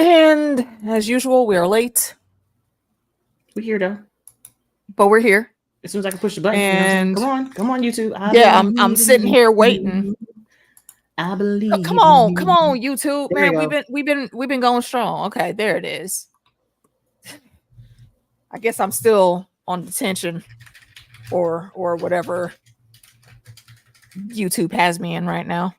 And as usual, we are late. We're here though. But we're here. As soon as I can push the button, and you know come on, YouTube. I'm sitting here waiting. I believe. Oh, come on, YouTube, There man. We've been going strong. Okay, there it is. I guess I'm still on detention, or whatever YouTube has me in right now.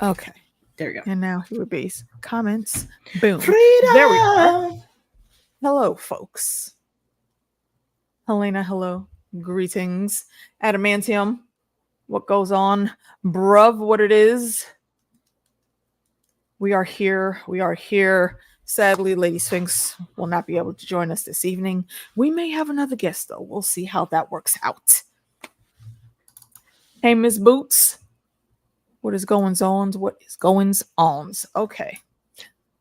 Okay, there we go. And now here would be comments. Boom. Freedom! There we are. Hello, folks. Helena, hello. Greetings. Adamantium, what goes on? Bruv, what it is? We are here. We are here. Sadly, Lady Sphinx will not be able to join us this evening. We may have another guest, though. We'll see how that works out. Hey, Miss Boots. What is goings on? What is goings on? Okay.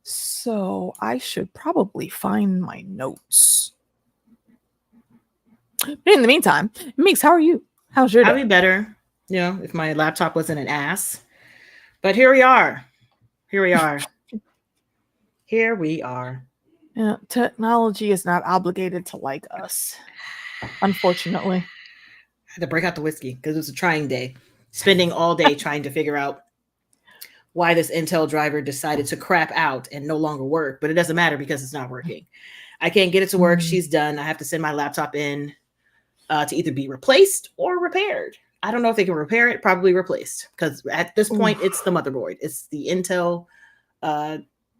So I should probably find my notes. But in the meantime, Meeks, how are you? How's your day? I'd be better, you know, if my laptop wasn't an ass. But here we are. Here we are. Here we are. Yeah, technology is not obligated to like us, unfortunately. I had to break out the whiskey because it was a trying day. Spending all day trying to figure out why this Intel driver decided to crap out and no longer work, but it doesn't matter because it's not working. I can't get it to work. She's done. I have to send my laptop in to either be replaced or repaired. I don't know if they can repair it, probably replaced, because at this point, it's the motherboard. It's the Intel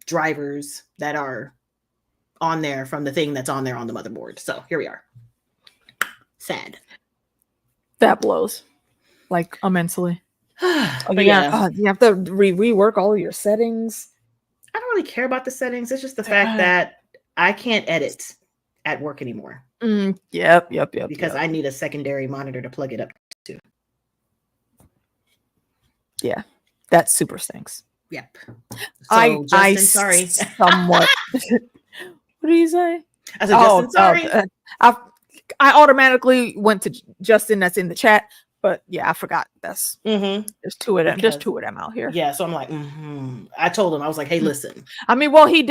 drivers that are on there from the thing that's on there on the motherboard. So here we are. Sad. That blows, like, immensely. But you have to rework all of your settings. I don't really care about the settings. It's just the fact that I can't edit at work anymore. Yep. Because I need a secondary monitor to plug it up to. Yeah, that super stinks. Yep. So, I sorry. Somewhat. What do you say? I said, Justin, sorry. I automatically went to Justin that's in the chat, but yeah, I forgot. That's there's two of them. There's two of them out here. Yeah, so I'm like, I told him, I was like, hey, listen. I mean, well, he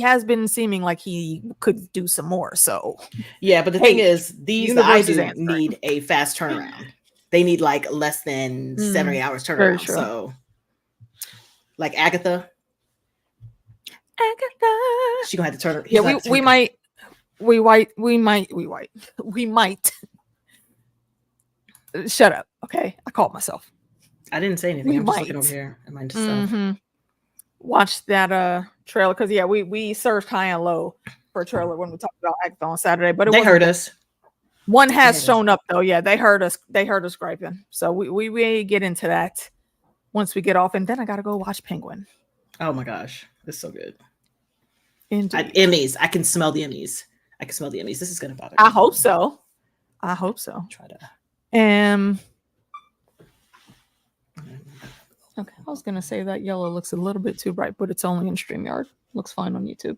has been seeming like he could do some more. So yeah, but the thing is, these I do need a fast turnaround. They need like less than 7 or 8 hours turnaround. So like Agatha, she gonna have to turn her. Yeah, we might. Shut up. Okay, I called myself. I didn't say anything. I'm just looking over here at my stuff. Watch that trailer, because yeah, we searched high and low for a trailer when we talked about Agatha on Saturday, but they heard us. One has shown up though. Yeah, they heard us. They heard us griping. So we may get into that once we get off, and then I gotta go watch Penguin. Oh my gosh, it's so good. Indeed. Emmys. I can smell the Emmys. This is gonna bother me. I hope so. Try to. Okay, I was gonna say that yellow looks a little bit too bright, but it's only in StreamYard. Looks fine on YouTube.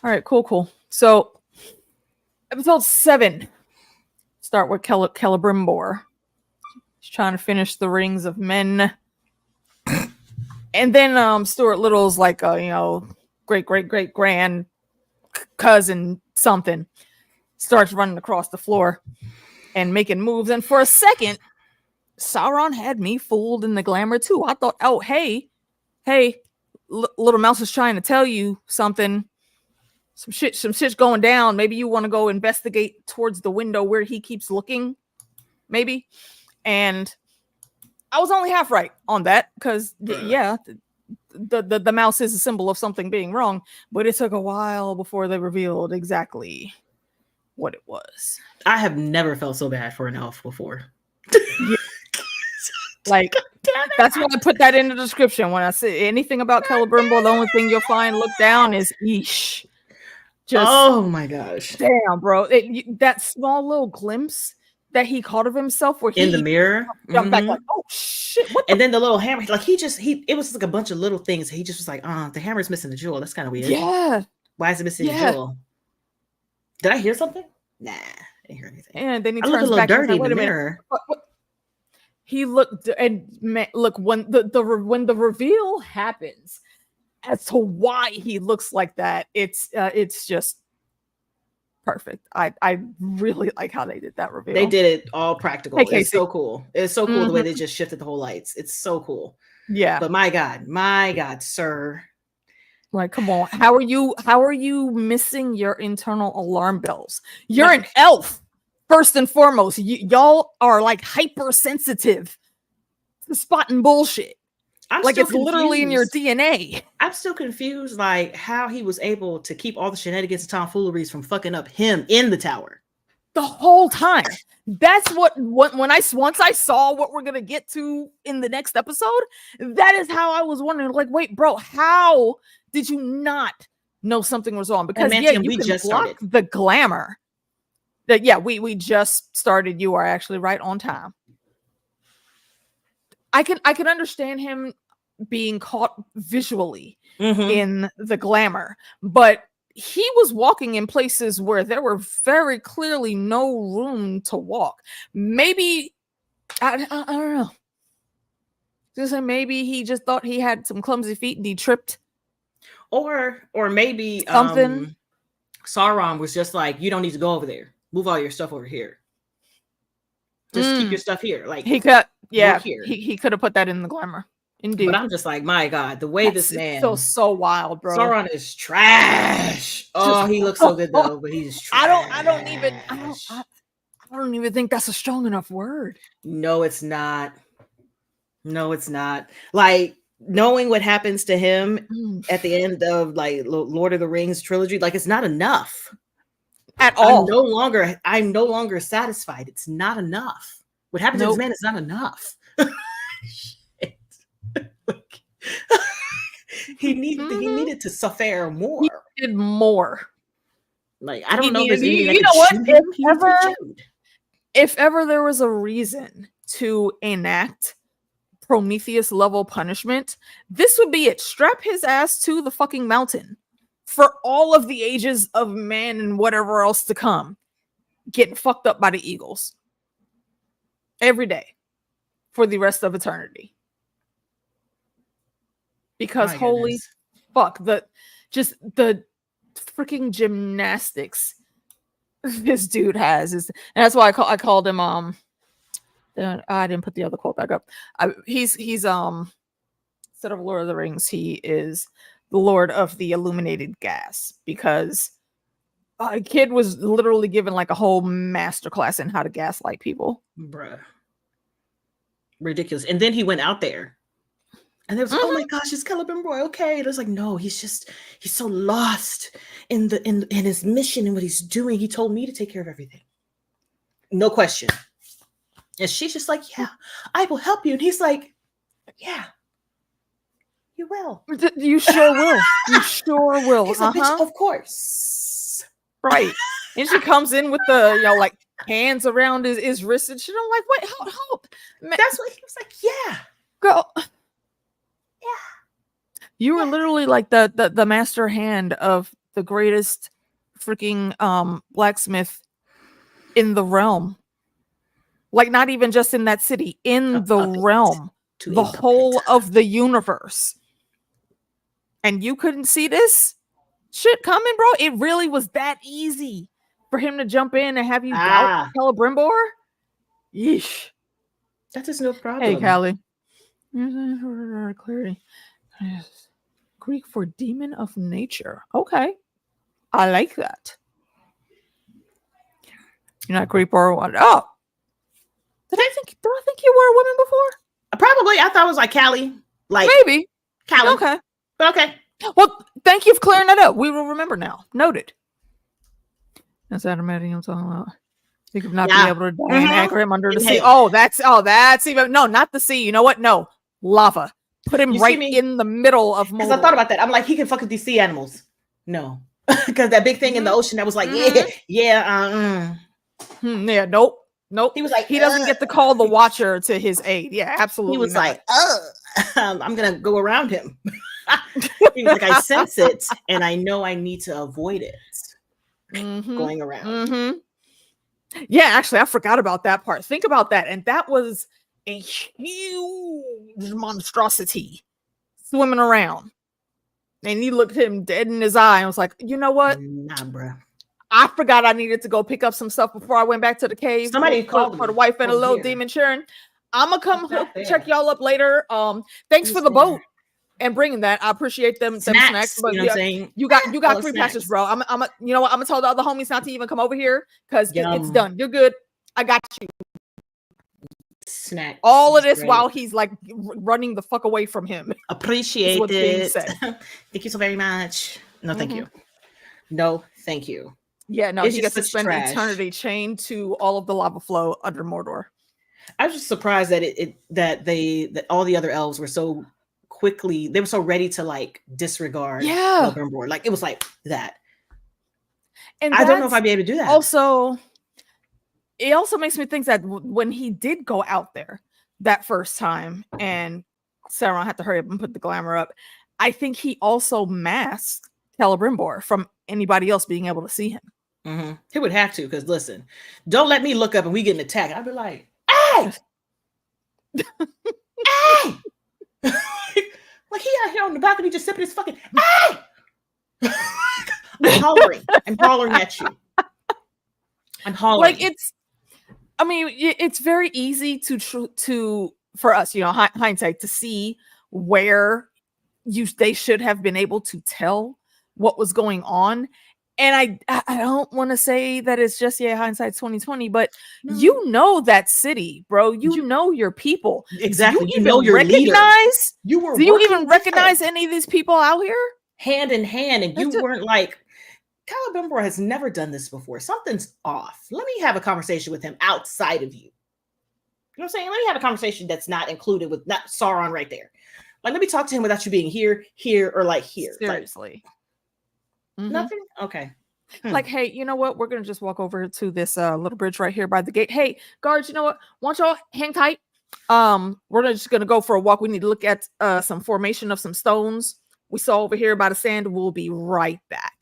All right, cool. So, episode 7. Start with Celebrimbor. He's trying to finish the Rings of Men, and then Stuart Little's like great grand cousin something starts running across the floor and making moves, and for a second Sauron had me fooled in the glamour too. I thought, oh hey, little mouse is trying to tell you something. Some shit's going down. Maybe you want to go investigate towards the window where he keeps looking, maybe. And I was only half right on that, because the mouse is a symbol of something being wrong, but it took a while before they revealed exactly what it was. I have never felt so bad for an elf before. Like, that's why I put that in the description. When I say anything about Celebrimbor, the only thing you'll find look down is eeesh. Just, oh my gosh. Damn, bro. That small little glimpse that he caught of himself where he in the mirror jumped back like, oh shit. And then the little hammer, like it was like a bunch of little things. He just was like, the hammer's missing the jewel. That's kind of weird. Yeah. Why is it missing the jewel? Did I hear something? Nah, I didn't hear anything. And then he turns back dirty and in the mirror. What? he looked, and look, when the reveal happens as to why he looks like that, it's just perfect. I really like how they did that reveal. They did it all practical. Hey, it's so cool. It's so cool the way Mhm. they just shifted the whole lights. It's so cool. Yeah. But my God, sir. Like, come on. How are you missing your internal alarm bells? You're an elf, first and foremost. Y'all are like hypersensitive to spotting bullshit. Like, it's literally in your DNA. I'm still confused, like, how he was able to keep all the shenanigans and tomfooleries from fucking up him in the tower the whole time. That's once I saw what we're gonna get to in the next episode, that is how I was wondering, like, wait, bro, how did you not know something was wrong? Because you can just block the glamour. We just started. You are actually right on time. I can understand him being caught visually in the glamour, but he was walking in places where there were very clearly no room to walk. Maybe I don't know. Just maybe he just thought he had some clumsy feet and he tripped, or maybe something. Sauron was just like, you don't need to go over there. Move all your stuff over here. Just keep your stuff here. Like, he could, he could have put that in the glamour. Indeed. But I'm just like, my God, the way this man feels so wild, bro. Sauron is trash. Oh, he looks so good though, but he's trash. I don't even think that's a strong enough word. No, it's not. No, it's not. Like, knowing what happens to him at the end of like Lord of the Rings trilogy, like, it's not enough at all. I'm no longer satisfied. It's not enough. What happens to this man is not enough. he needed to suffer more. He did more. Like, I don't know. You know what? If ever there was a reason to enact Prometheus level punishment, this would be it. Strap his ass to the fucking mountain for all of the ages of man and whatever else to come, getting fucked up by the eagles every day for the rest of eternity. Because holy fuck, the freaking gymnastics this dude has and that's why I called him I didn't put the other quote back up. He's instead of Lord of the Rings, he is the Lord of the Illuminated Gas, because a kid was literally given like a whole masterclass in how to gaslight people. Bruh. Ridiculous. And then he went out there. And there was, oh my gosh, it's Celebrimbor. Okay. And it was like, no, he's so lost in his mission and what he's doing. He told me to take care of everything. No question. And she's just like, yeah, I will help you. And he's like, yeah, you will. You sure will. You sure will. He's like, bitch, of course. Right. And she comes in with the, like hands around his wrist and shit. I'm like, wait, hold. That's what he was like. Yeah. Girl. Yeah. You were literally like the master hand of the greatest freaking blacksmith in the realm. Like, not even just in that city, in the realm, the whole of the universe. And you couldn't see this shit coming, bro? It really was that easy for him to jump in and have you doubt Celebrimbor? Yeesh. That is no problem. Hey, Callie. Clarity. Greek for demon of nature. Okay. I like that. You're not Greek or what? Oh. Did I think you were a woman before? Probably. I thought it was like Callie. Like, maybe. Callie. Okay. But okay. Well, thank you for clearing that up. We will remember now. Noted. That's automatic I'm talking about. You could not be able to anchor him under the sea. Oh, that's even not the sea. You know what? No. Lava. Put him right in the middle of Mordor. Because I thought about that. I'm like, he can fuck with these sea animals. No. Because that big thing in the ocean that was like, yeah, nope. He was like, he doesn't get to call the Watcher to his aid. Yeah, absolutely. He was like, I'm gonna go around him. He was like, I sense it, and I know I need to avoid it. Going around. Yeah, actually, I forgot about that part. Think about that, and that was a huge monstrosity swimming around. And he looked him dead in his eye and was like, you know what? Nah, bruh. I forgot I needed to go pick up some stuff before I went back to the cave. Somebody for called the me wife and a over little here. demon Sharon. I'm gonna come Back there. check y'all up later. Thanks Who's for the there? boat and bringing that. I appreciate them snacks. But You know what I'm saying? you got All free snacks. passes, bro. You know what? I'm gonna tell the other homies not to even come over here because it's Yum. done. You're good. I got you. Snacks. All of is this great. while he's like running the fuck away from him. Appreciate what's being it. said. Thank you so very much. No, thank you. No, thank you. Yeah, no, It's he just gets to such spend trash. eternity chained to all of the lava flow under Mordor. I was just surprised that that all the other elves were so quickly, they were so ready to like disregard Celebrimbor. Like it was like that. And I don't know if I'd be able to do that. Also, it also makes me think that when he did go out there that first time and Sauron had to hurry up and put the glamour up, I think he also masked Celebrimbor from anybody else being able to see him. Mm-hmm. He would have to, because listen, don't let me look up and we getting attacked. I'd be like, hey! Hey! Like he out here on the balcony just sipping his fucking, hey! I'm hollering at you. I'm hollering. Like it's very easy to for us, you know, hindsight, to see where they should have been able to tell what was going on. And I don't want to say that it's just hindsight's 2020, but you know that city, bro. You know your people. Exactly. Do you know your leader. Do you even recognize any of these people out here? Hand in hand, and you weren't like, Celebrimbor has never done this before. Something's off. Let me have a conversation with him outside of you. You know what I'm saying? Let me have a conversation that's not included with not Sauron right there. Like, let me talk to him without you being here, or like here. Seriously. Like, nothing? Okay. Like, hey, you know what? We're going to just walk over to this little bridge right here by the gate. Hey, guards, you know what? Why don't y'all hang tight? We're just going to go for a walk. We need to look at some formation of some stones we saw over here by the sand. We'll be right back.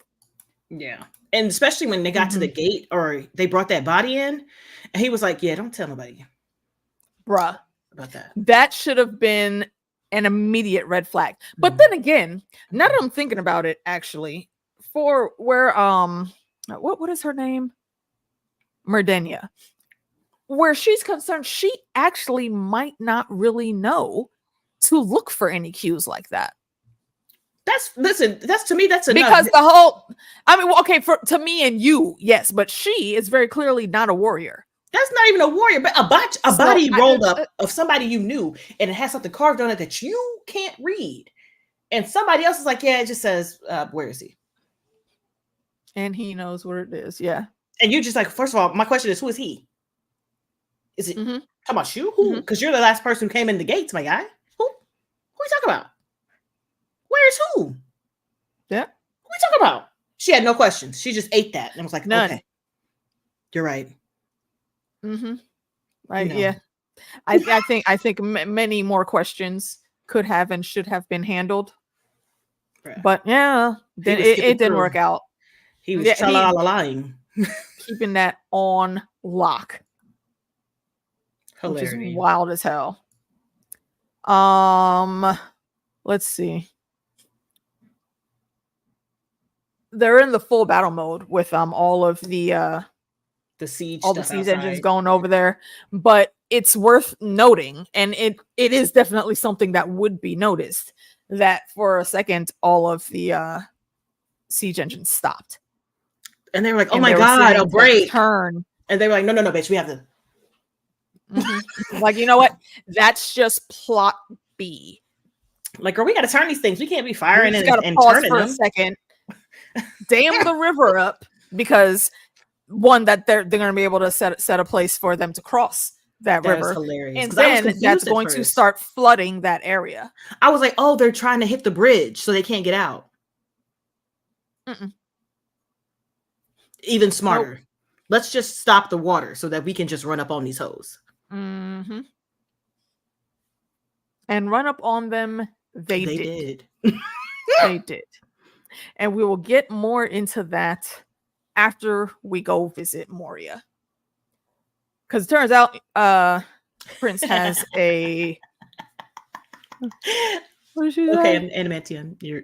Yeah. And especially when they got to the gate, or they brought that body in, and he was like, yeah, don't tell nobody. Bruh. About that. That should have been an immediate red flag. But then again, now that I'm thinking about it, actually, for where what is her name? Merdenia. Where she's concerned, she actually might not really know to look for any cues like that. That's to me, that's enough. Because the whole, okay, to me and you, yes, but she is very clearly not a warrior. That's not even a warrior, but a body rolled up of somebody you knew, and it has something carved on it that you can't read. And somebody else is like, yeah, it just says, where is he? And he knows where it is, yeah. And you're just like, first of all, my question is, who is he? Is it talking about you? Who? Because you're the last person who came in the gates, my guy. Who you talking about? Where's who? Yeah. Who you talking about? She had no questions. She just ate that and was like, none. Okay, you're right. Right. No. Yeah. I think many more questions could have and should have been handled. Right. But yeah, it didn't work out. He was lying. Keeping that on lock. Hilarious. Which is wild as hell. Let's see. They're in the full battle mode with all of the siege, all the siege engines going over there, but it's worth noting, and it is definitely something that would be noticed, that for a second all of the siege engines stopped, and they were like, "Oh my god, a break!" Turn, and they were like, "No, bitch, we have to." Like, you know what? That's just plot B. Like, girl, we got to turn these things. We can't be firing and pause turning for them. A second. Dam the river up, because one, that they're going to be able to set a place for them to cross that river. Hilarious. And then that's going to start flooding that area. I was like, oh, they're trying to hit the bridge so they can't get out. Even smarter. Nope. Let's just stop the water so that we can just run up on these hoes. And run up on them. They did. They did. And we will get more into that after we go visit Moria. Because it turns out Prince has a. What did she Okay, say? Animantium. You're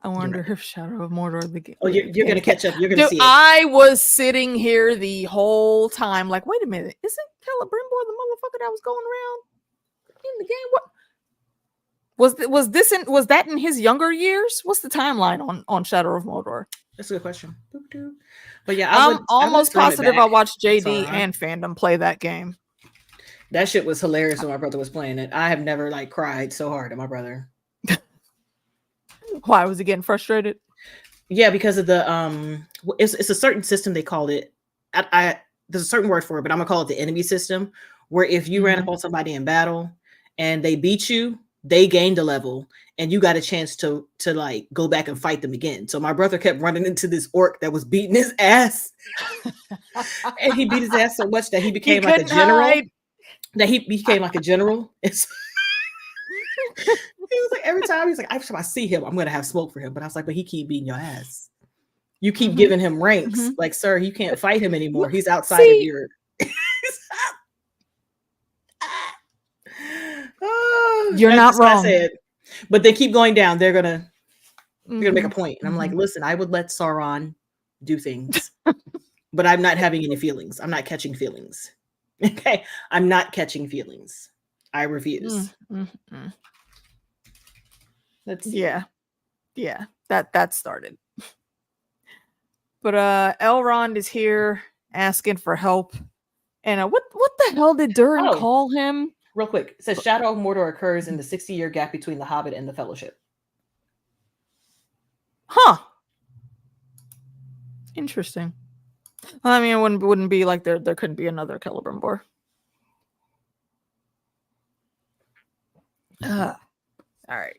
I wonder right. if Shadow of Mordor. Oh, you're gonna catch up. You're gonna Dude, see it. I was sitting here the whole time, like, wait a minute, isn't Celebrimbor the motherfucker that was going around in the game? What was that in his younger years? What's the timeline on Shadow of Mordor? That's a good question. But yeah, I'm almost stream it positive back. I watched JD Sauron. and Fandom play that game. That shit was hilarious when my brother was playing it. I have never like cried so hard at my brother. Why was he getting frustrated? Yeah, because of the it's a certain system they called it. There's a certain word for it, but I'm gonna call it the enemy system, where if you ran up on somebody in battle and they beat you, they gained a level and you got a chance to like go back and fight them again. So my brother kept running into this orc that was beating his ass. And he beat his ass so much that he became like a general. Hide. That he became like a general. He was like, every time he's like, every time I see him, I'm gonna have smoke for him. But I was like, but he keep beating your ass. You keep giving him ranks. Like, sir, you can't fight him anymore. He's outside of your. You're not wrong. But they keep going down. They're gonna make a point. And I'm like, listen, I would let Sauron do things, but I'm not having any feelings. I'm not catching feelings. Okay, I'm not catching feelings. I refuse. Yeah, that started. But Elrond is here asking for help. And what the hell did Durin call him? Real quick, it says Shadow of Mordor occurs in the 60-year gap between The Hobbit and The Fellowship. Huh. Interesting. I mean, it wouldn't be like there couldn't be another Celebrimbor. All right.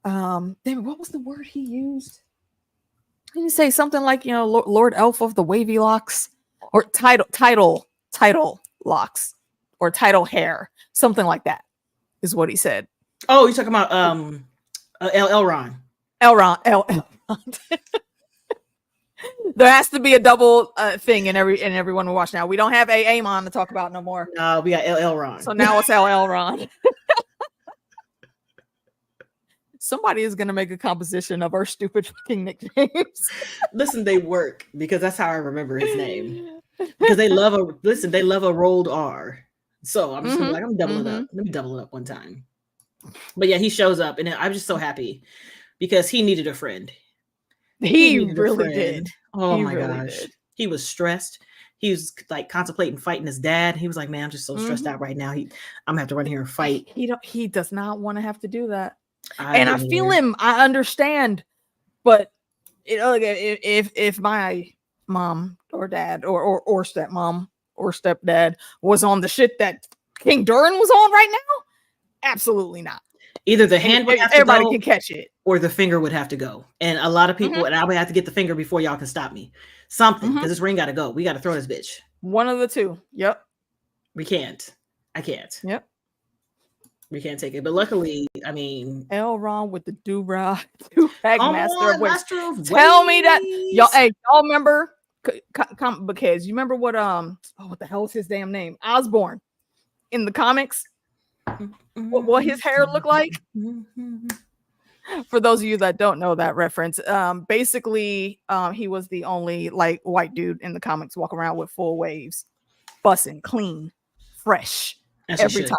Damn, what was the word he used? Didn't he say something like, Lord Elf of the Wavy Locks, or title locks, or title hair, something like that, is what he said. Oh, you're talking about Elrond. Elrond. There has to be a double thing in everyone we watch now. We don't have Aemon to talk about no more. No, we got Elrond. So now it's Elrond. Somebody is gonna make a composition of our stupid fucking nicknames. Listen, they work because that's how I remember his name. Because they love a rolled R. So I'm just gonna be like, I'm doubling it up. Let me double it up one time. But yeah, he shows up, and I'm just so happy because he needed a friend. He really did. Oh my gosh. He was stressed. He was like contemplating fighting his dad. He was like, man, I'm just so stressed out right now. I'm gonna have to run here and fight. He does not want to have to do that. I feel him. I understand. But if my mom or dad or stepmom or stepdad was on the shit that King Durin was on right now, absolutely not. Either the hand would have to everybody go, can catch it, or the finger would have to go. And a lot of people, and I would have to get the finger before y'all can stop me. Something, because this ring got to go. We got to throw this bitch. One of the two. Yep. We can't. I can't. Yep. We can't take it. But luckily, I mean, Elrond with the do-rag master of ways. Tell me that y'all remember because you remember what what the hell is his damn name? Osborn in the comics. What his hair looked like. For those of you that don't know that reference, basically he was the only like white dude in the comics walking around with full waves, bussing, clean, fresh every time.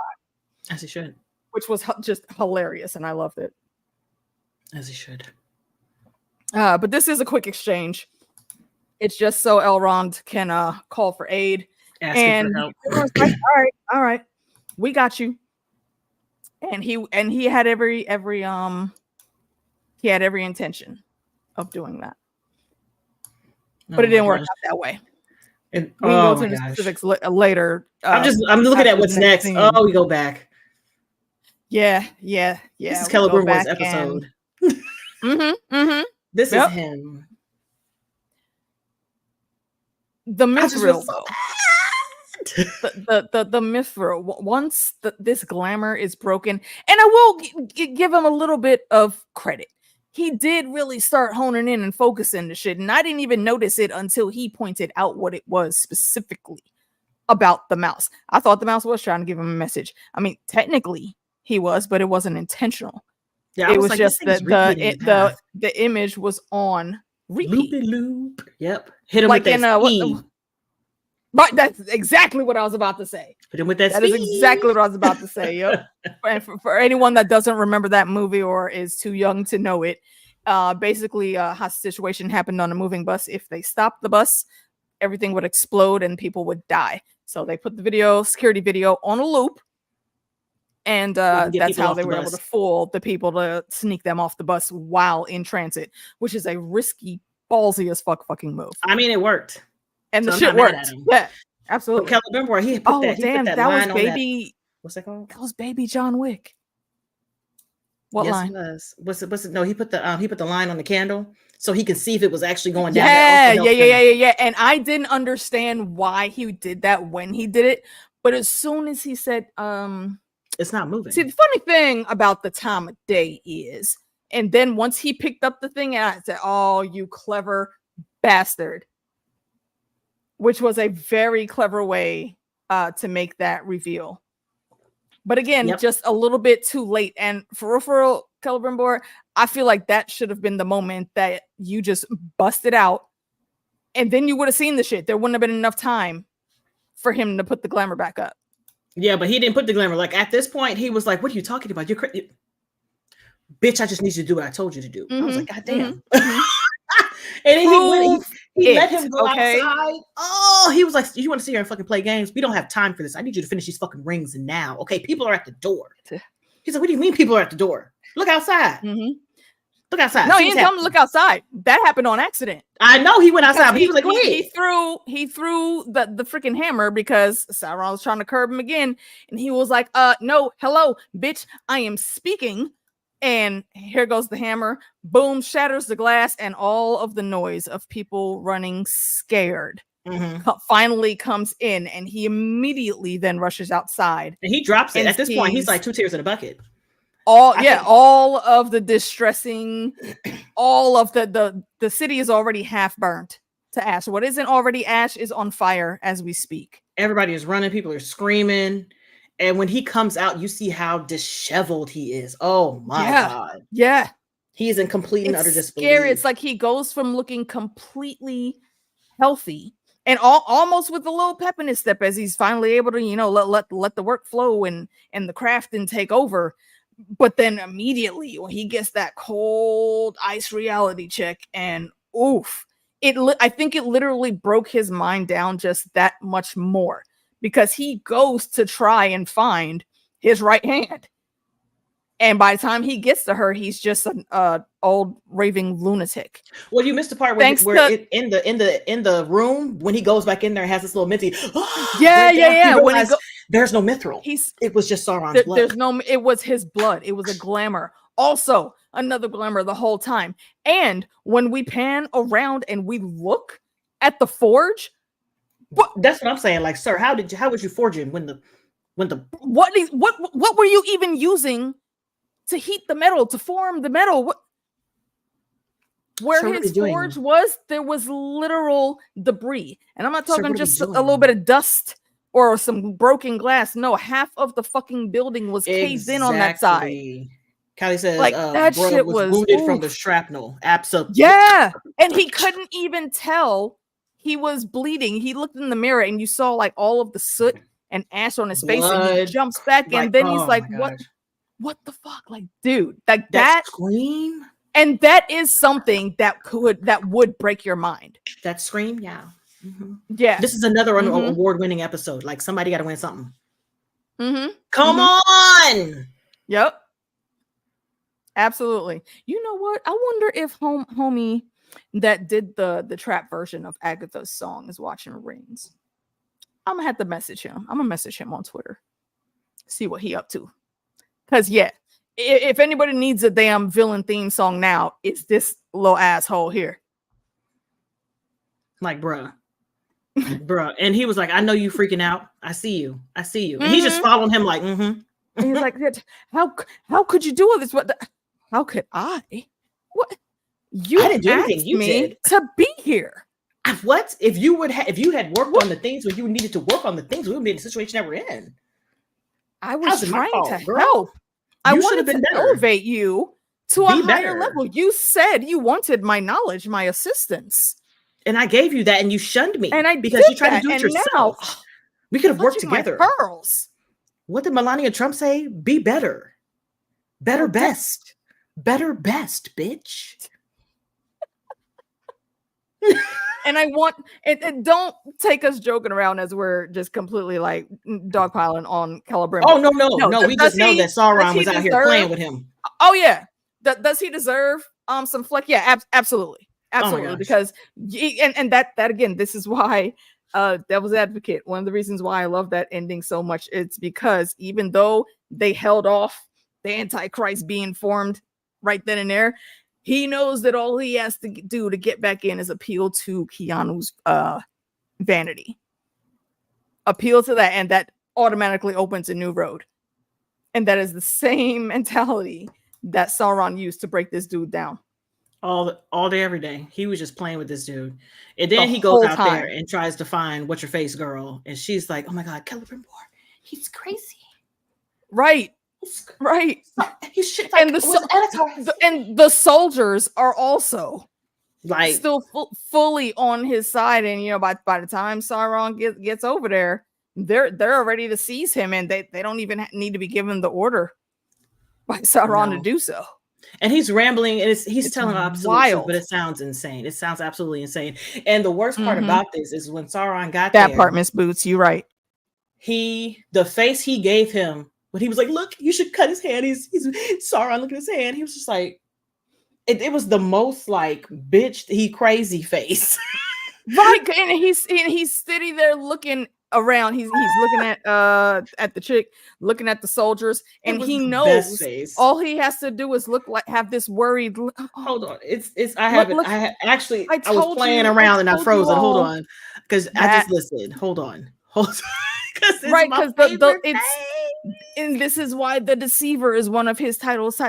As he should. Which was just hilarious, and I loved it. As he should. But this is a quick exchange. It's just so Elrond can call for aid. Asking for help. Like, all right, we got you. And he had every intention of doing that, but it didn't work out that way. We can go to the specifics later. I'm looking at what's next. Scene. Oh, we go back. Yeah. This is Celebrimbor's episode. This is him. The mithril, though. The mithril. Once this glamour is broken, and I will give him a little bit of credit. He did really start honing in and focusing the shit, and I didn't even notice it until he pointed out what it was specifically. about the mouse. I thought the mouse was trying to give him a message. I mean, technically he was, but it wasn't intentional. Yeah, It was like, just that the image was on repeat. Loopy loop. Yep. Hit him Like with that speed. Right, that's exactly what I was about to say. Hit him with that speed. That is exactly what I was about to say. Yep. And for anyone that doesn't remember that movie or is too young to know it, basically a hostage situation happened on a moving bus. If they stopped the bus, everything would explode and people would die. So they put the security video on a loop. And that's how they were able to fool the people to sneak them off the bus while in transit, which is a risky, ballsy as fucking move. I mean, it worked. And the shit worked. Yeah, absolutely. Celebrimbor, he put that line was baby. What's that called? That was baby John Wick. What line? What's it? No, he put the line on the candle so he could see if it was actually going down. Yeah. And I didn't understand why he did that when he did it, but as soon as he said, it's not moving. See, the funny thing about the time of day is, and then once he picked up the thing, I said, "Oh, you clever bastard," which was a very clever way to make that reveal. But again, just a little bit too late. And for real, Celebrimbor, I feel like that should have been the moment that you just busted out, and then you would have seen the shit. There wouldn't have been enough time for him to put the glamour back up. Yeah, but he didn't put the glamour. Like at this point, he was like, "What are you talking about? You're crazy, bitch! I just need you to do what I told you to do." I was like, "God damn!" And then he let him go outside. Oh, he was like, "You want to sit here and fucking play games? We don't have time for this. I need you to finish these fucking rings now. Okay, people are at the door." He's like, "What do you mean people are at the door? Look outside." Look outside. No, he didn't tell him to look outside. That happened on accident. I know he went outside, but he was like, "Wait." He threw the freaking hammer because Sauron was trying to curb him again, and he was like, no, hello, bitch, I am speaking." And here goes the hammer. Boom, shatters the glass, and all of the noise of people running scared finally comes in, and he immediately then rushes outside. And he drops it. At this point, he's like 2 tears in a bucket. All of the distressing, all of the city is already half burnt to ash. What isn't already ash is on fire as we speak. Everybody is running, people are screaming, and when he comes out, you see how disheveled he is. Oh my god. Yeah. He is in complete and utter disbelief. Scary. It's like he goes from looking completely healthy and almost with a little pep in his step as he's finally able to, let the work flow and the craft and take over. But then immediately when he gets that cold ice reality check, and oof, I think it literally broke his mind down just that much more, because he goes to try and find his right hand, and by the time he gets to her, he's just an old raving lunatic. Well, you missed the part where in the room when he goes back in there and has this little minty. Yeah. When there's no mithril. It was just Sauron's blood. It was his blood. It was a glamour. Also, another glamour the whole time. And when we pan around and we look at the forge, that's what I'm saying. Like, sir, how was you forging when the what were you even using to heat the metal, to form the metal? Where his forge was, there was literal debris. And I'm not talking just a little bit of dust or some broken glass. No, half of the fucking building was caved in on that side. Callie says, like, that shit was wounded from the shrapnel. Absolutely. Yeah. And he couldn't even tell he was bleeding. He looked in the mirror and you saw like all of the soot and ash on his face, and he jumps back, and then he's like, what the fuck? Like, dude, like that scream. And that is something that would break your mind. That scream, yeah. Mm-hmm. Yeah. This is another award-winning episode. Like, somebody got to win something. Come on. Yep. Absolutely. You know what? I wonder if homie that did the trap version of Agatha's song is watching Rings. I'm gonna have to message him. I'm gonna message him on Twitter. See what he up to. Cause if anybody needs a damn villain theme song now, it's this little asshole here. Like, bruh. And he was like, I know you freaking out. I see you. And he's just following him like, And he's like, how could you do all this? How could I? What? I didn't do anything. You did to be here. What if you had worked on the things where you needed to work on the things, we wouldn't be in the situation that we're in. I was trying to girl? help. I You should wanted have been to better. elevate you to Be a higher better. level. You said you wanted my knowledge, my assistance. And I gave you that, and you shunned me. And I because did you tried that, to do it and yourself. now We could have worked clutching my together. pearls. What did Melania Trump say? Be better. Better best. Better best, bitch. And I want and don't take us joking around as we're just completely like dogpiling on Celebrimbor. Oh no. We just know that Sauron was out here playing with him. Oh yeah. Does he deserve some fleck? Yeah, absolutely. Oh because and that again, this is why Devil's Advocate, one of the reasons why I love that ending so much, it's because even though they held off the Antichrist being formed right then and there, he knows that all he has to do to get back in is appeal to Keanu's vanity. Appeal to that, and that automatically opens a new road. And that is the same mentality that Sauron used to break this dude down. All day, every day. He was just playing with this dude. And then he goes out there and tries to find what's your face girl. And she's like, oh my God, Celebrimbor, he's crazy. Right. Right. He's shit like, and the soldiers are also like still fully on his side. And by the time Sauron gets over there, they're ready to seize him, and they don't even need to be given the order by Sauron to do so. And he's rambling, and he's telling absolute truth, but it sounds insane. It sounds absolutely insane. And the worst part about this is when Sauron got that part, Miss Boots, you're right. The face he gave him when he was like, "Look, you should cut his hand." He's Sauron. Look at his hand. He was just like, it was the most like bitch, he crazy face, right? And he's sitting there looking around. He's looking at the chick, looking at the soldiers, and he knows all he has to do is have this worried look. Hold on, I was playing around and I froze it. Hold on, because I just listened. Hold on, right? Because and this is why the Deceiver is one of his titles.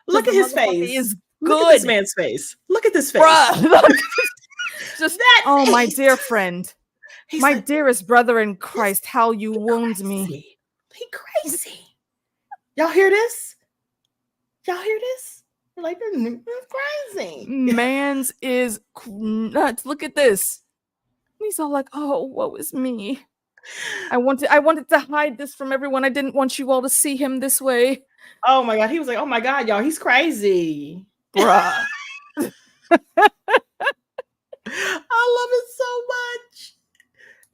Look at his face. Is good. Look at this man's face. Look at this face. Just that. My dear friend. He's my dearest brother in Christ, how you wound me. He crazy. Y'all hear this? Y'all hear this? You're like, crazy. Man's is nuts. Look at this. He's all like, oh, woe is me. I wanted to hide this from everyone. I didn't want you all to see him this way. Oh my God. He was like, oh my God, y'all, he's crazy. Bruh. I love it so much.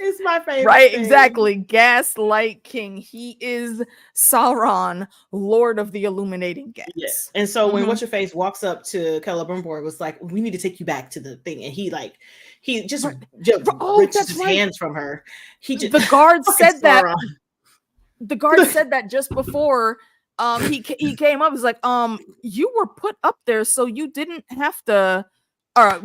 It's my favorite. Right, thing. Exactly. Gaslight King. He is Sauron, Lord of the Illuminating Gas. Yes. And so when What's Your Face walks up to Celebrimbor, it was like, we need to take you back to the thing. And he just rips his hands from her. The guard said that. The guard said that just before he came up. He's like, you were put up there so you didn't have to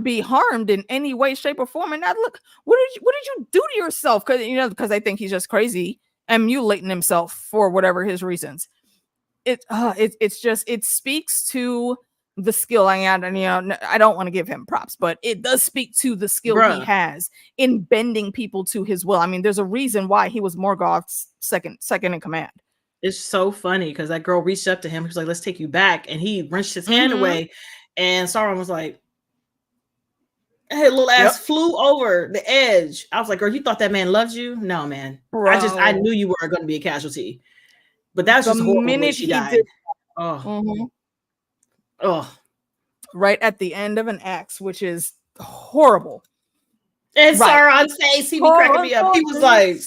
be harmed in any way, shape, or form. And now look, what did you do to yourself? Because I think he's just crazy and mutilating himself for whatever his reasons. It speaks to the skill. I don't want to give him props, but it does speak to the skill he has in bending people to his will. I mean, there's a reason why he was Morgoth's second in command. It's so funny because that girl reached up to him. He was like, let's take you back. And he wrenched his hand away. And Sauron was like, hey, little ass flew over the edge. I was like, girl, you thought that man loved you? No, man. Bro. I knew you weren't going to be a casualty. But that's just horrible when she died. Oh. Right at the end of an axe, which is horrible. And Sauron's face, he be cracking me up. He was like,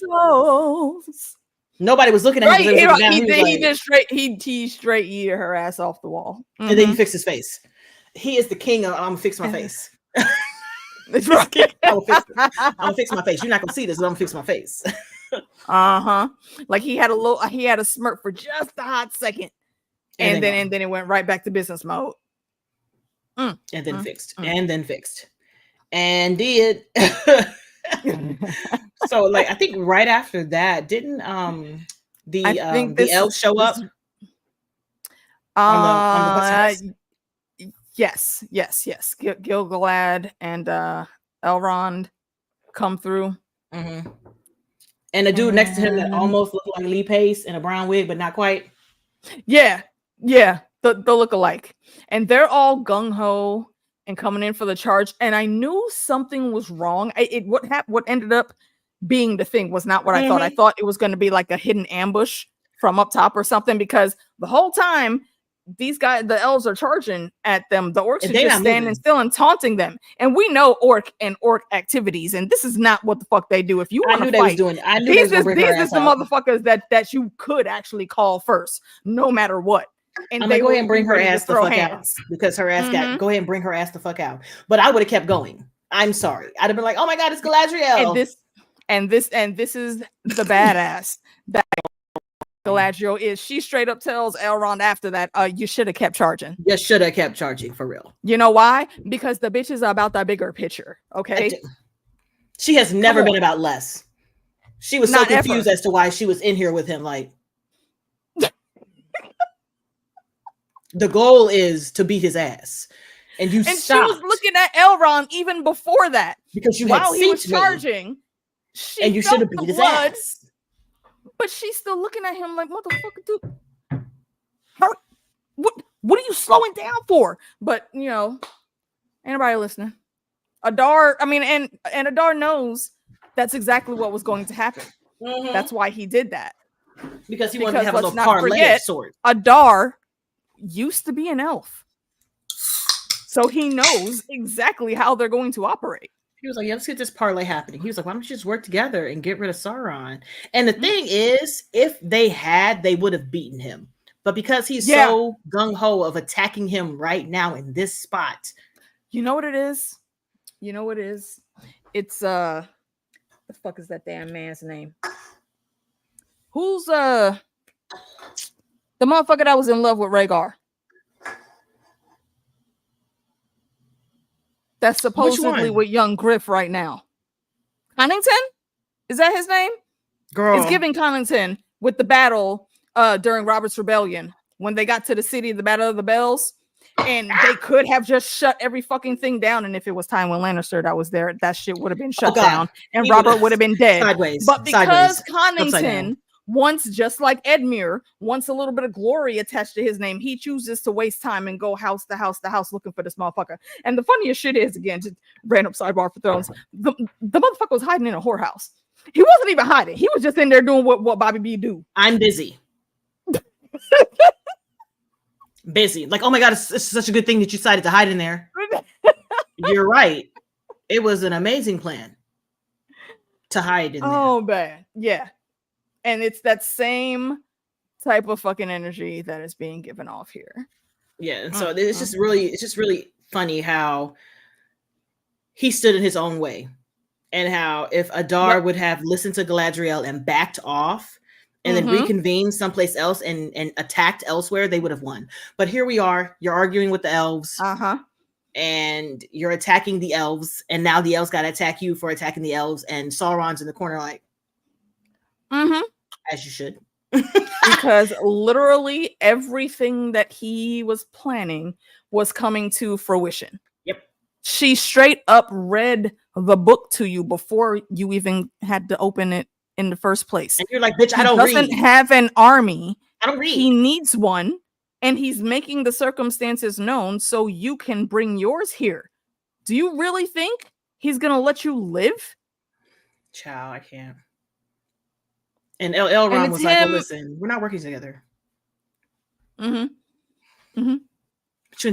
nobody was looking at him. He straight yeeted her ass off the wall. And then he fixed his face. He is the king of I'm gonna fix my face. I'm gonna fix my face. You're not gonna see this, but I'm gonna fix my face. Like he had a smirk for just a hot second, and then it went right back to business mode. And then fixed. And did. So like I think right after that, didn't the elves show up? On the Yes. Gilgalad and Elrond come through. Mm-hmm. And the dude next to him that almost looked like Lee Pace in a brown wig, but not quite. Yeah, the look-alike. And they're all gung-ho and coming in for the charge. And I knew something was wrong. What ended up being the thing was not what I thought. I thought it was going to be like a hidden ambush from up top or something, because the whole time these guys, the elves, are charging at them. The orcs are just standing still and taunting them. And we know orc activities, and this is not what the fuck they do. If you want to fight, these are the motherfuckers that you could actually call first, no matter what. And I'm like, go ahead and bring her ass the fuck out, because her ass got. Go ahead and bring her ass the fuck out. But I would have kept going. I'm sorry. I'd have been like, oh my god, it's Galadriel. And this is the badass that Galadriel is. She straight up tells Elrond after that, you should have kept charging. You should have kept charging, for real. You know why? Because the bitch is about the bigger picture. Okay. She has never been about less. She was so confused as to why she was in here with him. Like, the goal is to beat his ass. And you stopped. She was looking at Elrond even before that. Because while he was charging, and you should have beat his ass. But she's still looking at him like, motherfucker, dude. What are you slowing down for? But, you know, anybody listening? Adar, and Adar knows that's exactly what was going to happen. Mm-hmm. That's why he did that. Because he wanted to have a little parlay of sorts. Adar used to be an elf. So he knows exactly how they're going to operate. He was like, yeah, let's get this parlay happening. He was like, why don't you just work together and get rid of Sauron? And the thing is, if they had, they would have beaten him. But because he's so gung-ho of attacking him right now in this spot. You know what it is? It's, what the fuck is that damn man's name? Who's, the motherfucker that was in love with Rhaegar? That's supposedly with young Griff right now. Connington? Is that his name? Girl. It's giving Connington with the battle during Robert's Rebellion when they got to the city, the Battle of the Bells, and they could have just shut every fucking thing down. And if it was Tywin Lannister that was there, that shit would have been shut down, and Robert would have been dead. Sideways. But because Connington wants, just like Edmure, wants a little bit of glory attached to his name, he chooses to waste time and go house to house to house looking for this motherfucker. And the funniest shit is, again, just random sidebar for Thrones, the motherfucker was hiding in a whorehouse. He wasn't even hiding. He was just in there doing what Bobby B do. I'm busy. Busy. Like, oh my god, it's such a good thing that you decided to hide in there. You're right. It was an amazing plan to hide in there. Oh, man. Yeah. And it's that same type of fucking energy that is being given off here. Yeah, and so it's just really funny how he stood in his own way, and how if Adar would have listened to Galadriel and backed off, and then reconvened someplace else and attacked elsewhere, they would have won. But here we are. You're arguing with the elves, and you're attacking the elves, and now the elves got to attack you for attacking the elves, and Sauron's in the corner like. As you should. Because literally everything that he was planning was coming to fruition. Yep. She straight up read the book to you before you even had to open it in the first place. And you're like, bitch, I don't read. He doesn't have an army. I don't read. He needs one, and he's making the circumstances known so you can bring yours here. Do you really think he's going to let you live? Child, I can't. And Elrond was like, well, listen, we're not working together. What you gonna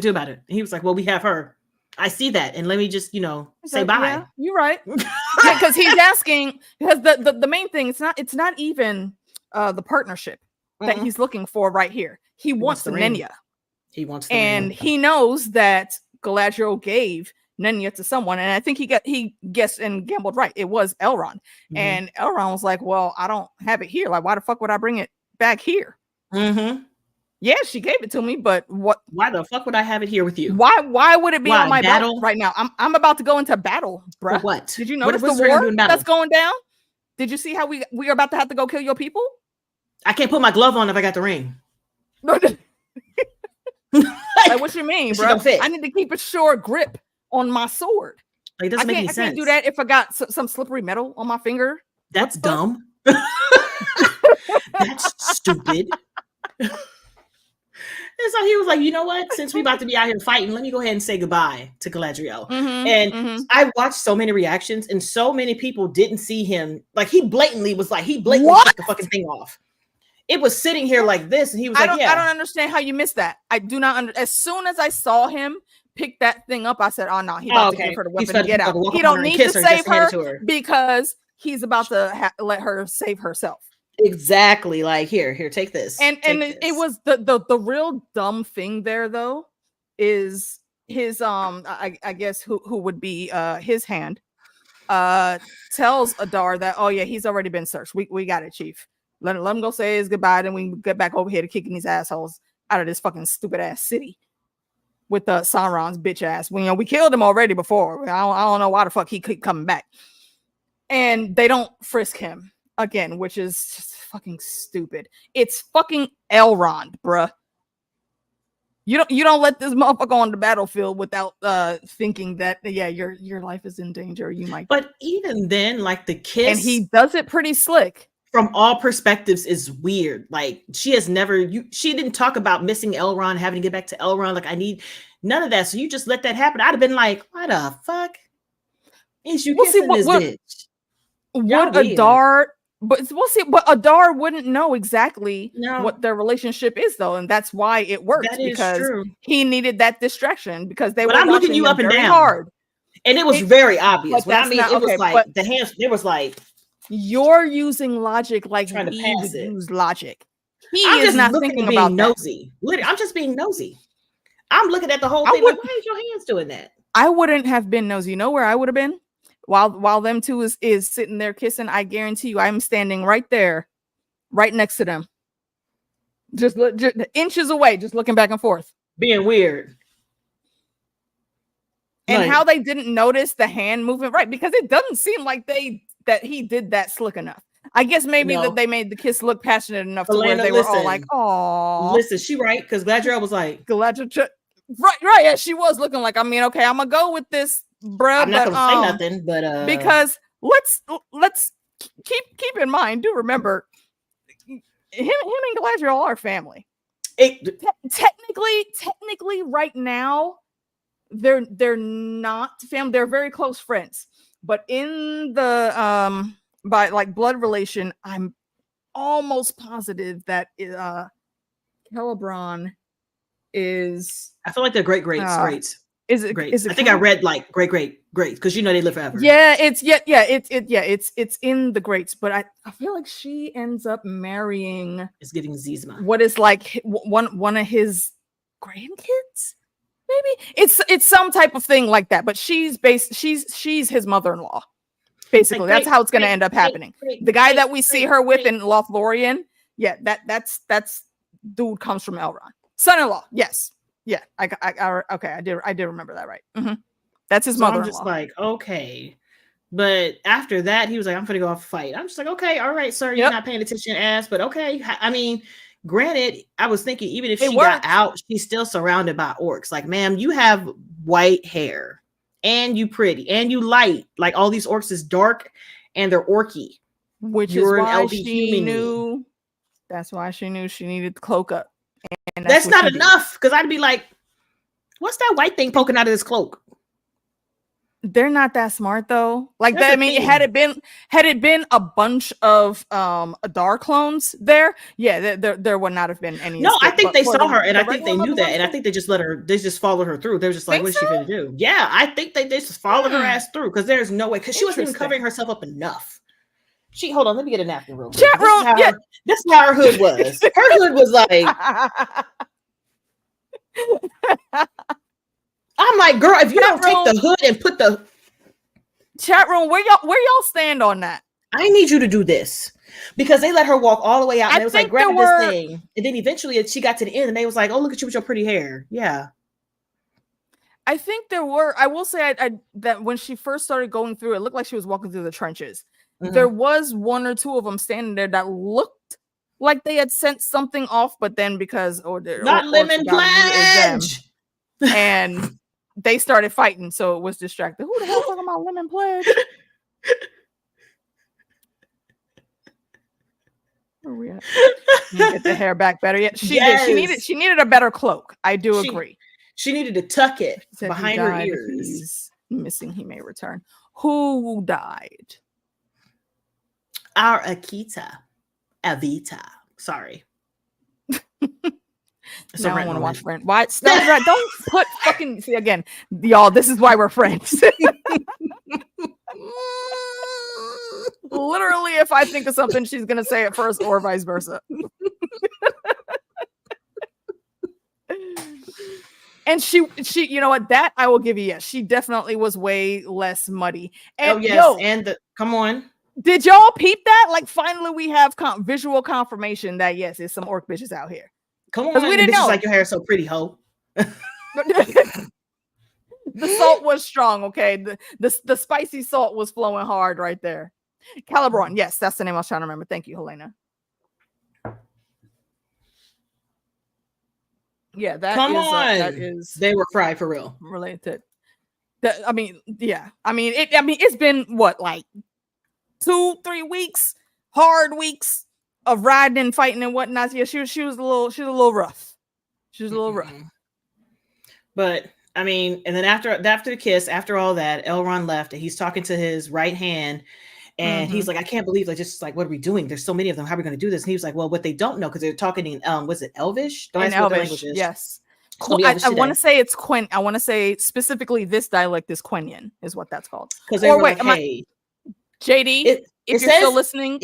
do about it? And he was like, well, we have her. I see that. And let me just, say bye. Yeah, you're right. Because he's asking, because the main thing, it's not even the partnership that he's looking for right here. He wants Nenya. He wants the and ring. He knows that Galadriel gave Nenya to someone, and I think he guessed and gambled right. It was Elrond, and Elrond was like, "Well, I don't have it here. Like, why the fuck would I bring it back here?" Yeah, she gave it to me, but what? Why the fuck would I have it here with you? Why would it be on my battle right now? I'm about to go into battle, bro. What? Did you notice the war that's going down? Did you see how we are about to have to go kill your people? I can't put my glove on if I got the ring. Like, what you mean, bro? I need to keep a sure grip on my sword. Like, it doesn't make any sense. I can't do that if I got some slippery metal on my finger. That's dumb. That's stupid. And so he was like, you know what? Since we about to be out here fighting, let me go ahead and say goodbye to Galadriel. I watched so many reactions, and so many people didn't see him. Like, he blatantly took the fucking thing off. It was sitting here like this, and he was like, yeah. I don't understand how you missed that. I do not as soon as I saw him pick that thing up, I said, oh no, he's about to give her the weapon and get out. He don't need to save her because he's about to let her save herself. Exactly. Like, here, take this. It was the real dumb thing there though is his I guess who would be his hand tells Adar that, oh yeah, he's already been searched. We got it, chief. Let him go say his goodbye, then we can get back over here to kicking these assholes out of this fucking stupid ass city with Sauron's bitch ass. We killed him already before. I don't know why the fuck he keep coming back. And they don't frisk him again, which is just fucking stupid. It's fucking Elrond, bruh. You don't let this motherfucker on the battlefield without thinking that your life is in danger. You might. But even then, like, the kiss, and he does it pretty slick. From all perspectives is weird. Like, she didn't talk about missing Elrond, having to get back to Elrond. Like, I need none of that. So you just let that happen. I'd have been like, what the fuck is you kissing this bitch? What Adar? But we'll see. But Adar wouldn't know exactly what their relationship is, though, and that's why it works, because he needed that distraction because they. But I'm looking you up and down hard, and it was very obvious. What I mean, it was like the hands. It was like. You're using logic like trying to pass it. Use logic. He is not thinking about nosy. Literally, I'm just being nosy. I'm looking at the whole thing. Like, why is your hands doing that? I wouldn't have been nosy. You know where I would have been? While them two is sitting there kissing, I guarantee you I'm standing right there, right next to them. Just inches away, just looking back and forth. Being weird. And how they didn't notice the hand movement, right? Because it doesn't seem like that he did that slick enough. I guess maybe that they made the kiss look passionate enough to where they were all like, "Oh, listen, she right?" Because Galadriel was like, right. Yeah, she was looking like. I mean, okay, I'm gonna go with this, bruh. I'm not gonna say nothing, but because let's keep in mind. Do remember, him and Galadriel are family. Technically, right now, they're not family. They're very close friends. But in the by like blood relation, I'm almost positive that Celebrimbor is. I feel like they're greats. Is it great? Is it I think I read like great because they live forever. Yeah, it's in the greats. But I feel like she ends up marrying. It's getting Zizma. What is like one of his grandkids? Maybe it's some type of thing like that, but she's his mother-in-law. Basically, that's how it's going to end up happening. The guy that we see her with in Lothlorien, that's dude comes from Elrond, son-in-law. Yes, yeah, I did remember that right. Mm-hmm. That's his mother-in-law. I'm just like, okay, but after that, he was like, I'm gonna go off fight. I'm just like, okay, all right, sir, you're not paying attention, ass, but okay. I mean. Granted, I was thinking even if she got out, she's still surrounded by orcs. Like, ma'am, you have white hair and you pretty and you light. Like, all these orcs is dark and they're orky. Which is why she knew. That's why she knew she needed to cloak up. And that's not enough, because I'd be like, what's that white thing poking out of this cloak? They're not that smart though. Like that. I mean, had it been a bunch of Adar clones there, there would not have been any. No, I think they saw her, and I think they knew that, and I think they just let her. They just followed her through. They were just like, "What is she gonna do?" Yeah, I think they just followed her ass through, because there's no way, because she wasn't even covering herself up enough. Hold on, let me get a napkin real quick. Chat room. This is how her hood was. Her hood was like. I'm like, girl, if you don't take the hood and put the chat room, where y'all stand on that? I need you to do this, because they let her walk all the way out, and it was like, grab this thing, and then eventually she got to the end, and they was like, oh, look at you with your pretty hair. Yeah, I think there were. I will say that when she first started going through, it looked like she was walking through the trenches. Mm-hmm. There was one or two of them standing there that looked like they had sent something off, but then because not Lemon Pledge, and they started fighting, so it was distracted. Who the hell talking about lemon pledge. Where we at? Get the hair back better. Yeah, she did. She needed a better cloak. I do agree. She needed to tuck it behind her ears. He's missing. He may return. Who died? Our Avita. Sorry. Now I want to watch Friends. Why? Don't put fucking. See again, y'all. This is why we're friends. Literally, if I think of something, she's gonna say it first, or vice versa. And she, you know what? That I will give you. Yes, she definitely was way less muddy. And come on. Did y'all peep that? Like, finally, we have visual confirmation that yes, there's some orc bitches out here. Come on, we didn't know. Like your hair is so pretty, ho. The salt was strong. Okay, the spicy salt was flowing hard right there. Celebrimbor, yes, that's the name I was trying to remember. Thank you, Helena. Yeah, that is. They were fried for real. Related. I mean, yeah. I mean, it's been what, like 2-3 weeks, hard weeks of riding and fighting and whatnot. Yeah, she was a little rough. She was a little rough. But I mean, and then after the kiss, after all that, Elrond left and he's talking to his right hand. And he's like, I can't believe, like, just like, what are we doing? There's so many of them. How are we going to do this? And he was like, well, what they don't know, because they're talking in, was it Elvish? Don't ask me what the language is. Yes. I want to say it's Quen. I want to say specifically this dialect is Quenya, is what that's called. Because they were like, hey. JD, if you're still listening,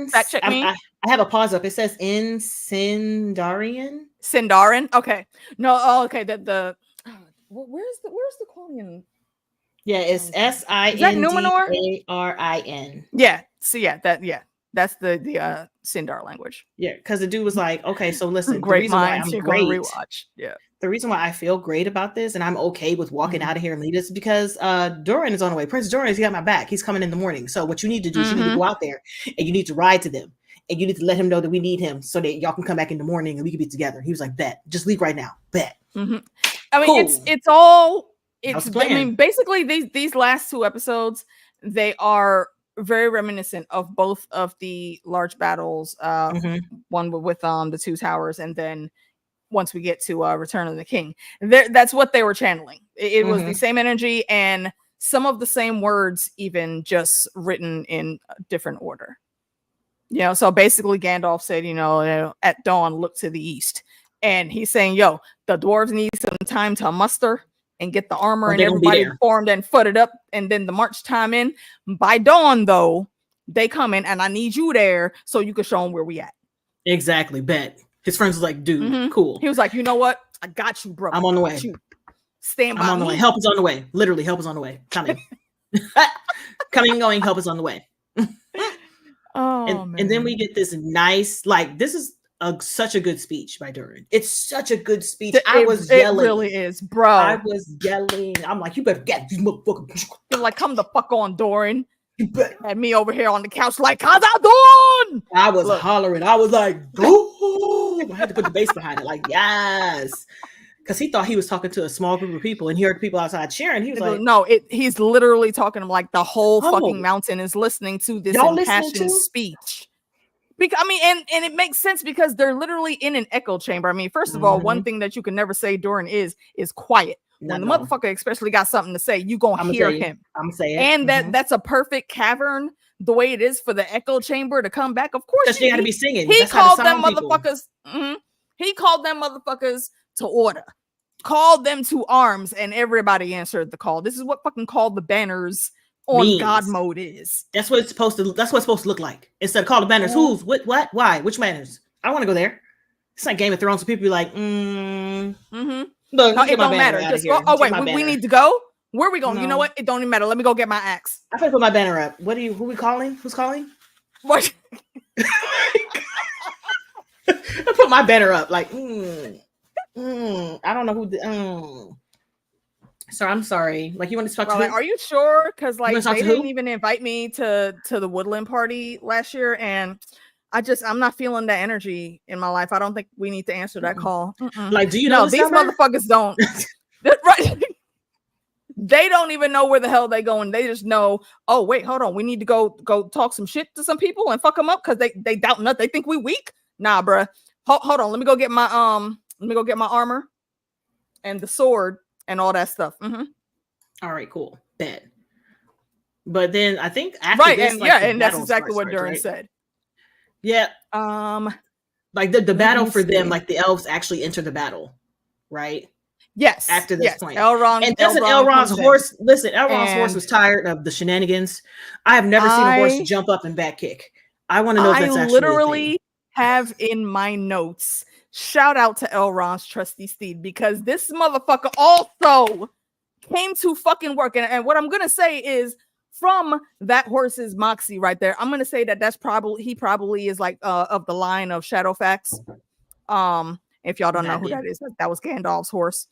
fact check me. I have a pause up. It says in Sindarin. Sindarin? Okay. No, okay. Where's the Quenya? Yeah, it's Sindarin. Yeah. So that's the Sindar language. Yeah, because the dude was like, okay, so listen, great minds. You're going to rewatch. Yeah. The reason why I feel great about this and I'm okay with walking out of here and leave this because Durin is on the way. Prince Durin, he got my back. He's coming in the morning. So what you need to do is you need to go out there and you need to ride to them and you need to let him know that we need him so that y'all can come back in the morning and we can be together. He was like, bet, just leave right now. Bet. I mean, cool. I mean, basically these last 2 episodes, they are very reminiscent of both of the large battles. One with the 2 towers, and then once we get to Return of the King, that's what they were channeling. It was the same energy and some of the same words, even just written in a different order. You know, so basically Gandalf said, at dawn, look to the east, and he's saying, yo, the dwarves need some time to muster and get the armor and everybody formed and footed up, and then the march time in. By dawn, though, they come in, and I need you there so you can show them where we at. Exactly, bet. His friends was like, dude, cool. He was like, you know what? I got you, bro. I'm on the way. Stand by. I'm on the way. Help is on the way. Literally, help is on the way. Coming. Coming and going, help is on the way. And then we get this nice, like, this is such a good speech by Durin. It's such a good speech. I was yelling. It really is, bro. I was yelling. I'm like, you better get these motherfuckers. You're like, come the fuck on, Durin. Had me over here on the couch like, how's that doing? I was hollering. I was like, oh, I had to put the bass behind it. Like, yes. Because he thought he was talking to a small group of people and he heard people outside cheering. He was like, no, he's literally talking like the whole fucking mountain is listening to this impassioned speech. I mean, and it makes sense because they're literally in an echo chamber. I mean, first of all, one thing that you can never say Durin is quiet. When the motherfucker especially got something to say, you gonna hear him. I'm saying, and that's a perfect cavern. The way it is for the echo chamber to come back, of course, you got to be singing. He called them motherfuckers. He called them motherfuckers to order, called them to arms, and everybody answered the call. This is what fucking call the banners on God mode is. That's what it's supposed to. That's what it's supposed to look like. Instead of call the banners, who's what, why, which banners? I don't want to go there. It's like Game of Thrones. So people be like, Look, no, it don't matter. Just go. Oh wait, we need to go. Where are we going? No. You know what? It don't even matter. Let me go get my axe. I gotta put my banner up. Who we calling? Who's calling? What? I put my banner up. Like, I don't know who. So I'm sorry. Like, you want to talk to me? Are you sure? Because like they didn't even invite me to the Woodland party last year, and I'm not feeling that energy in my life. I don't think we need to answer that call. Like, do you know these motherfuckers don't? Right. They don't even know where the hell they going. They just know, oh wait, hold on, we need to go talk some shit to some people and fuck them up because they doubt nothing. They think we weak. Nah, bruh. Hold on, let me go get my armor and the sword and all that stuff. All right, cool, bet. But then I think after right, this, and like, and that's exactly what Durin said. Yeah. Like the battle for them, like the elves actually enter the battle, right? Yes. After this point. Elrond, and doesn't Elrond's horse listen, Elrond's horse was tired of the shenanigans. I have never seen a horse jump up and back kick. I want to know if that's actually literally have in my notes, shout out to Elrond's trusty steed, because this motherfucker also came to fucking work. And what I'm gonna say is, from that horse's moxie right there, I'm gonna say that's probably is like of the line of Shadowfax. If y'all don't know who that is, that was Gandalf's horse.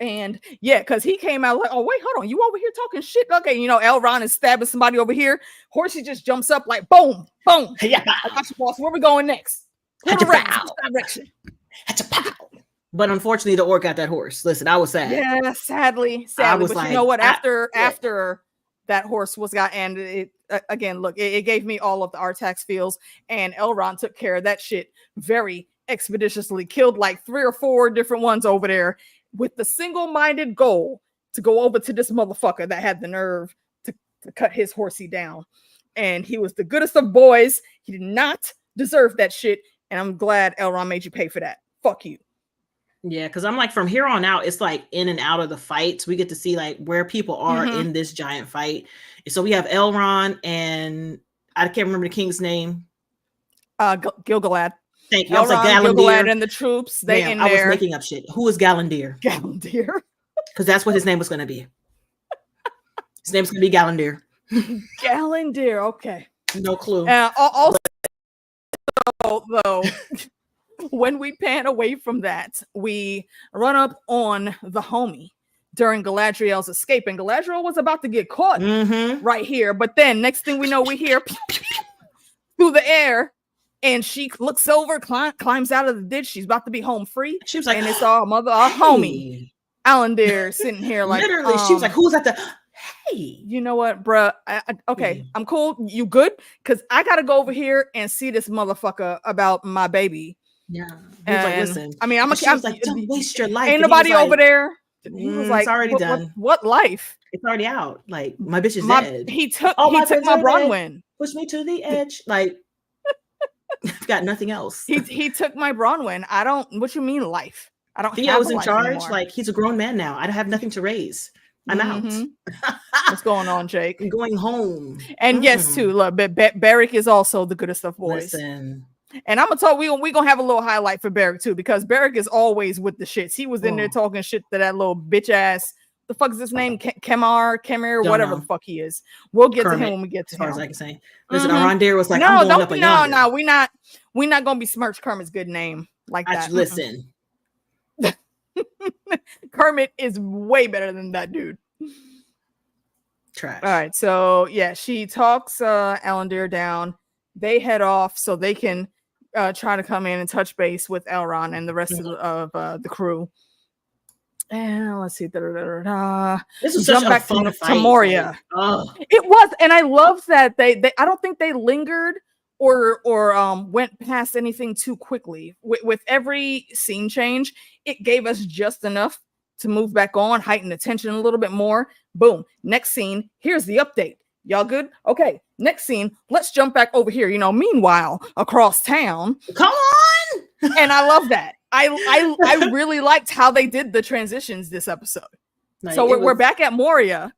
And yeah, because he came out like, oh wait, hold on, you over here talking shit? Okay, you know, Elrond is stabbing somebody over here. Horsey just jumps up like boom, boom. Yeah, I got you, boss. Where we going next? Direction. But unfortunately, the orc got that horse. Listen, I was sad. Yeah, sadly. But like, you know what? After that horse was got, and it again, look, it gave me all of the Artax feels, and Elrond took care of that shit very expeditiously. Killed like 3 or 4 different ones over there, with the single-minded goal to go over to this motherfucker that had the nerve to cut his horsey down. And he was the goodest of boys. He did not deserve that shit. And I'm glad Elrond made you pay for that. Fuck you. Yeah, because I'm like, from here on out, it's like in and out of the fights. We get to see like where people are in this giant fight. So we have Elrond and I can't remember the king's name. Gil-galad. Thank you. I was like Galandir and the troops. I was making up shit. Who is Galandir? Galandir. Because that's what his name was going to be. His name's going to be Galandir. Galandir. Okay. No clue. Also, though, when we pan away from that, we run up on the homie during Galadriel's escape, and Galadriel was about to get caught right here. But then, next thing we know, we hear through the air. And she looks over, climbs out of the ditch. She's about to be home free. She was like, and it's our homie, Alandir, sitting here like, literally. She was like, "Who's at the? Hey, you know what, bruh? Okay, I'm cool. You good? Because I gotta go over here and see this motherfucker about my baby." Yeah, he was like, "Listen, I mean, I'm like, don't waste your life." Ain't nobody over there. He was like, "It's already done. What life? It's already out. Like my bitch is dead." He took my Bronwyn. Push me to the edge, like. I've got nothing else. He took my Bronwyn. I don't. What you mean life? I don't. Theo was in charge. Anymore. Like he's a grown man now. I have nothing to raise. I'm out. What's going on, Jake? I'm going home. And yes, too. Look, Beric is also the goodest of boys. Listen. And I'm gonna talk. We gonna have a little highlight for Beric too, because Beric is always with the shits. He was in there talking shit to that little bitch ass. The fuck is his name? Kemar, whatever the fuck he is. We'll get to him when we get to him. As far as I can say. Listen, Arondir was like, I'm going up a yonder. No, we're not gonna besmirch Kermit's good name like that. Listen. Kermit is way better than that dude. Trash. All right, so yeah, she talks Alandir down. They head off so they can try to come in and touch base with Elrond and the rest of the crew. And let's see. This is such a fun fight. To Moria. It was, and I love that they I don't think they lingered or went past anything too quickly. With every scene change, it gave us just enough to move back on, heighten the tension a little bit more. Boom. Next scene. Here's the update. Y'all good? Okay. Next scene. Let's jump back over here. You know, meanwhile, across town. Come on. And I love that. I really liked how they did the transitions this episode. Like, so we're back at Moria,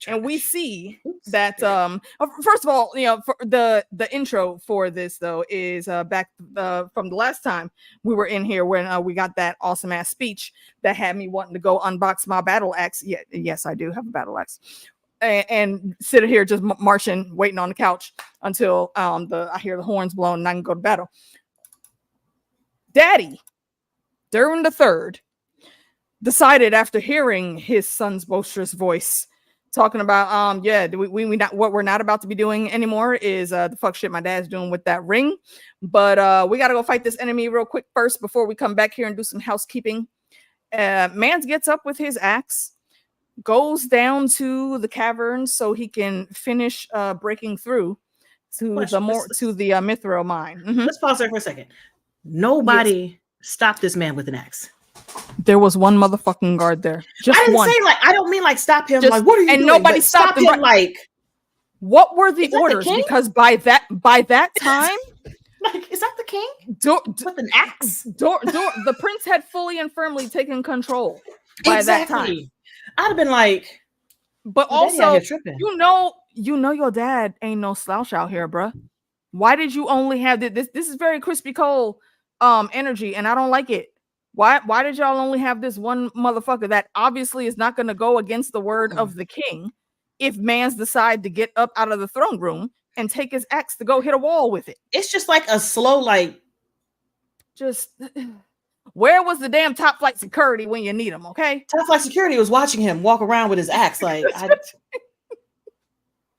and we see that first of all, you know, for the intro for this though is back from the last time we were in here when we got that awesome ass speech that had me wanting to go unbox my battle axe. Yeah, yes, I do have a battle axe. And sit here just marching, waiting on the couch until I hear the horns blown and I can go to battle. Daddy, Durin the Third, decided after hearing his son's boisterous voice talking about we not what we're not about to be doing anymore is the fuck shit my dad's doing with that ring, but we gotta go fight this enemy real quick first before we come back here and do some housekeeping. Mans gets up with his axe, goes down to the cavern so he can finish breaking through to Question. the Mithril mine. Let's pause there for a second. Nobody stopped this man with an axe. There was one motherfucking guard there. Just I didn't one. say like I don't mean like stop him. Like what are you doing? Nobody stopped him. Like what were the orders? Because by that time, like is that the king with an axe? The prince had fully and firmly taken control by that time. I'd have been like, but also, you know your dad ain't no slouch out here, bruh. Why did you only have this? This is very Crispy Cole energy, and I don't like it. Why did y'all only have this one motherfucker that obviously is not going to go against the word of the king if mans decide to get up out of the throne room and take his axe to go hit a wall with it? It's just like a slow, like, just where was the damn top flight security when you need him? Okay, top flight security was watching him walk around with his axe, like.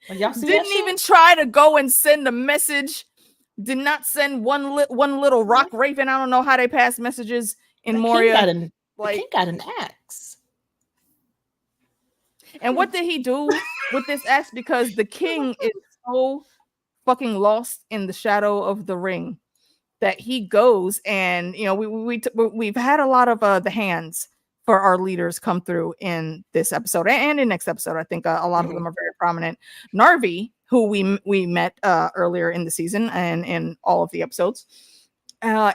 Y'all see didn't even try to go and send a message. Did not send one little rock raven. I don't know how they pass messages in Moria. The king got an axe. And what did he do with this axe? Because the king is so fucking lost in the shadow of the ring that he goes and we've had a lot of the hands for our leaders come through in this episode and in next episode. I think a lot of them are very prominent. Narvi, who we met earlier in the season and in all of the episodes,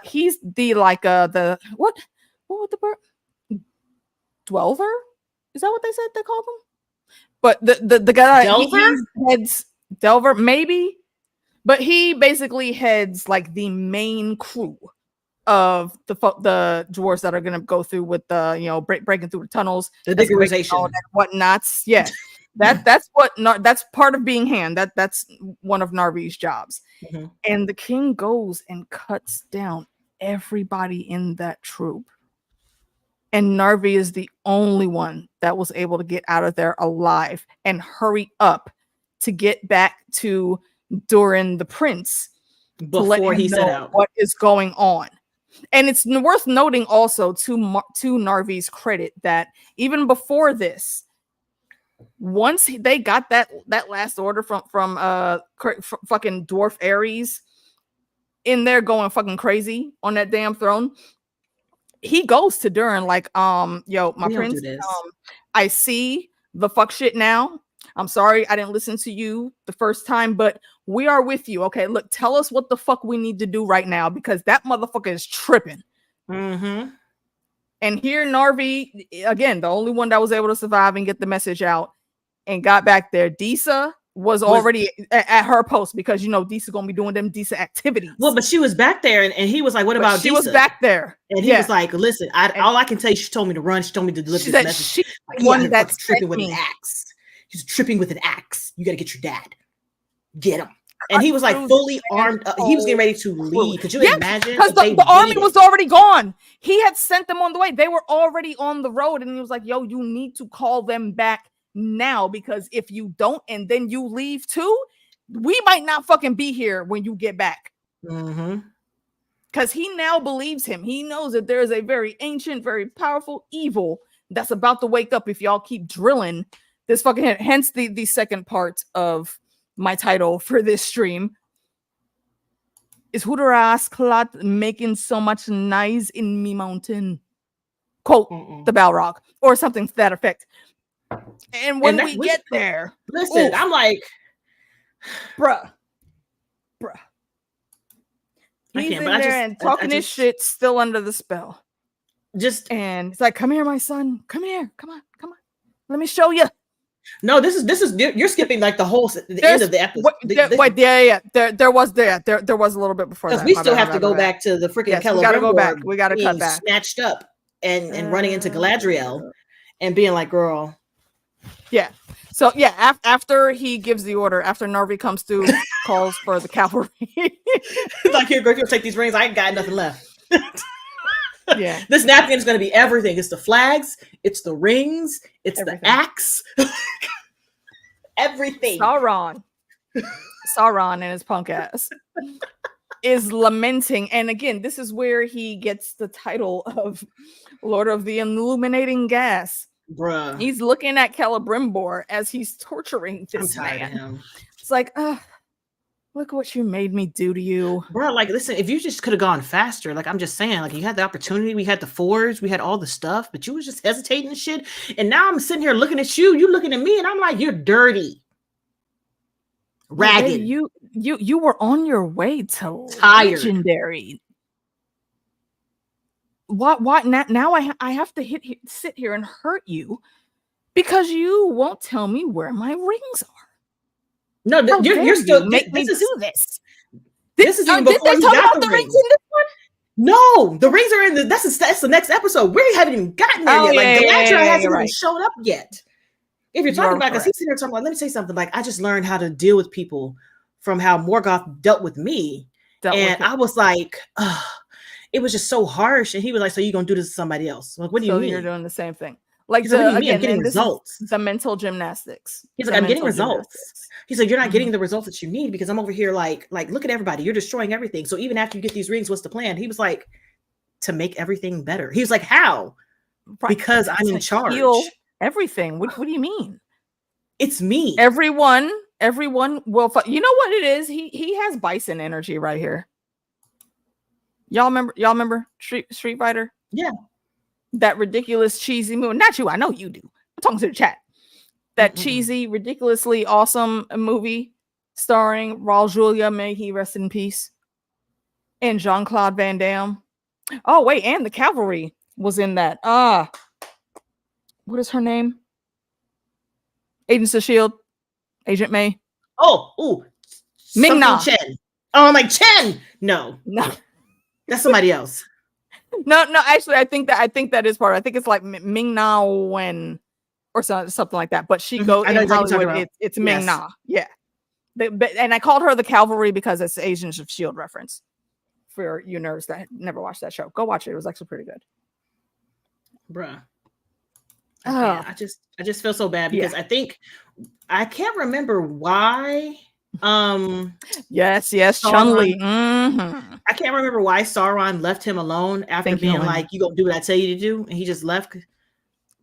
he's the the what would the bird Dwelver? Is that what they said they called him? But the guy Delver? He heads Delver maybe, but he basically heads like the main crew of the dwarves that are going to go through with the breaking through the tunnels, the diggerization and whatnots. Yeah, that's part of being hand. That's one of Narvi's jobs. And the king goes and cuts down everybody in that troop, and Narvi is the only one that was able to get out of there alive and hurry up to get back to Durin the prince before he set out what is going on. And it's worth noting also to Narvi's credit that even before this, once they got that last order from fucking dwarf Ares in there going fucking crazy on that damn throne, he goes to Durin like, yo, my prince, I see the fuck shit now. I'm sorry I didn't listen to you the first time, but we are with you. Okay, look, tell us what the fuck we need to do right now because that motherfucker is tripping. And here Narvi, again, the only one that was able to survive and get the message out and got back there. Disa was already at her post because Disa gonna be doing them Disa activities. Well, but she was back there and he was like, what about Disa? She was back there. And he was like, listen, all I can tell you, she told me to run. She told me to deliver this message. She's the one that's tripping with an axe. He's tripping with an axe. You got to get your dad. Get him. And he was like fully armed. He was getting ready to leave. Could you imagine? Because the army was already gone. He had sent them on the way. They were already on the road. And he was like, yo, you need to call them back now. Because if you don't, and then you leave too, we might not fucking be here when you get back. Because he now believes him. He knows that there is a very ancient, very powerful evil that's about to wake up if y'all keep drilling this fucking hit. Hence the second part of my title for this stream is who the rassclaat making so much noise in me mountain. Quote the Balrog or something to that effect. And when we get there, listen, I'm like, bruh. He's in there and talking his shit still under the spell. And it's like, come here, my son. Come here. Come on. Let me show you. No, this is you're skipping like the end of the episode. There was a little bit before that. We still have to go back to the freaking Celebrimbor. We gotta go back. We gotta cut back. Snatched up and running into Galadriel and being like, girl. Yeah. So yeah, after he gives the order, after Narvi comes through, calls for the cavalry. Like, here, girl, you'll take these rings. I ain't got nothing left. Yeah, this napkin is going to be everything. It's the flags, it's the rings, it's everything. The axe, everything. Sauron and his punk ass is lamenting, and again, this is where he gets the title of Lord of the Illuminating Gas Bruh. He's looking at Celebrimbor as he's torturing this I'm tired man. of him. It's like, look what you made me do to you. Bro, like, listen, if you just could have gone faster, like, I'm just saying, like, you had the opportunity, we had the forge, we had all the stuff, but you was just hesitating and shit. And now I'm sitting here looking at you looking at me, and I'm like, you're dirty. Ragged. Baby, you were on your way to Tired. legendary. What now I have to sit here and hurt you because you won't tell me where my rings are. No, you're still make me do this. This is even before did they you talk got about the the rings. rings in this one? No, the rings are in the that's the next episode. We haven't even gotten there yet. Like Galadriel hasn't even shown up yet. If you're talking about, because he's sitting there talking about, let me say something. Like, I just learned how to deal with people from how Morgoth dealt with me. And I was like, it was just so harsh. And he was like, so you're going to do this to somebody else? Like, what do you mean? You're doing the same thing. Like, again, I'm getting results. The mental gymnastics. He's like, I'm getting results. He's like, you're not getting the results that you need because I'm over here like, look at everybody. You're destroying everything. So even after you get these rings, what's the plan? He was like, to make everything better. He was like, how? Right. Because I'm in charge. Heal everything. What do you mean? It's me. Everyone will. You know what it is? He has bison energy right here. Y'all remember Street Fighter? Yeah. That ridiculous cheesy movie. Not you. I know you do. I'm talking to the chat. That cheesy, ridiculously awesome movie starring Raul Julia, may he rest in peace, and Jean-Claude Van Damme. Oh wait, and the Cavalry was in that. What is her name? Agents of S.H.I.E.L.D. Agent May. Oh, Ming-Na. Chen. Oh, I'm like, Chen. No. That's somebody else. No, actually, I think that is part. I think it's like Ming-Na Wen or something like that. But she goes in Hollywood. It's Ming-Na. Yeah. And I called her the Cavalry because it's Agents of S.H.I.E.L.D. reference. For you nerds that never watched that show, go watch it. It was actually pretty good. Bruh. I just feel so bad because I can't remember why. Yes, Chun-Li. I can't remember why Sauron left him alone after being like, you gonna do what I tell you to do, and he just left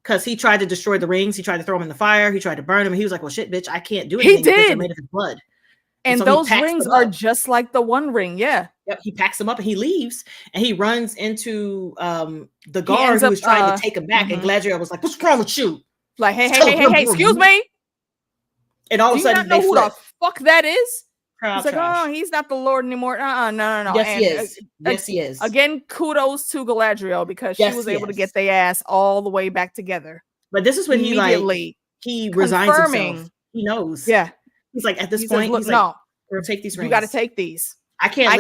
because he tried to destroy the rings. He tried to throw them in the fire. He tried to burn them. And he was like, well, shit, bitch, I can't do anything. He did. Because they're made of his blood. And so those rings are just like the One Ring. Yeah. Yep. He packs them up and he leaves and he runs into the guard who was trying to take him back. And Galadriel was like, what's wrong with you? Like, hey, excuse me. And all of a sudden, do you not know who the fuck that is? He's like, oh, he's not the Lord anymore. No. Yes, he is. Yes, he is. Again, kudos to Galadriel because she was able to get their ass all the way back together. But this is when he resigns himself. He knows. Yeah. He's like, at this point, he's like, no, we're gonna take these rings. You got to take these. I can't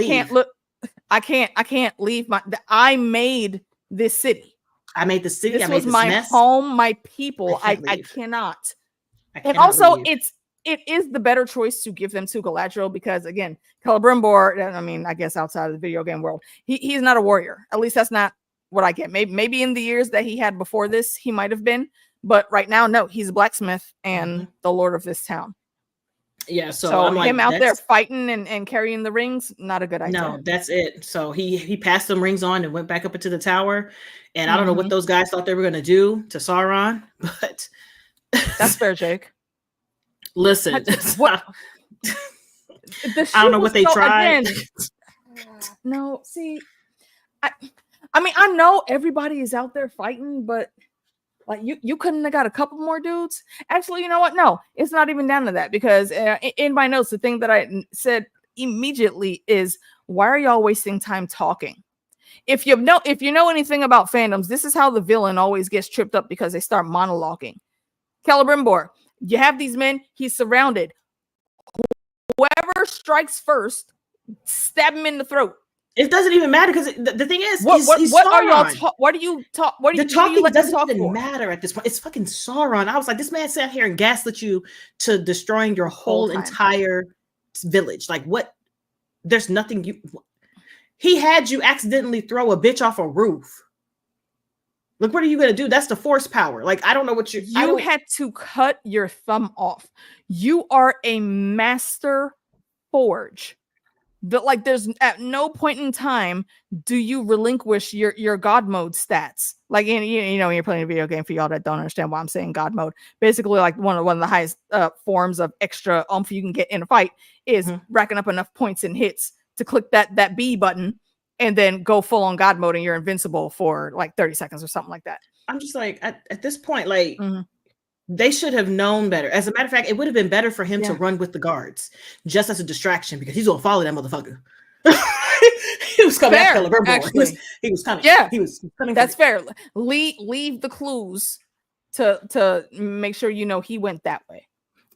leave. I made this city. I made the city. This was my home, my people. I cannot. And also, it is the better choice to give them to Galadriel because, again, Celebrimbor, I mean, I guess outside of the video game world, he's not a warrior. At least that's not what I get. Maybe in the years that he had before this, he might have been. But right now, no, he's a blacksmith and the lord of this town. Yeah, so I'm him out there fighting and carrying the rings, not a good idea. No, that's it. So he passed some rings on and went back up into the tower. And I don't know what those guys thought they were going to do to Sauron, but... That's fair, Jake. Listen, I don't know what they tried. No, see, I mean, I know everybody is out there fighting, but like you couldn't have got a couple more dudes. Actually, you know what? No, it's not even down to that because in my notes, the thing that I said immediately is, why are y'all wasting time talking? If you know anything about fandoms, this is how the villain always gets tripped up because they start monologuing. Celebrimbor, you have these men, he's surrounded. Whoever strikes first, stab him in the throat. It doesn't even matter because the thing is, what are y'all what do you talk? What do you talking? It doesn't even matter at this point. It's fucking Sauron. I was like, this man sat here and gaslit you to destroying your whole entire village. Like, what? There's nothing he had you accidentally throw a bitch off a roof. Look, what are you going to do? That's the force power. Like, I don't know what you had to cut your thumb off. You are a master forge. Like there's at no point in time do you relinquish your god mode stats. Like when you're playing a video game, for y'all that don't understand why I'm saying god mode, basically like one of the highest forms of extra oomph you can get in a fight is racking up enough points and hits to click that B button and then go full on god mode and you're invincible for like 30 seconds or something like that. I'm just like, at this point, like they should have known better. As a matter of fact, it would have been better for him to run with the guards just as a distraction, because he's gonna follow that motherfucker. He was coming at Celebrimbor. He was coming. Yeah, he was coming. That's fair. Leave the clues to make sure he went that way.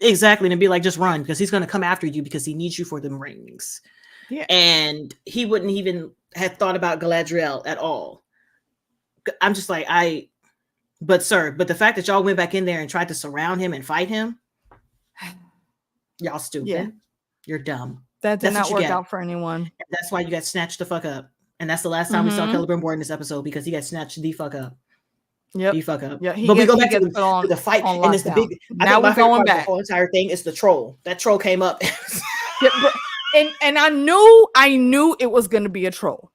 Exactly, and be like, just run, because he's gonna come after you because he needs you for them rings. Yeah, and he wouldn't even have thought about Galadriel at all. I'm just like, but the fact that y'all went back in there and tried to surround him and fight him, y'all stupid. Yeah. You're dumb. That did not work out for anyone. And that's why you got snatched the fuck up. And that's the last time we saw Celebrimbor in this episode, because he got snatched the fuck up. Yep. The fuck up. Yeah, but we go back to the fight, and it's the big. Now we're going back. The whole entire thing is the troll. That troll came up. And I knew it was going to be a troll,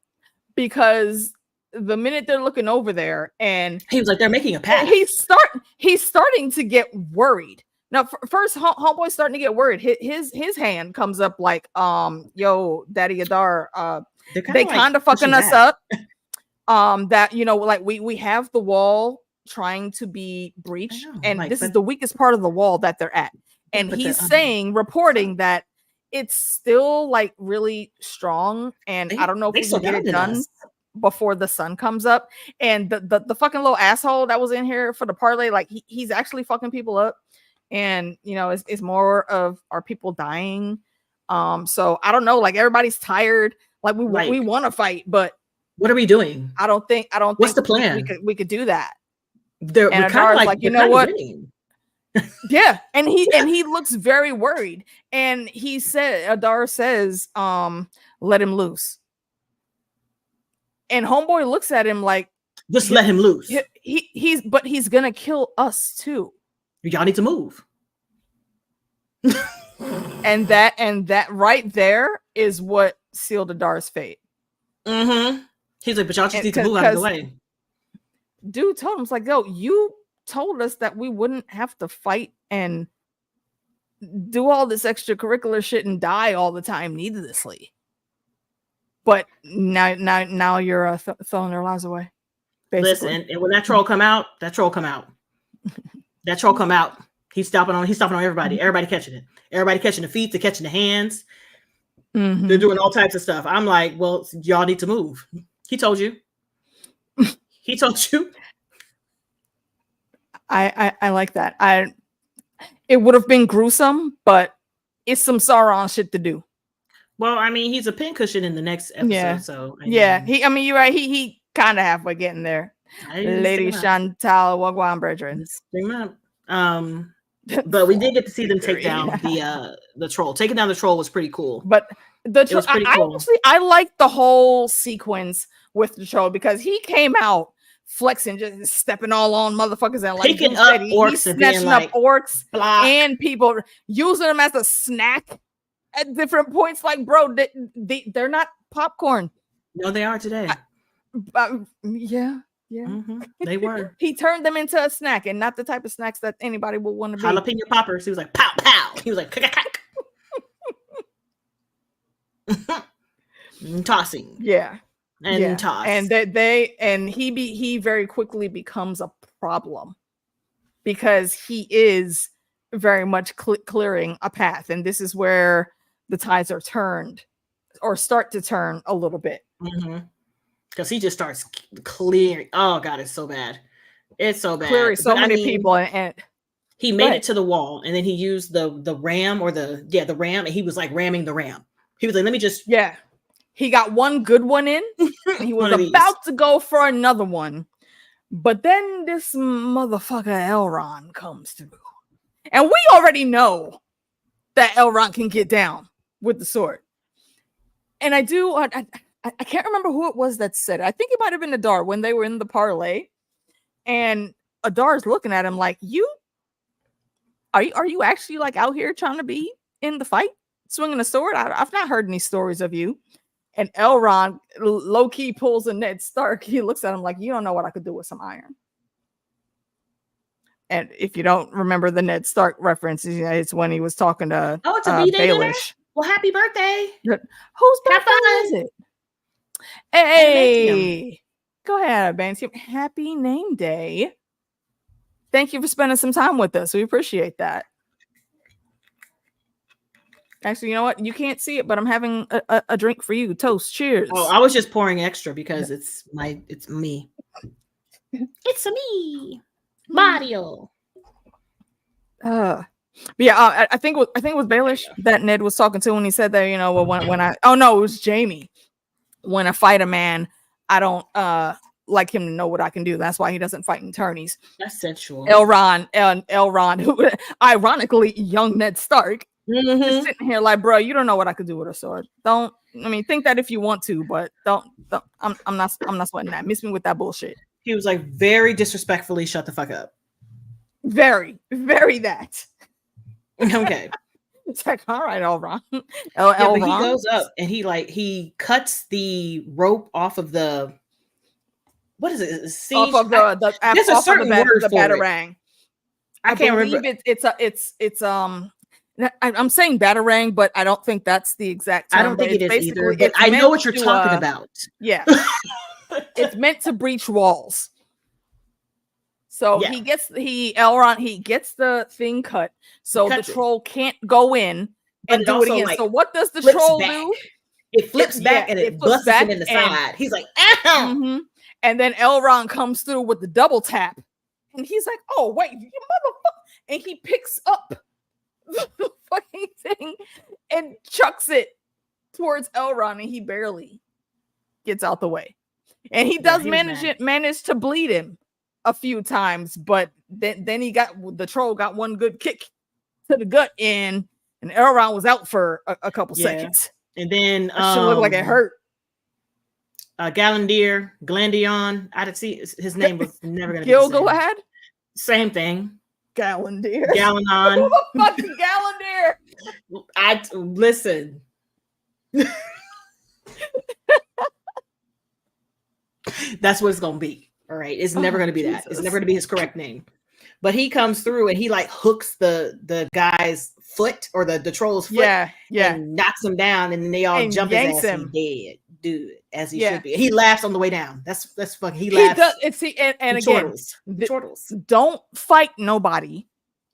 because the minute they're looking over there and he was like, they're making a path. He's starting to get worried. Now, first, homeboy's starting to get worried. His hand comes up like, yo, Daddy Adar, they kind of fucking us up. That like we have the wall trying to be breached, and this is the weakest part of the wall that they're at. And he's reporting that it's still like really strong, and I don't know if we can get it done before the sun comes up. And the fucking little asshole that was in here for the parlay, like he's actually fucking people up, and it's more of, are people dying? So I don't know, like everybody's tired, like we want to fight, but what are we doing? I don't think what's the plan? We could do that. We're kind of like, you know what? Yeah, and he looks very worried, and Adar says, let him loose. And homeboy looks at him like, just let him loose. He's gonna kill us too. Y'all need to move. and that right there is what sealed Adar's fate. He's like, but y'all just need to move out of the way. Dude told him, it's like, yo, you told us that we wouldn't have to fight and do all this extracurricular shit and die all the time needlessly. But now you're throwing their lives away. Basically. Listen, and when that troll come out, He's stopping on everybody. Everybody catching it. Everybody catching the feet, they're catching the hands. They're doing all types of stuff. I'm like, well, y'all need to move. He told you. He told you. I like that. It would have been gruesome, but it's some Sauron shit to do. Well, I mean, he's a pincushion in the next episode. Yeah. So you're right. He kind of halfway getting there. Lady Chantal Wagwan brethren. But we did get to see them take down the troll. Taking down the troll was pretty cool. But I liked the whole sequence with the troll, because he came out flexing, just stepping all on motherfuckers, and like picking up orcs and snatching up orcs block. And people, using them as a snack at different points. Like, bro, they're not popcorn. No, they are today. Yeah. They were. He turned them into a snack, and not the type of snacks that anybody would want to be. Jalapeno poppers. He was like, pow, pow. He was like, tossing. Yeah. And toss. And he very quickly becomes a problem, because he is very much clearing a path, and this is where the tides are turned, or start to turn a little bit. Because he just starts clearing. Oh god, it's so bad. It's so bad. Clearing so many people, and he made it to the wall, and then he used the ram, or the ram, and he was like ramming the ram. He was like, let me just He got one good one in, and he was about to go for another one. But then this motherfucker Elrond comes through. And we already know that Elrond can get down with the sword. And I can't remember who it was that said it. I think it might have been Adar when they were in the parlay. And Adar's looking at him like, are you actually like out here trying to be in the fight? swinging a sword? I've not heard any stories of you. And Elrond low key pulls a Ned Stark. He looks at him like, you don't know what I could do with some iron. And if you don't remember the Ned Stark reference, it's when he was talking to it's a B-Day dinner? Baelish. Well, happy birthday. Whose birthday is it? Hey, go ahead, Banty. Happy name day. Thank you for spending some time with us. We appreciate that. Actually, you know what? You can't see it, but I'm having a drink for you. Toast. Cheers. Oh, I was just pouring extra because it's me. It's me, Mario. I think it was Baelish that Ned was talking to when he said that, it was Jamie. When I fight a man, I don't like him to know what I can do. That's why he doesn't fight in tourneys. That's sensual. Elrond, who ironically young Ned Stark, is sitting here like, bro, you don't know what I could do with a sword. Think that if you want to, but don't. I'm not sweating that. Miss me with that bullshit. He was like very disrespectfully, shut the fuck up. Very, very that. Okay. It's like, all right, Elrond. But he goes up and he cuts the rope off of the, what is it? Siege? Off of there's a certain word for batarang. I can't remember. It's I'm saying batarang, but I don't think that's the exact term. I don't think it is either. But I know what you're talking about. Yeah. It's meant to breach walls. So he gets the thing cut, so the troll can't go in and do it again. Like, so what does the troll do? It flips back and it busts him in the side. He's like, ow! Mm-hmm. And then Elrond comes through with the double tap, and he's like, "Oh wait, you motherfucker!" And he picks up the fucking thing and chucks it towards Elrond, and he barely gets out the way. And he does manage to bleed him a few times, but then the troll got one good kick to the gut and Elrond was out for a couple seconds. And then it looked like it hurt. Glandion. I didn't see his name was never gonna be Gilgalad. Same thing. Galandir. Galanon. Who the fuck is Galandir? I listen. That's what it's gonna be. All right, it's never gonna be that. It's never gonna be his correct name. But he comes through and he like hooks the guy's foot or the troll's foot, and knocks him down, and then they all jump his ass. Him. He dead, dude, as he should be. He laughs on the way down. That's fucking. He laughs. And again, chortles. Don't fight nobody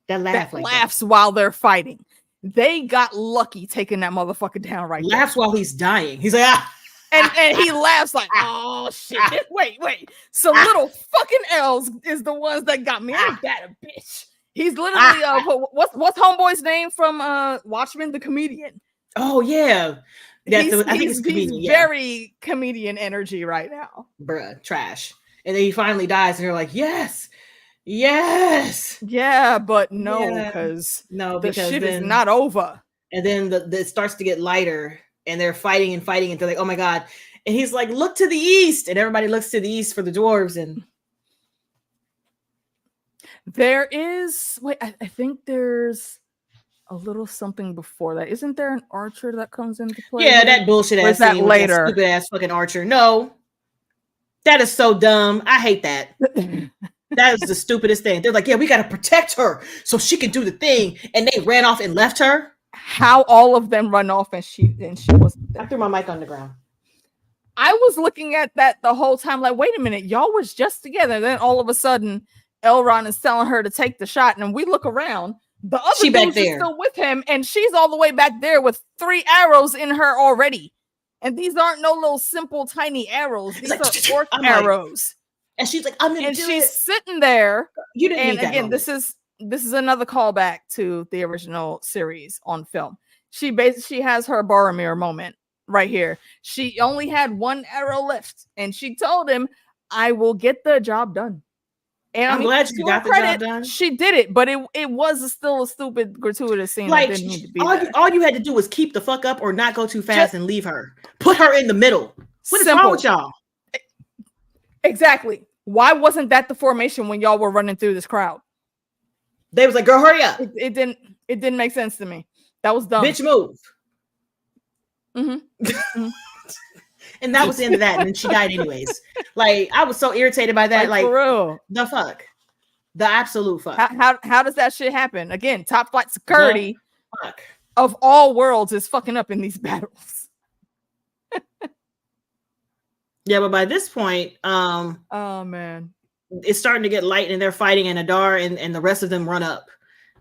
that laughs while they're fighting. They got lucky taking that motherfucker down right there. Laughs while he's dying. He's like, ah. And he laughs like, oh shit! Wait! So little fucking elves is the ones that got me. Ain't that a bitch? He's literally what's homeboy's name from Watchmen, the comedian? Oh yeah, he's very comedian energy right now, bruh. Trash. And then he finally dies, and you're like, yes, yeah, but no, because the shit is not over. And then it starts to get lighter. And they're fighting, and they're like, "Oh my god!" And he's like, "Look to the east," and everybody looks to the east for the dwarves. And there is I think there's a little something before that. Isn't there an archer that comes into play? Yeah, that bullshit ass that later. Stupid ass fucking archer. No, that is so dumb. I hate that. That is the stupidest thing. They're like, "Yeah, we got to protect her so she can do the thing," and they ran off and left her. How all of them run off and she wasn't there. I threw my mic on the ground. I was looking at that the whole time, like, wait a minute, y'all was just together. Then all of a sudden, Elrond is telling her to take the shot, and we look around. The other dude is still with him, and she's all the way back there with 3 arrows in her already. And these aren't no little simple tiny arrows. These are orc arrows. And she's like, I'm gonna do it. And she's sitting there. You didn't need that again, moment. this is another callback to the original series on film. She has her Boromir moment right here. She only had 1 arrow left, and she told him, "I will get the job done." And I'm glad she got the job done. She did it, but it was still a stupid gratuitous scene. Like, that didn't need to be all you had to do was keep the fuck up or not go too fast and leave her. Put her in the middle. What is wrong with y'all? Exactly. Why wasn't that the formation when y'all were running through this crowd? They was like, "Girl, hurry up." It didn't make sense to me. That was dumb. Bitch, move. Mm-hmm. And that was the end of that. And then she died anyways. Like, I was so irritated by that. Like, for real. the fuck. The absolute fuck. How does that shit happen? Again, top flight security fuck. of all worlds is fucking up in these battles. Yeah, but by this point, oh man, it's starting to get light and they're fighting, and Adar and the rest of them run up.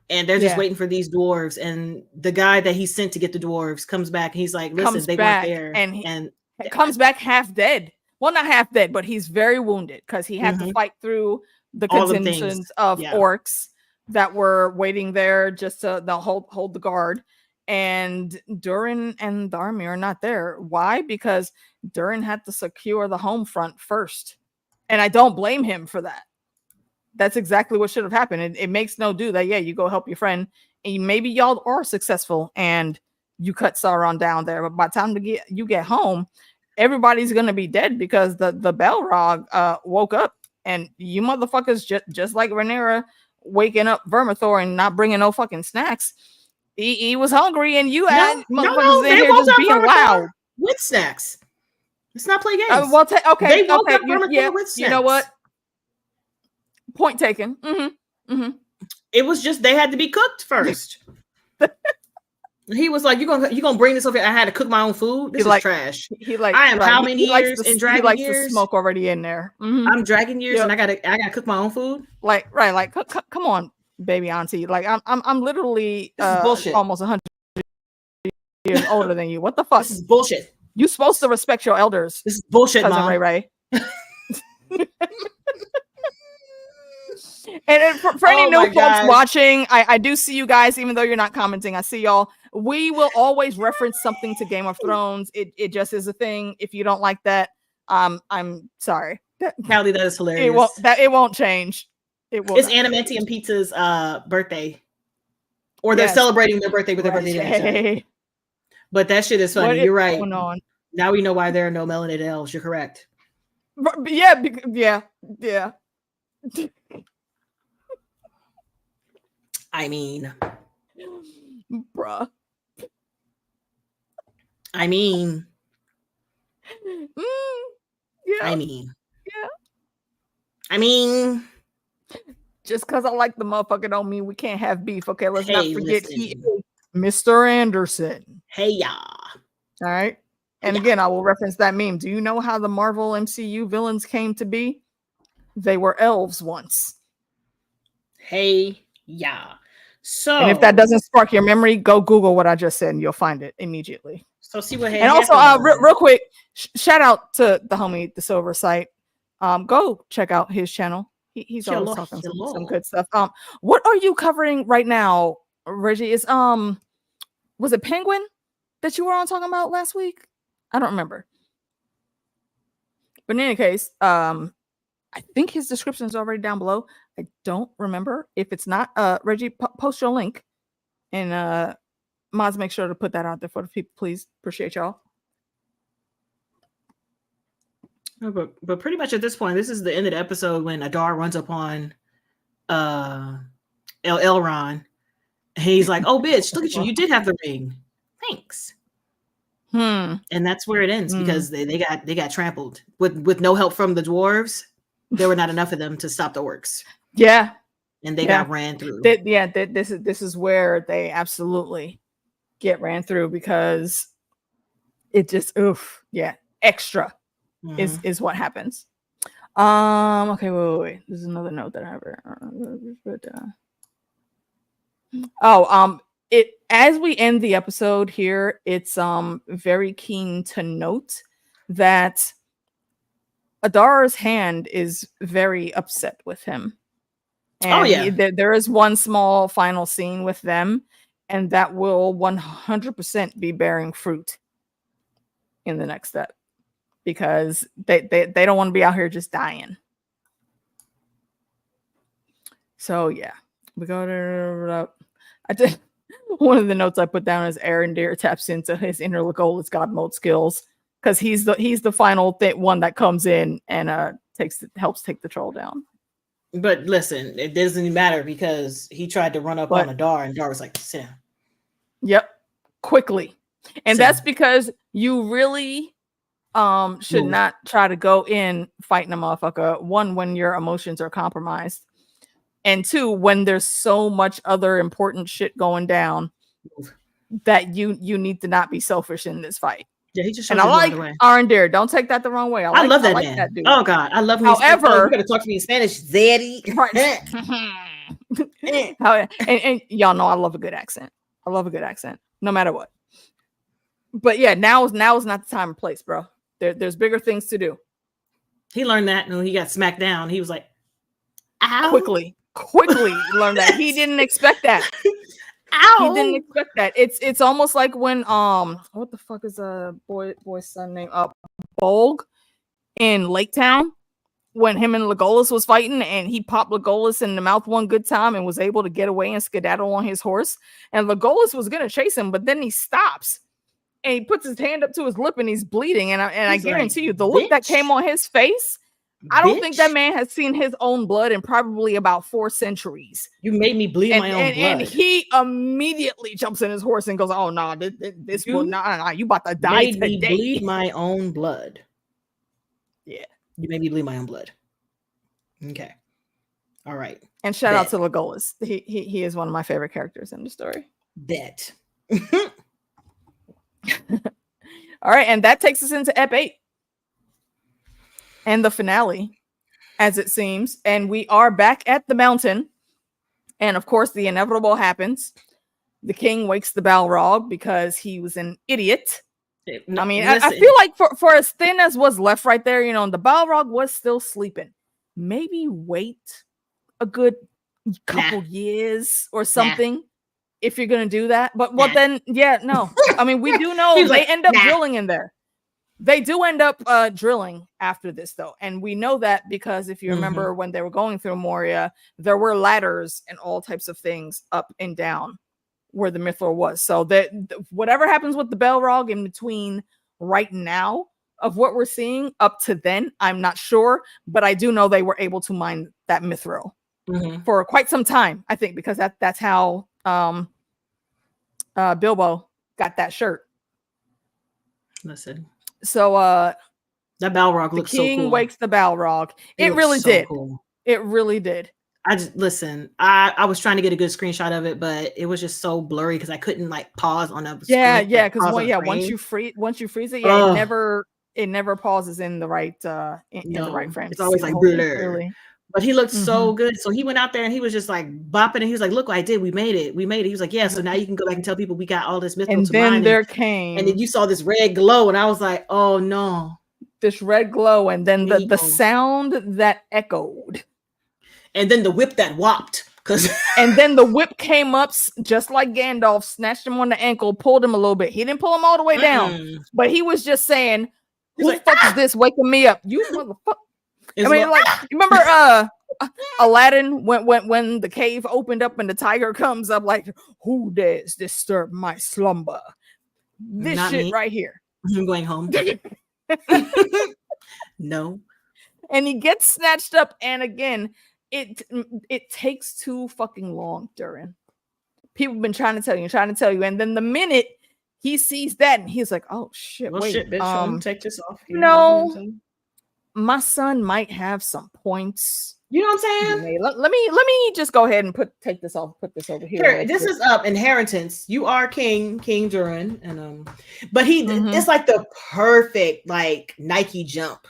And they're just waiting for these dwarves. And the guy that he sent to get the dwarves comes back and he's like, listen, they weren't there. And comes back half dead. Well, not half dead, but he's very wounded because he had to fight through the contingents of orcs that were waiting there just to hold the guard. And Durin and the army are not there. Why? Because Durin had to secure the home front first. And I don't blame him for that. That's exactly what should have happened. It makes no do that, you go help your friend. And maybe y'all are successful and you cut Sauron down there. But by the time you get home, everybody's going to be dead because the Balrog woke up. And you motherfuckers, just like Rhaenyra waking up Vermithor and not bringing no fucking snacks. He was hungry, and you had motherfuckers in here just being loud with snacks. Let's not play games. They woke up Vermithor with snacks. You know what? Point taken. It was just they had to be cooked first. He was like, "You gonna bring this over here? I had to cook my own food. This is trash." I am how many years in dragon years? The smoke already in there. I'm dragon years, and I gotta cook my own food. Come on, baby auntie. Like I'm literally almost 100 years older than you. What the fuck? This is bullshit. You supposed to respect your elders. This is bullshit, Mom. Ray. And for any new folks watching, I do see you guys, even though you're not commenting. I see y'all. We will always reference something to Game of Thrones. It just is a thing. If you don't like that, I'm sorry. Callie, that is hilarious. It won't change. It's Animantium Pizza's birthday, or they're celebrating their birthday with their birthday dance. But that shit is funny. You're right. Now we know why there are no melanated elves. You're correct. Yeah. I mean, bruh. I mean, just because I like the motherfucker don't mean we can't have beef. Okay, let's not forget Mr. Anderson. Hey, y'all. All right. And again, I will reference that meme. Do you know how the Marvel MCU villains came to be? They were elves once. Hey, yeah. So, and if that doesn't spark your memory, go Google what I just said and you'll find it immediately. So see what. And also, real quick, shout out to the homie, the Silver Sight. Go check out his channel. He's always talking some good stuff. What are you covering right now, Reggie? Is was it Penguin that you were on talking about last week? I don't remember. But in any case, I think his description is already down below. I don't remember. If it's not, Reggie, post your link. And mods, make sure to put that out there for the people, please. Appreciate y'all. But pretty much at this point, this is the end of the episode when Adar runs up on Elrond. And he's like, "Oh, bitch, look at you. You did have the ring. Thanks." And that's where it ends because they got trampled with no help from the dwarves. There were not enough of them to stop the orcs. Yeah, and they got ran through. This is where they absolutely get ran through because it just extra is what happens. Okay, wait. This is another note that I have. It as we end the episode here, it's very keen to note that Adar's hand is very upset with him. And there is one small final scene with them, and that will 100% be bearing fruit in the next step because they don't want to be out here just dying. So we go to I did one of the notes I put down is Arendir taps into his inner Legolas God mode skills because he's the final one that comes in and helps take the troll down. But listen, it doesn't matter because he tried to run up on Adar and Adar was like, "Sit down." Yep, quickly. And that's because You really should Move. not try to go in fighting a motherfucker. One, when your emotions are compromised, and two, when there's so much other important shit going down Move. that you need to not be selfish in this fight. Yeah, he just And showed I you like away. Arndare. Don't take that the wrong way. I love that like man. that dude. Oh God, I love when However, you gotta talk to me in Spanish, Zeddy. Right. and y'all know I love a good accent. I love a good accent, no matter what. But yeah, now is not the time and place, bro. There's bigger things to do. He learned that when he got smacked down. He was like, ow. Quickly learned that. He didn't expect that. Ow. He didn't expect that. It's almost like when what the fuck is a boy's son name? Bolg in Lake Town, when him and Legolas was fighting and he popped Legolas in the mouth one good time and was able to get away and skedaddle on his horse. And Legolas was gonna chase him, but then he stops and he puts his hand up to his lip and he's bleeding. And I guarantee you, the look that came on his face, I don't think that man has seen his own blood in probably about 4 centuries. You made me bleed my own blood. And he immediately jumps in his horse and goes, "Oh no, this will not. You about to die today." Me bleed my own blood. Yeah, you made me bleed my own blood. Okay, all right. And shout out to Legolas. He is one of my favorite characters in the story. Bet. All right, and that takes us into Ep 8 and the finale, as it seems. And we are back at the mountain. And of course, the inevitable happens. The king wakes the Balrog because he was an idiot. I mean, I feel like for as thin as was left right there, the Balrog was still sleeping. Maybe wait a good couple years or something if you're going to do that. But then, no. I mean, we do know they end up drilling in there. They do end up drilling after this, though. And we know that because if you remember when they were going through Moria, there were ladders and all types of things up and down where the mithril was. So that whatever happens with the Balrog in between right now of what we're seeing up to then, I'm not sure. But I do know they were able to mine that mithril for quite some time, I think, because that's how Bilbo got that shirt. Listen. So that Balrog looks so cool. The king wakes the Balrog. It really did. Cool. It really did. I just listen. I was trying to get a good screenshot of it, but it was just so blurry because I couldn't pause on a screen. Because once you freeze it, it never pauses in the right in the right frame. It's always like blur. But he looked so good. So he went out there and he was just bopping and he was like, "Look what I did. We made it. We made it." He was like, "Yeah, so now you can go back and tell people we got all this mithril and to then mine." There came. And then you saw this red glow and I was like, "Oh no." This red glow and then the sound that echoed. And then the whip that whopped. And then the whip came up just like Gandalf, snatched him on the ankle, pulled him a little bit. He didn't pull him all the way down, but he was just saying, "Who the fuck is this waking me up? You motherfucker." I mean, remember Aladdin when the cave opened up and the tiger comes up "Who dares disturb my slumber?" This Not shit me. right here. I'm going home. No. And he gets snatched up, and again, it takes too fucking long, Durin. People have been trying to tell you, and then the minute he sees that, and he's like, "Oh shit, well, wait, shit, bitch, take this off." My son might have some points. You know what I'm saying? Let me just go ahead and put this over here. Sure, this is inheritance. You are King Durin, and but it's like the perfect Nike jump.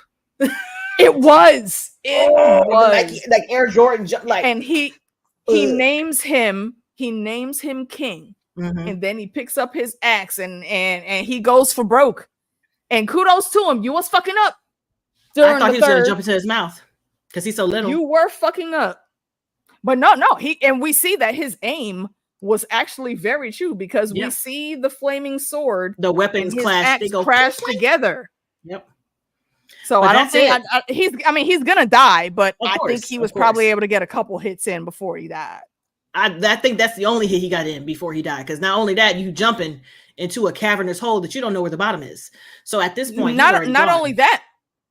It was Nike, Air Jordan jump, and he names him King, and then he picks up his axe and he goes for broke. And kudos to him. You was fucking up. I thought he was gonna jump into his mouth because he's so little. You were fucking up. But no, we see that his aim was actually very true because we see the flaming sword, the weapons clash, they go crash together. Yep. So but I don't think he's gonna die, but I think he was probably able to get a couple hits in before he died. I think that's the only hit he got in before he died, because not only that, you jumping into a cavernous hole that you don't know where the bottom is. So at this point, not only that,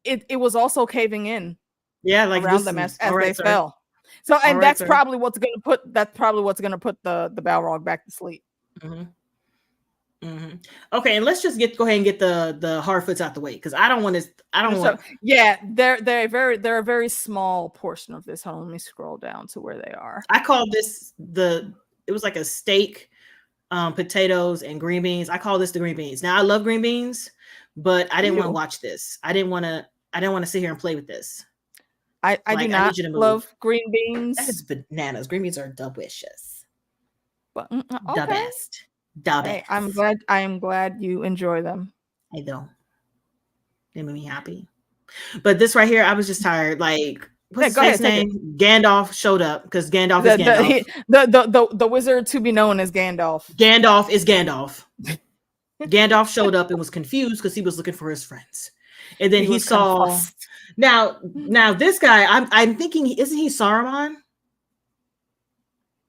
it was also caving in. Yeah, around them as they fell. So and that's probably what's gonna put the Balrog back to sleep. Okay, and let's just go ahead and get the Hardfoots out the way because I don't want to. I don't want. Yeah, they're a very small portion of this. Hold on, let me scroll down to where they are. I call this it was like a steak, potatoes and green beans. I call this the green beans. Now I love green beans, but I didn't want to watch this. I didn't want to sit here and play with this. I do not love green beans. That is bananas. Green beans are delicious. But the best. The best. I am glad you enjoy them. I know. They made me happy. But this right here, I was just tired. Like, what's his name? Gandalf showed up because Gandalf is Gandalf. The wizard to be known as Gandalf. Gandalf is Gandalf. Gandalf showed up and was confused because he was looking for his friends. And then he saw confused. Now this guy, I'm thinking, isn't he Saruman?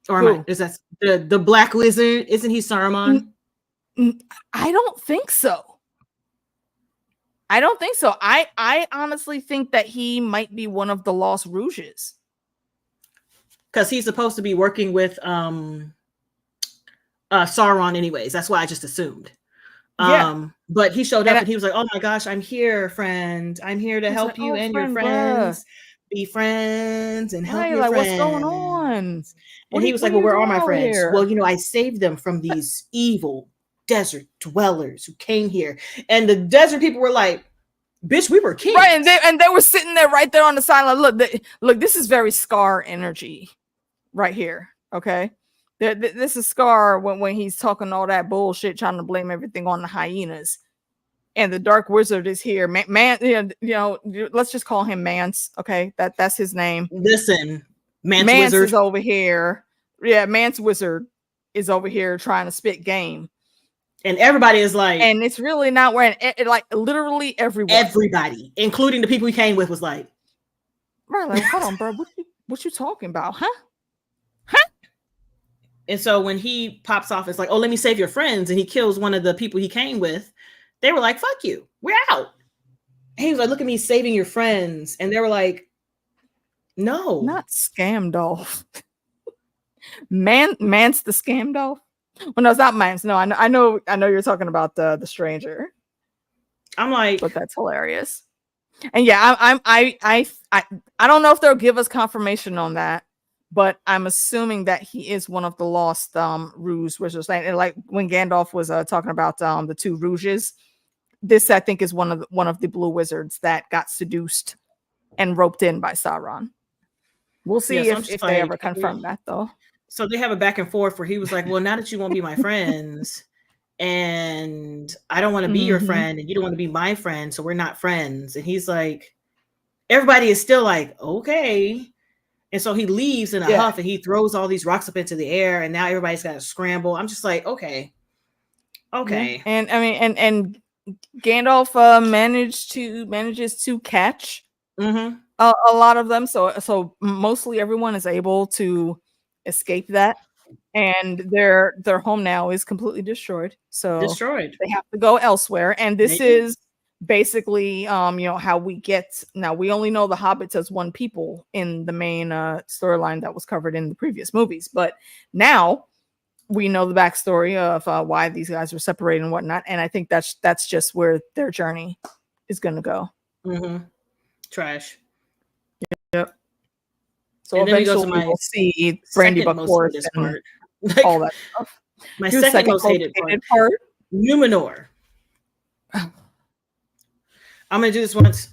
Or is that the Black Wizard? Isn't he Saruman? I don't think so. I honestly think that he might be one of the Lost Rouges. Because he's supposed to be working with Sauron anyways. That's why I just assumed. But he showed up and he was like, "Oh my gosh, I'm here, friend. I'm here to help you and your friends be friends and help your friends. What's going on?" And he was like, "Well, where are my friends?" Well, I saved them from these evil desert dwellers who came here. And the desert people were like, "Bitch, we were kings." Right, and they were sitting there right there on the side. Like, look, this is very Scar energy right here. Okay. This is Scar when he's talking all that bullshit, trying to blame everything on the hyenas, and the Dark Wizard is here. Let's just call him Mance. Okay, that's his name. Listen, Mance Wizard is over here. Yeah, Mance Wizard is over here trying to spit game, and everybody is like, and it's really not wearing it. Like literally everybody, including the people he came with, was like, right, like, hold on, bro, what you talking about, huh? And so when he pops off, it's like, "Oh, let me save your friends," and he kills one of the people he came with. They were like, "Fuck you, we're out." And he was like, "Look at me saving your friends," and they were like, "No, not Scamdolf." Mance the Scamdolf. Well, no, it's not Mance. No, I know you're talking about the stranger. I'm like, but that's hilarious. And yeah, I don't know if they'll give us confirmation on that. But I'm assuming that he is one of the lost Rouge wizards. And like when Gandalf was talking about the two Rouges, this I think is one of the blue wizards that got seduced and roped in by Sauron. We'll see if they ever confirm that though. So they have a back and forth where he was like, "Well, now that you won't be my friends, and I don't want to be your friend, and you don't want to be my friend, so we're not friends." And he's like, everybody is still like, "Okay." And so he leaves in a huff and he throws all these rocks up into the air, and now everybody's got to scramble. I'm just like, okay. Yeah. And I mean, and Gandalf manages to catch a lot of them. So mostly everyone is able to escape that, and their home now is completely destroyed. So they have to go elsewhere. And this is basically how we get now. We only know the hobbits as one people in the main storyline that was covered in the previous movies, but now we know the backstory of why these guys were separated and whatnot, and I think that's just where their journey is going to go. Trash. Yep. So and eventually we'll see Brandy Buckworth and all that stuff. My second most hated part, Numenor. I'm gonna do this once.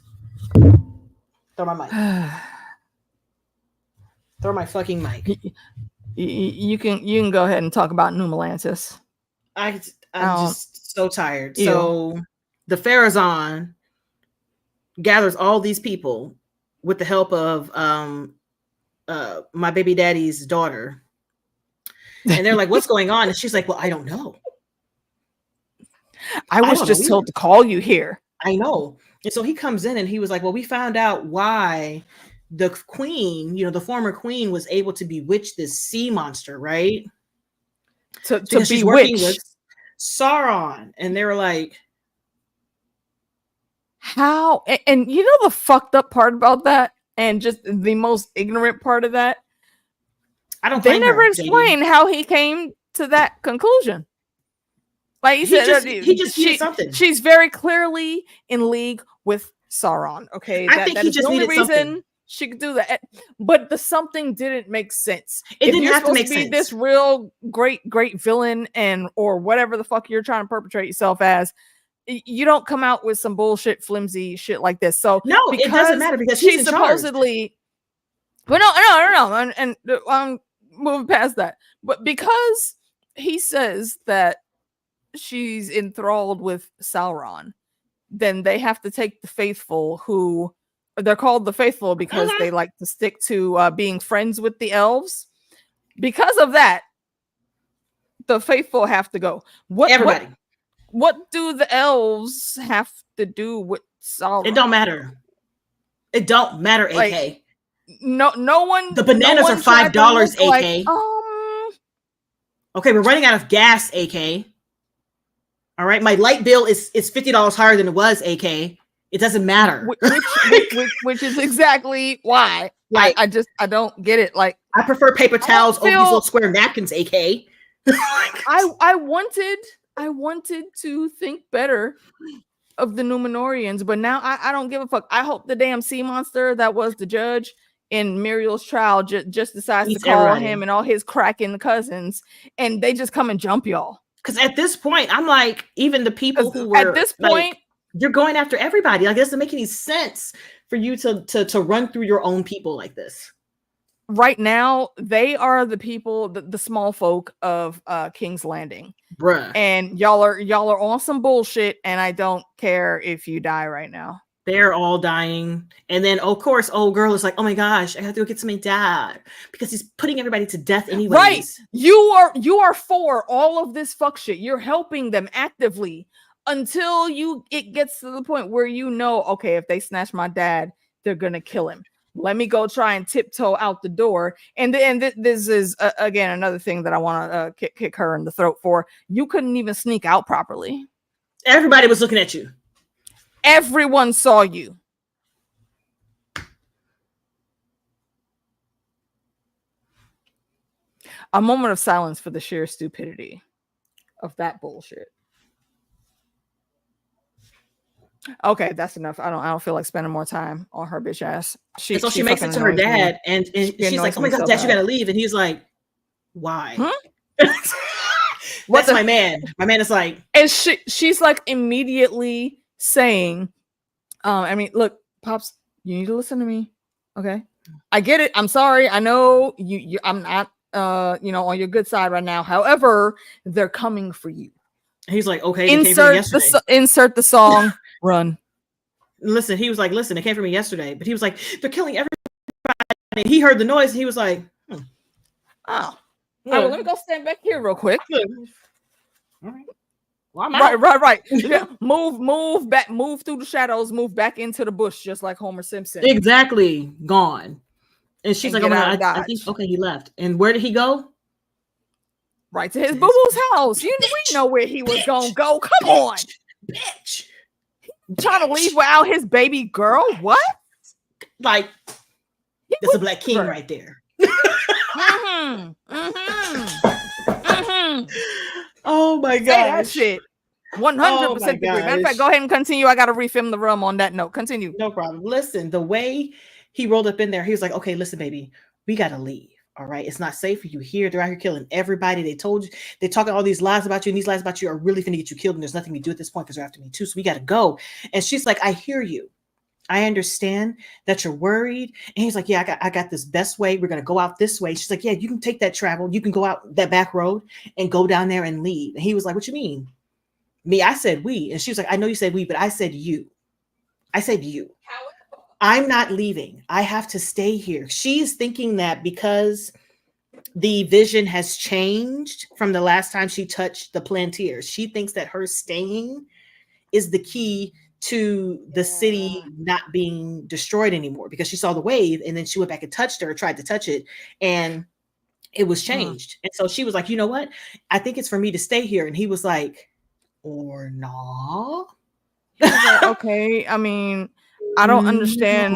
Throw my mic. Throw my fucking mic. You can go ahead and talk about Numelantis. I'm just so tired. Ew. So the Pharazôn gathers all these people with the help of my baby daddy's daughter, and they're like, "What's going on?" And she's like, "Well, I don't know. I was just told to call you here." I know. And so he comes in and he was like, "Well, we found out why the queen, the former queen, was able to bewitch this sea monster, right? To she's working with Sauron." And they were like, "How?" And the fucked up part about that, and just the most ignorant part of that, they never explain how he came to that conclusion. Like he said, he just needed something. She's very clearly in league with Sauron. Okay, I think that he is just the only needed reason something. she could do that. But the something didn't make sense. It if didn't you're have to supposed make to be sense. this real great villain and or whatever the fuck you're trying to perpetrate yourself as, you don't come out with some bullshit flimsy shit like this. So No, it doesn't matter because she's he's in charge. supposedly. But no, and I'm moving past that. But because he says that she's enthralled with Sauron, then they have to take the faithful, who they're called the faithful because they like to stick to being friends with the elves. Because of that, the faithful have to go. Everybody. What do the elves have to do with Sauron? It don't matter. It don't matter, AK. Like, no one. The bananas are $5, AK. Like, okay, we're running out of gas, AK. All right, my light bill is $50 higher than it was, AK. It doesn't matter. Which is exactly why. Like, I don't get it. Like, I prefer paper towels over these little square napkins, AK. I wanted to think better of the Numenorians, but now I don't give a fuck. I hope the damn sea monster that was the judge in Muriel's trial just decides to call him and all his Kraken cousins, and they just come and jump y'all. Because at this point, I'm like, even the people who were at this point, like, you're going after everybody. Like, it doesn't make any sense for you to run through your own people like this. Right now, they are the people, the small folk of King's Landing, bruh. And y'all are on some bullshit, and I don't care if you die right now. They're all dying, and then of course, old girl is like, "Oh my gosh, I have to go get somebody dad because he's putting everybody to death anyways." Right? You are for all of this fuck shit. You're helping them actively until it gets to the point where you know, okay, if they snatch my dad, they're gonna kill him. Let me go try and tiptoe out the door. And this is again another thing that I want to kick her in the throat for. You couldn't even sneak out properly. Everybody was looking at you. Everyone saw you. A moment of silence for the sheer stupidity of that bullshit. Okay, that's enough. I don't feel like spending more time on her bitch ass. She makes it to her dad, and she's like, "Oh my god, dad, you gotta leave." And he's like, "Why?" That's my man. My man is like, and she's like immediately saying, I mean, look, Pops, you need to listen to me. Okay, I get it. I'm sorry. I know you I'm not on your good side right now. However, they're coming for you. He's like, okay, insert the song. Run. Listen, he was like, listen, it came from me yesterday, but he was like, they're killing everybody. And he heard the noise, and he was like, oh, all right, let me go stand back here real quick. All right. Well, I'm out. Right. Yeah. Move back, move through the shadows, move back into the bush, just like Homer Simpson. Exactly, gone. And she's like, oh my god, I think okay, he left. And where did he go? Right to his boo-boo's house. We know where he was gonna go. Come on, bitch. Trying to leave without his baby girl? What? Like, that's a black king right there. Oh my god, that shit. 100% agree. Matter of fact, go ahead and continue. I gotta refilm the room on that note. Continue. No problem. Listen, the way he rolled up in there, he was like, okay, listen, baby, we gotta leave. All right, it's not safe for you here. They're out here killing everybody. They told you, they're talking all these lies about you, and these lies about you are really finna get you killed, and there's nothing to do at this point because they're after me too. So we gotta go. And she's like, I hear you. I understand that you're worried. And he's like, yeah, I got this best way. We're gonna go out this way. She's like, yeah, you can take that travel. You can go out that back road and go down there and leave. And he was like, what you mean? Me, I said we. And she was like, I know you said we, but I said you. I said you. I'm not leaving. I have to stay here. She's thinking that because the vision has changed from the last time she touched the Plantiers, she thinks that her staying is the key to the city not being destroyed anymore, because she saw the wave and then she went back and touched her, tried to touch it, and it was changed. And so she was like, you know what? I think it's for me to stay here. And he was like, or nah. Like, okay, I mean, I don't understand.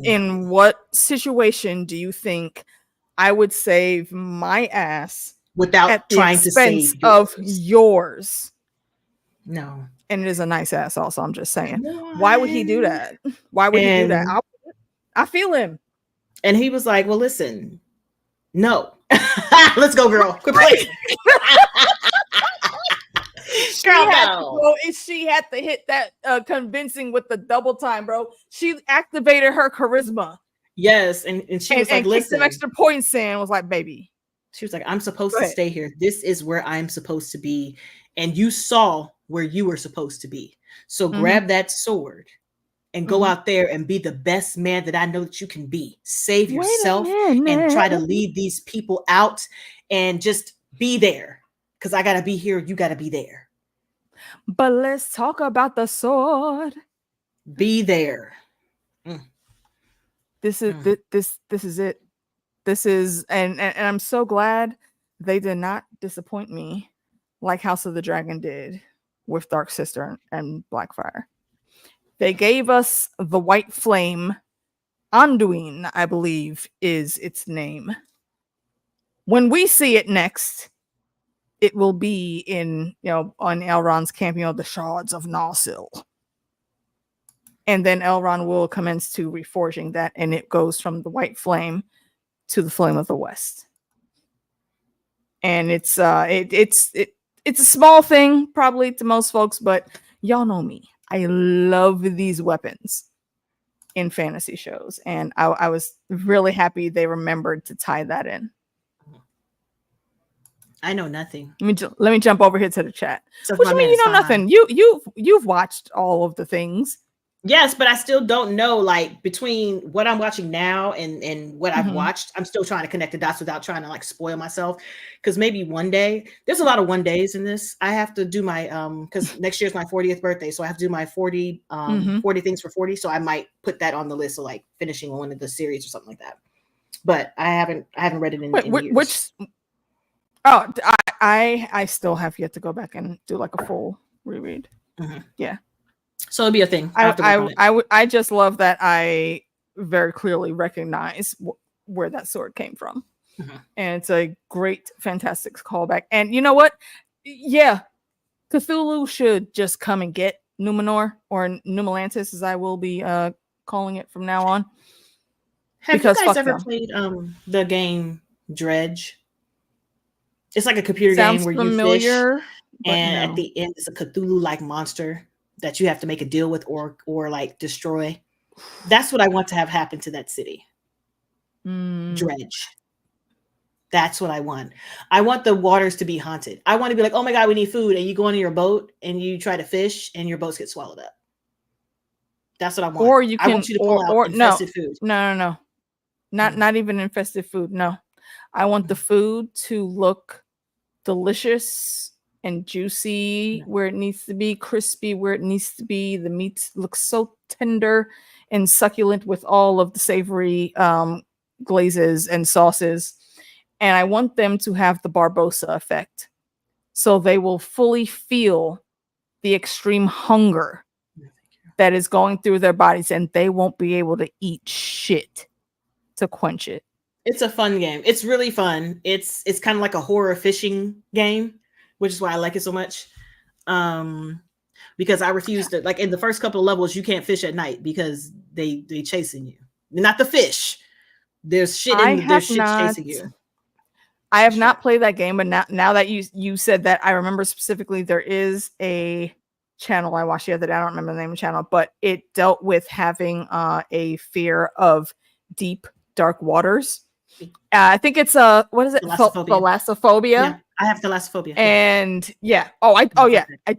In what situation do you think I would save my ass without trying to save yours? No. And it is a nice ass also. I'm just saying. Why would he do that? Why would he do that? I feel him. And he was like, well, listen, no. Let's go, girl. Quit playing. She had to hit that convincing with the double time, bro. She activated her charisma. Yes, and she was like, listen, some extra points in, was like, baby. She was like, I'm supposed to stay here. This is where I'm supposed to be. And you saw where you were supposed to be. So grab that sword and go out there and be the best man that I know that you can be. Save yourself and try to lead these people out and just be there. Because I got to be here. You got to be there. But let's talk about the sword. Be there. This is this is it. This is and I'm so glad they did not disappoint me like House of the Dragon did with Dark Sister and Blackfire. They gave us the White Flame. Anduin, I believe, is its name. When we see it next, it will be in, on Elrond's camp, the Shards of Narsil. And then Elrond will commence to reforging that, and it goes from the White Flame to the Flame of the West. And it's a small thing probably to most folks, but y'all know me. I love these weapons in fantasy shows, and I was really happy they remembered to tie that in. I know nothing. Let me jump over here to the chat. So what do you mean you know nothing? You've watched all of the things. Yes, but I still don't know, like, between what I'm watching now and what I've watched. I'm still trying to connect the dots without trying to like spoil myself, because maybe one day, there's a lot of one days in this. I have to do my because next year's my 40th birthday, so I have to do my 40 things for 40. So I might put that on the list of like finishing one of the series or something like that. But I haven't read it in years. I still have yet to go back and do like a full reread. Yeah. So it'll be a thing. I just love that I very clearly recognize where that sword came from. And it's a great, fantastic callback. And you know what? Yeah, Cthulhu should just come and get Numenor, or Numelantis, as I will be calling it from now on. Have you guys ever played the game Dredge? It's like a computer game where you fish, and at the end, it's a Cthulhu-like monster that you have to make a deal with or like destroy. That's what I want to have happen to that city. Dredge. That's what I want. I want the waters to be haunted. I want to be like, oh my God, we need food. And you go on your boat and you try to fish and your boats get swallowed up. That's what I want. Or you can, I want you to pull out infested food. No. Not even infested food. No. I want the food to look delicious and juicy where it needs to be, crispy where it needs to be. The meat looks so tender and succulent with all of the savory glazes and sauces. And I want them to have the Barbossa effect. So they will fully feel the extreme hunger that is going through their bodies, and they won't be able to eat shit to quench it. It's a fun game. It's really fun. It's kind of like a horror fishing game, which is why I like it so much. Because I refuse to, like, in the first couple of levels, you can't fish at night because they chasing you. Not the fish. There's shit chasing you. I have not played that game, but now that you said that, I remember specifically there is a channel I watched the other day. I don't remember the name of the channel, but it dealt with having a fear of deep, dark waters. I think it's what is it? Thalassophobia. Yeah, I have thalassophobia. And yeah. I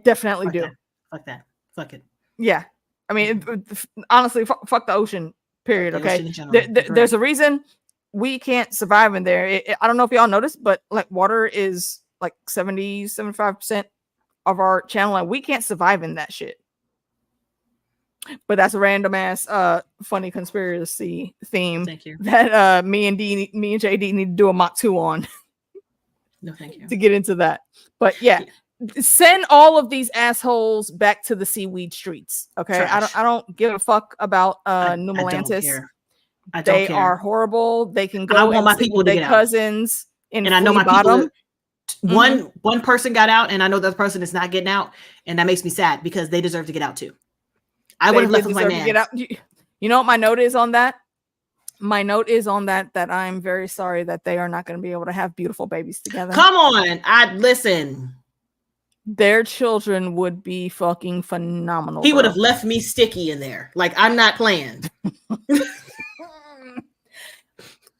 definitely do. Fuck that. Fuck it. Yeah. I mean, honestly, fuck the ocean, period. Okay. There's a reason we can't survive in there. I don't know if y'all noticed, but like water is like 75% of our channel, and we can't survive in that shit. But that's a random ass funny conspiracy theme that me and JD need to do a Mach 2 on. No, thank you. To get into that. But yeah, send all of these assholes back to the seaweed streets. Okay. Trash. I don't give a fuck about Numelantis. They are horrible. They can go. I want my people to their get cousins out. And I know my people. One person got out, and I know the other person is not getting out, and that makes me sad because they deserve to get out too. I would have left with my man. Get out. You know what my note is on that? My note is on that I'm very sorry that they are not going to be able to have beautiful babies together. Come on, I listen. Their children would be fucking phenomenal. He would have left me sticky in there. Like, I'm not playing.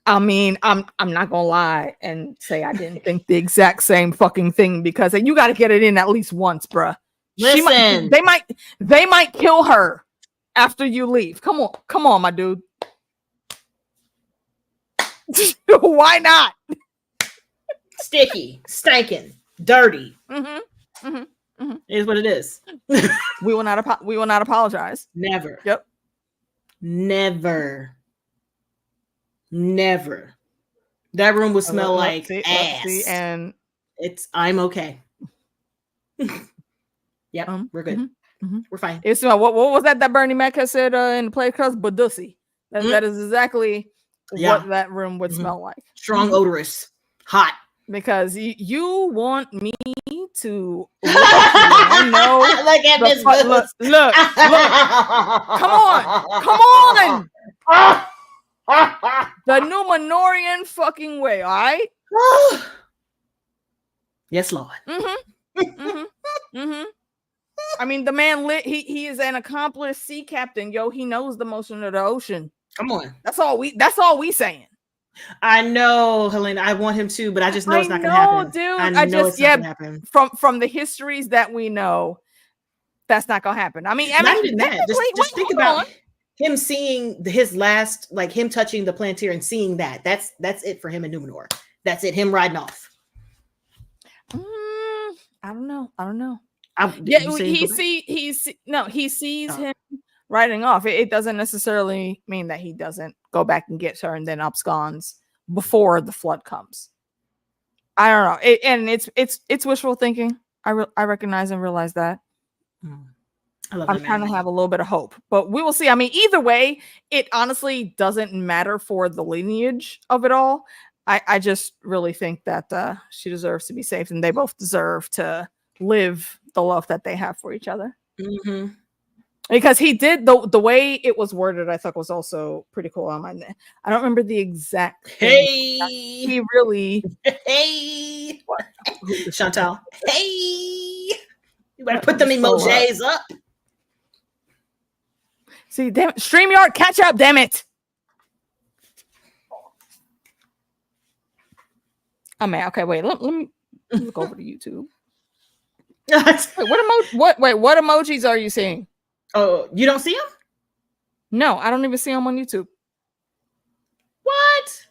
I mean, I'm not gonna lie and say I didn't think the exact same fucking thing, because you got to get it in at least once, bruh. Listen, they might kill her after you leave. Come on, my dude. Why not? Sticky, stinking, dirty. Is what it is. We will not apologize. Never. Yep. Never. That room would smell like ass. And I'm okay. Yep, we're good. We're fine. It's what was that Bernie Mac has said in the play class? Badussy. That is exactly what that room would smell like. Strong, odorous, hot. Because you want me to look at this. Look. Come on. The Numenorian fucking way, all right? Yes, Lord. I mean, the man he is an accomplished sea captain, yo. He knows the motion of the ocean. Come on. That's all we saying. I know, Helena. I want him to, but I just know it's not gonna happen. Dude. I know it's not gonna happen. From the histories that we know, that's not gonna happen. I mean, not even that. Just think about him seeing his last, like him touching the Plantier and seeing that. That's it for him in Numenor. That's it. Him riding off. I don't know. He sees him riding off. It doesn't necessarily mean that he doesn't go back and get her and then absconds before the flood comes. I don't know. It's wishful thinking. I recognize and realize that. I'm trying to have a little bit of hope, but we will see. I mean, either way, it honestly doesn't matter for the lineage of it all. I just really think that she deserves to be safe, and they both deserve to live the love that they have for each other. Because he did the way it was worded, I thought was also pretty cool. I don't remember the exact thing. He really what? Chantal. Hey, you better put them emojis up. See, damn it. StreamYard, catch up, damn it. Oh man, okay, wait. Let me look over to YouTube. Wait, what emojis are you seeing? Oh, you don't see them? No, I don't even see them on YouTube. What?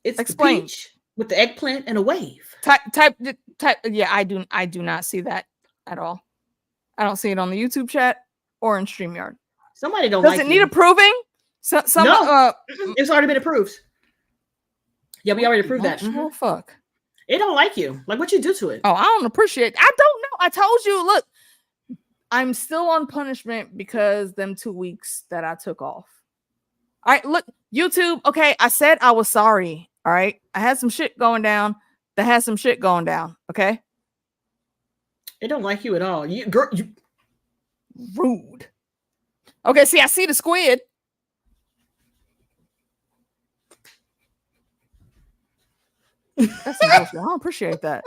It's explain the peach with the eggplant and a wave. Type. Yeah, I do not see that at all. I don't see it on the YouTube chat or in StreamYard. Somebody don't Does it need approving? No, it's already been approved. Yeah, we already approved that. Oh, fuck. It don't like you. Like, what you do to it? Oh, I don't appreciate it. I don't know. I told you, look, I'm still on punishment because them 2 weeks that I took off. All right, look, YouTube. Okay, I said I was sorry. All right. I had some shit going down. Okay. It don't like you at all. You rude. Okay, see, I see the squid. That's bullshit. I don't appreciate that.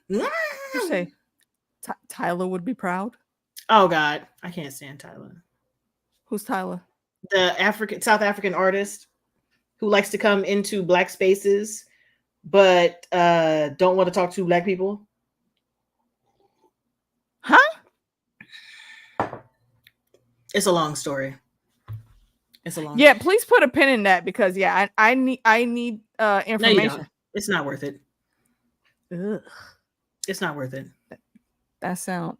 You say Tyler would be proud. Oh God, I can't stand Tyler. Who's Tyler? The South African artist who likes to come into black spaces, but don't want to talk to black people. Huh? It's a long story. Yeah, please put a pin in that because I need information. No, you don't. It's not worth it. Ugh. It's not worth it. That sounds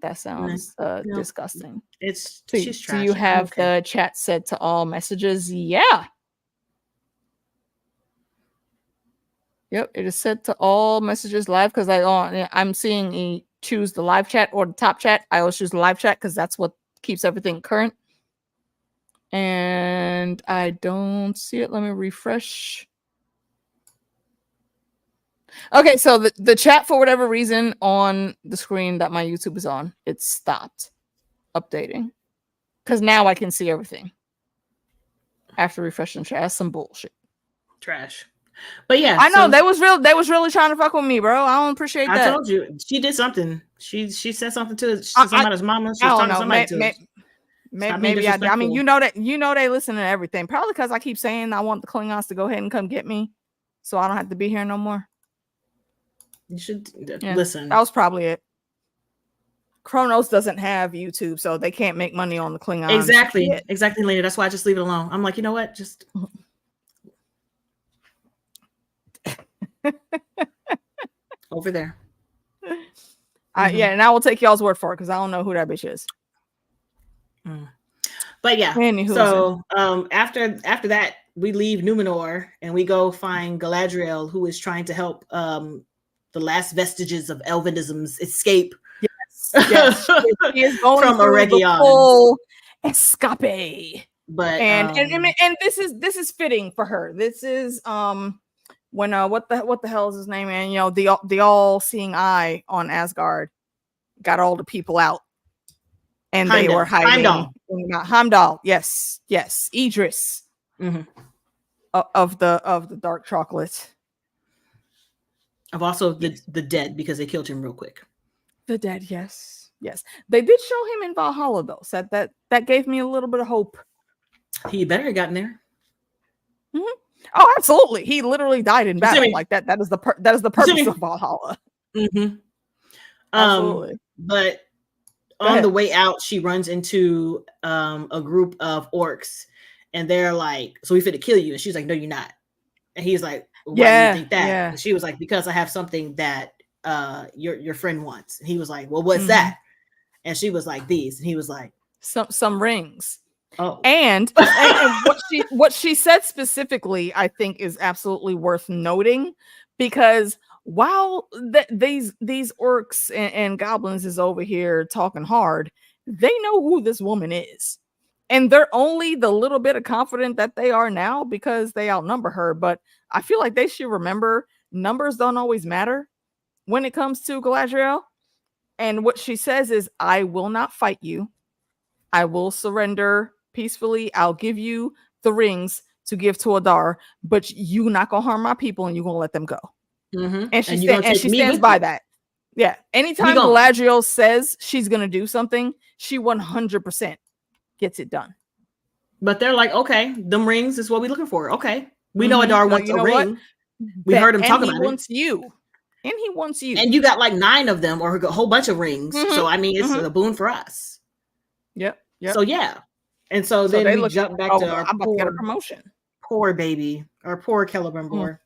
disgusting. It's she's trash. Do you have the chat set to all messages? Yeah. Yep, it is set to all messages live because I'm seeing choose the live chat or the top chat. I always choose the live chat because that's what keeps everything current. And I don't see it. Let me refresh. Okay, so the chat, for whatever reason, on the screen that my YouTube is on, it stopped updating. Because now I can see everything. After refreshing chat. That's some bullshit. Trash. But yeah. I know, they was really trying to fuck with me, bro. I don't appreciate that. I told you. She did something. She said something to somebody's mama. She was talking to somebody maybe I mean, you know they listen to everything. Probably because I keep saying I want the Klingons to go ahead and come get me. So I don't have to be here no more. You should listen. That was probably it. Kronos doesn't have YouTube, so they can't make money on the Klingons. Exactly, Lena. That's why I just leave it alone. I'm like, you know what? Just over there. Yeah, and I will take y'all's word for it because I don't know who that bitch is. But yeah, so after that, we leave Numenor and we go find Galadriel, who is trying to help the last vestiges of Elvenism's escape. Yes, she is going from Eregion. Full escape. But and this is fitting for her. This is when what the hell is his name, man? You know, the all-seeing eye on Asgard got all the people out, and they were hiding. Heimdall, yes, Idris of the dark chocolate. Of also the dead, because they killed him real quick. The dead, yes. They did show him in Valhalla though, so that gave me a little bit of hope. He better have gotten there. Oh, absolutely. He literally died in battle. Like that. That is the purpose of Valhalla. Absolutely. But on the way out, she runs into a group of orcs, and they're like, "So we fit to kill you?" And she's like, "No, you're not." And he's like, "Why do you think that?" Yeah. And she was like, "Because I have something that your friend wants." And he was like, "Well, what's that?" And she was like, "These." And he was like, some rings. Oh, and what she said specifically, I think, is absolutely worth noting, because while these orcs and goblins is over here talking hard, they know who this woman is, and they're only the little bit of confident that they are now because they outnumber her. But I feel like they should remember numbers don't always matter when it comes to Galadriel. And what she says is, "I will not fight you. I will surrender peacefully. I'll give you the rings to give to Adar, but you not gonna harm my people, and you're gonna let them go." And she stands by that. Yeah. Anytime Galadriel says she's gonna do something, she 100% gets it done. But they're like, "Okay, them rings is what we're looking for. Okay, we know Adar wants a ring. We heard him talk about it. He wants you. And he wants you. And you got like 9 of them, or a whole bunch of rings. So I mean, it's a boon for us." Yep. So yeah. And so then we jump back to our get a promotion. Poor baby, or poor Celebrimbor,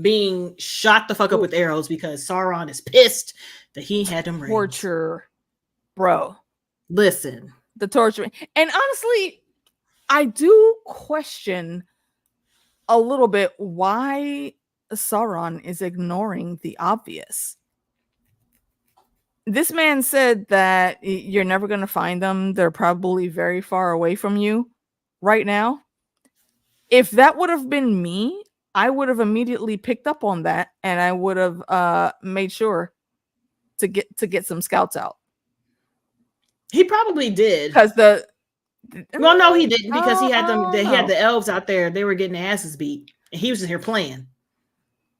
being shot the fuck up with arrows because Sauron is pissed that he had him rings. Torture, bro. Listen, the torture. And honestly, I do question a little bit why Sauron is ignoring the obvious. This man said that you're never going to find them. They're probably very far away from you right now. If that would have been me, I would have immediately picked up on that, and I would have made sure to get some scouts out. He probably did. Because well, no, he didn't, because he had them. He had the elves out there. They were getting their asses beat, and he was just here playing.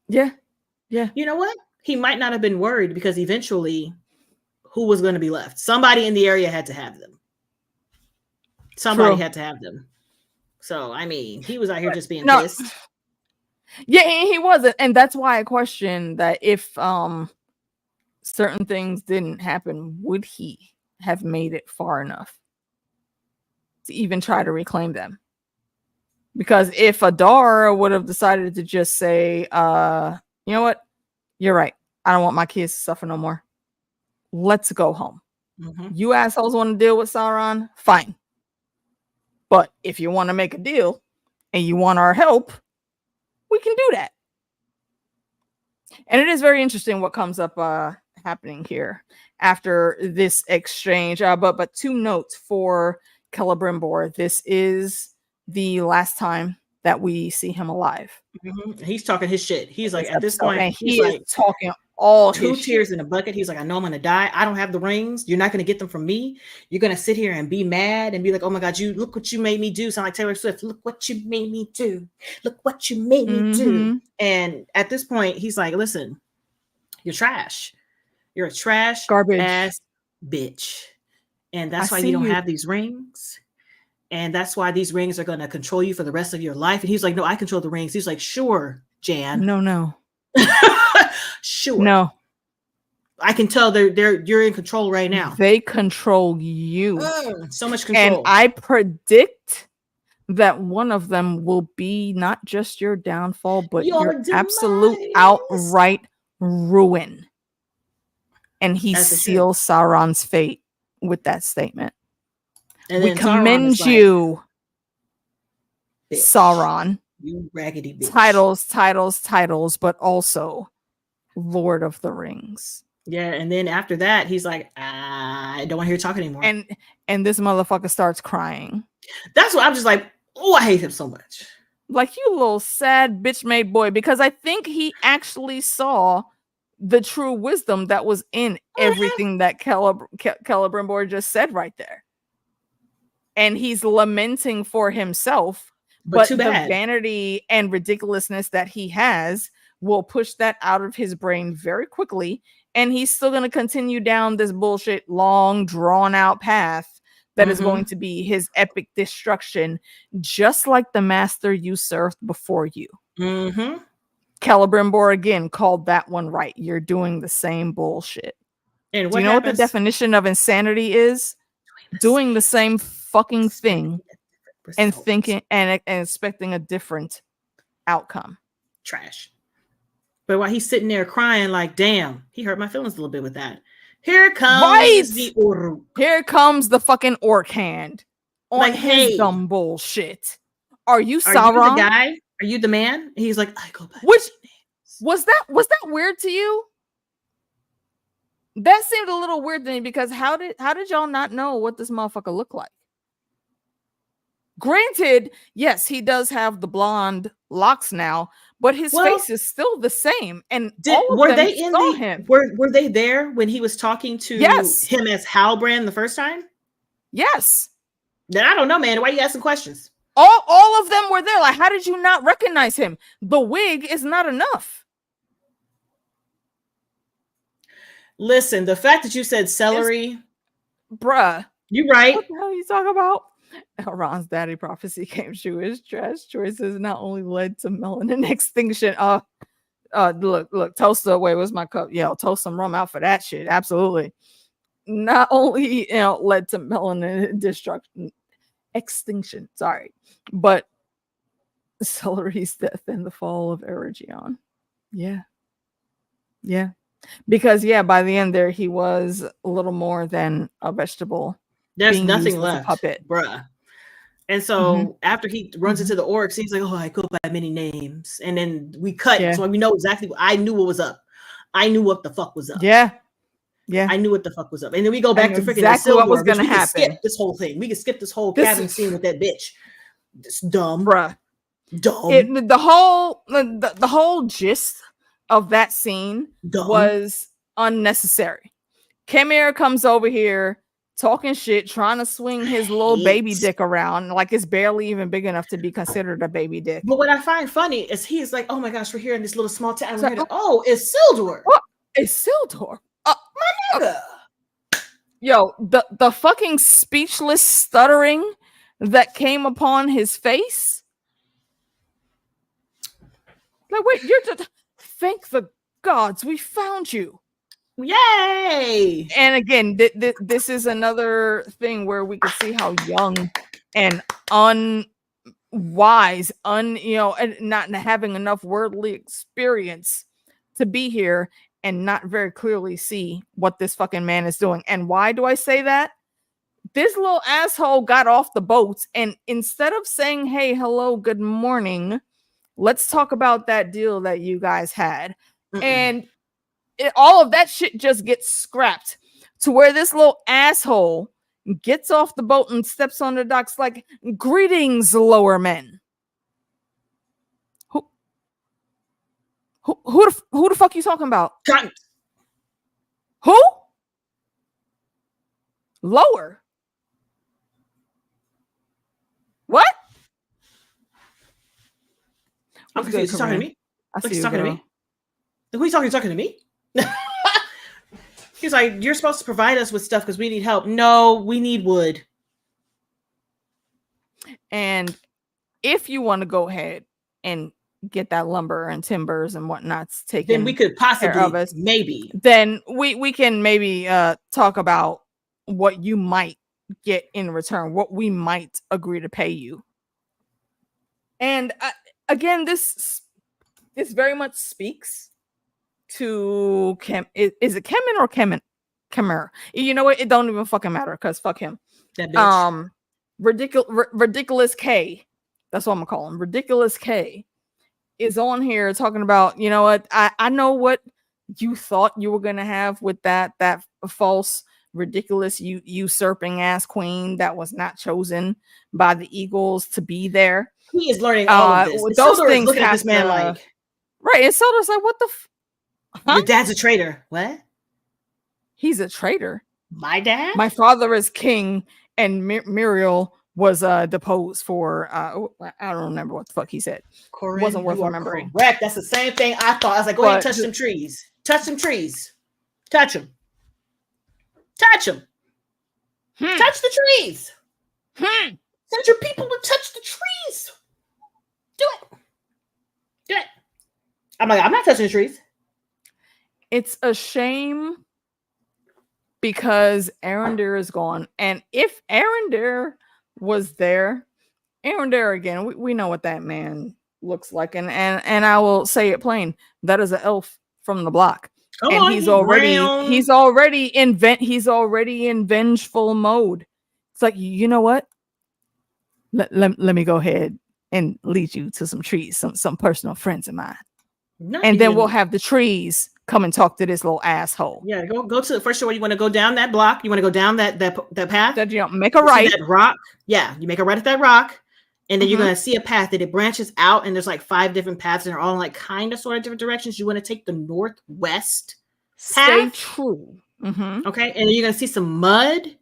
Yeah. You know what? He might not have been worried, because eventually, who was going to be left? Somebody in the area had to have them. Somebody had to have them. So, I mean, he was out here just being pissed. Yeah, he wasn't. And that's why I question that if certain things didn't happen, would he have made it far enough to even try to reclaim them? Because if Adar would have decided to just say, you know what? You're right. I don't want my kids to suffer no more. Let's go home. You assholes want to deal with Sauron? Fine. But if you want to make a deal and you want our help, we can do that. And it is very interesting what comes up happening here after this exchange. But 2 notes for Celebrimbor. This is the last time that we see him alive. He's talking his shit. He's like, at this episode, point, and he's he like is talking all two his tears shit. in a bucket. He's like, I know I'm gonna die. I don't have the rings. You're not gonna get them from me. You're gonna sit here and be mad and be like, oh my god, you look what you made me do. Sound like Taylor Swift. Look what you made me do. Look what you made me do. And at this point, he's like, listen, you're trash. You're a trash Garbage ass bitch. And that's why you don't have these rings. And that's why these rings are going to control you for the rest of your life. And he's like, no, I control the rings. He's like, sure, Jan. No. Sure. No. I can tell you're in control right now. They control you. So much control. And I predict that one of them will be not just your downfall, but your absolute outright ruin. And he seals Sauron's fate with that statement. And we commend you, Sauron. You raggedy bitch. Titles, but also Lord of the Rings. Yeah, and then after that, he's like, I don't want to hear you talk anymore. And this motherfucker starts crying. That's what I'm just like, oh, I hate him so much. Like, you little sad bitch-made boy, because I think he actually saw the true wisdom that was in everything that Celebrimbor just said right there. And he's lamenting for himself, but the vanity and ridiculousness that he has will push that out of his brain very quickly. And he's still going to continue down this bullshit, long, drawn-out path that is going to be his epic destruction, just like the master you served before you. Celebrimbor again called that one right. You're doing the same bullshit. And do you know what the definition of insanity is? Doing the same fucking thing and thinking and expecting a different outcome. Trash. But while he's sitting there crying, like, damn, he hurt my feelings a little bit with that. Here comes the Uruk. Here comes the fucking orc hand on like, his dumb bullshit. Are you Sauron? Are you the guy? Are you the man? And he's like, I go back. Which was that weird to you? That seemed a little weird to me because how did y'all not know what this motherfucker looked like? Granted, yes, he does have the blonde locks now, but his face is still the same. And were they there when he was talking to him as Halbrand the first time? Yes. Then I don't know, man. Why are you asking questions? All of them were there. Like, how did you not recognize him? The wig is not enough. Listen, the fact that you said celery, bruh, you right. What the hell are you talking about? Ron's daddy prophecy came true. His trash choices not only led to melanin extinction. Look, toast away. Where's my cup? Yeah, toast some rum out for that shit. Absolutely. Not only led to melanin extinction. Sorry, but Celery's death and the fall of Eregion. Yeah. Because by the end there he was a little more than a vegetable. There's nothing left, puppet, bruh. And so after he runs into the orcs, he's like, "Oh, I go by many names." And then we cut, so we know exactly. I knew what was up. I knew what the fuck was up. Yeah. I knew what the fuck was up. And then we go back to freaking exactly what was going to happen. Skip this whole thing. We could skip this whole cabin scene with that bitch. It's dumb, bruh. Dumb. The whole gist of that scene was unnecessary. Khmer comes over here talking shit, trying to swing his little baby dick around like it's barely even big enough to be considered a baby dick. But what I find funny is he's like, "Oh my gosh, we're here in this little small town." It's Sildor. What? It's Sildor. My nigga. Yo, the fucking speechless stuttering that came upon his face. Like, wait, you're just thank the gods we found you. Yay! And again, this is another thing where we can see how young and unwise, and not having enough worldly experience to be here and not very clearly see what this fucking man is doing. And why do I say that? This little asshole got off the boat, and instead of saying, "Hey, hello, good morning, let's talk about that deal that you guys had," and all of that shit just gets scrapped to where this little asshole gets off the boat and steps on the docks like, "Greetings, lower men." Who the fuck you talking about? Cunt. Who? Lower. What? I'm confused. He's talking to me. Like he's talking to me. Who are you talking? He's talking to me. He's like, you're supposed to provide us with stuff because we need help. No, we need wood. And if you want to go ahead and get that lumber and timbers and whatnot's taken, then we could possibly, maybe. Then we can maybe talk about what you might get in return, what we might agree to pay you. And again, this very much speaks to is it Kemen or Chimera? You know what? It don't even fucking matter because fuck him. That bitch. Ridiculous K. That's what I'm gonna call him. Ridiculous K is on here talking about, you know what? I know what you thought you were gonna have with that false, ridiculous, usurping ass queen that was not chosen by the Eagles to be there. He is learning all of this. Those things looking at this man like, right. And Sildar's like, what the? Your dad's a traitor. What? He's a traitor. My dad? My father is king, and Muriel was deposed for I don't remember what the fuck he said. Corinne, wasn't worth remembering. Correct. That's the same thing I thought. I was like, go ahead and touch some trees. Touch some trees. Touch them. Touch them. Touch the trees. Send your people to touch the trees. Do it. Do it. I'm like, I'm not touching the trees. It's a shame because Arendir is gone. And if Arendir was there, Arendir again, we know what that man looks like. And I will say it plain. That is an elf from the block. And he's already in vengeful mode. It's like, you know what? Let me go ahead and lead you to some trees, some personal friends of mine. Then we'll have the trees come and talk to this little asshole. Yeah, go to the first one. You want to go down that block. You want to go down that path. That you make a right. That rock. Yeah, you make a right at that rock, and then you're gonna see a path that it branches out, and there's like 5 different paths, and they're all in like kind of sort of different directions. You want to take the northwest path. Stay true. Okay, and then you're gonna see some mud.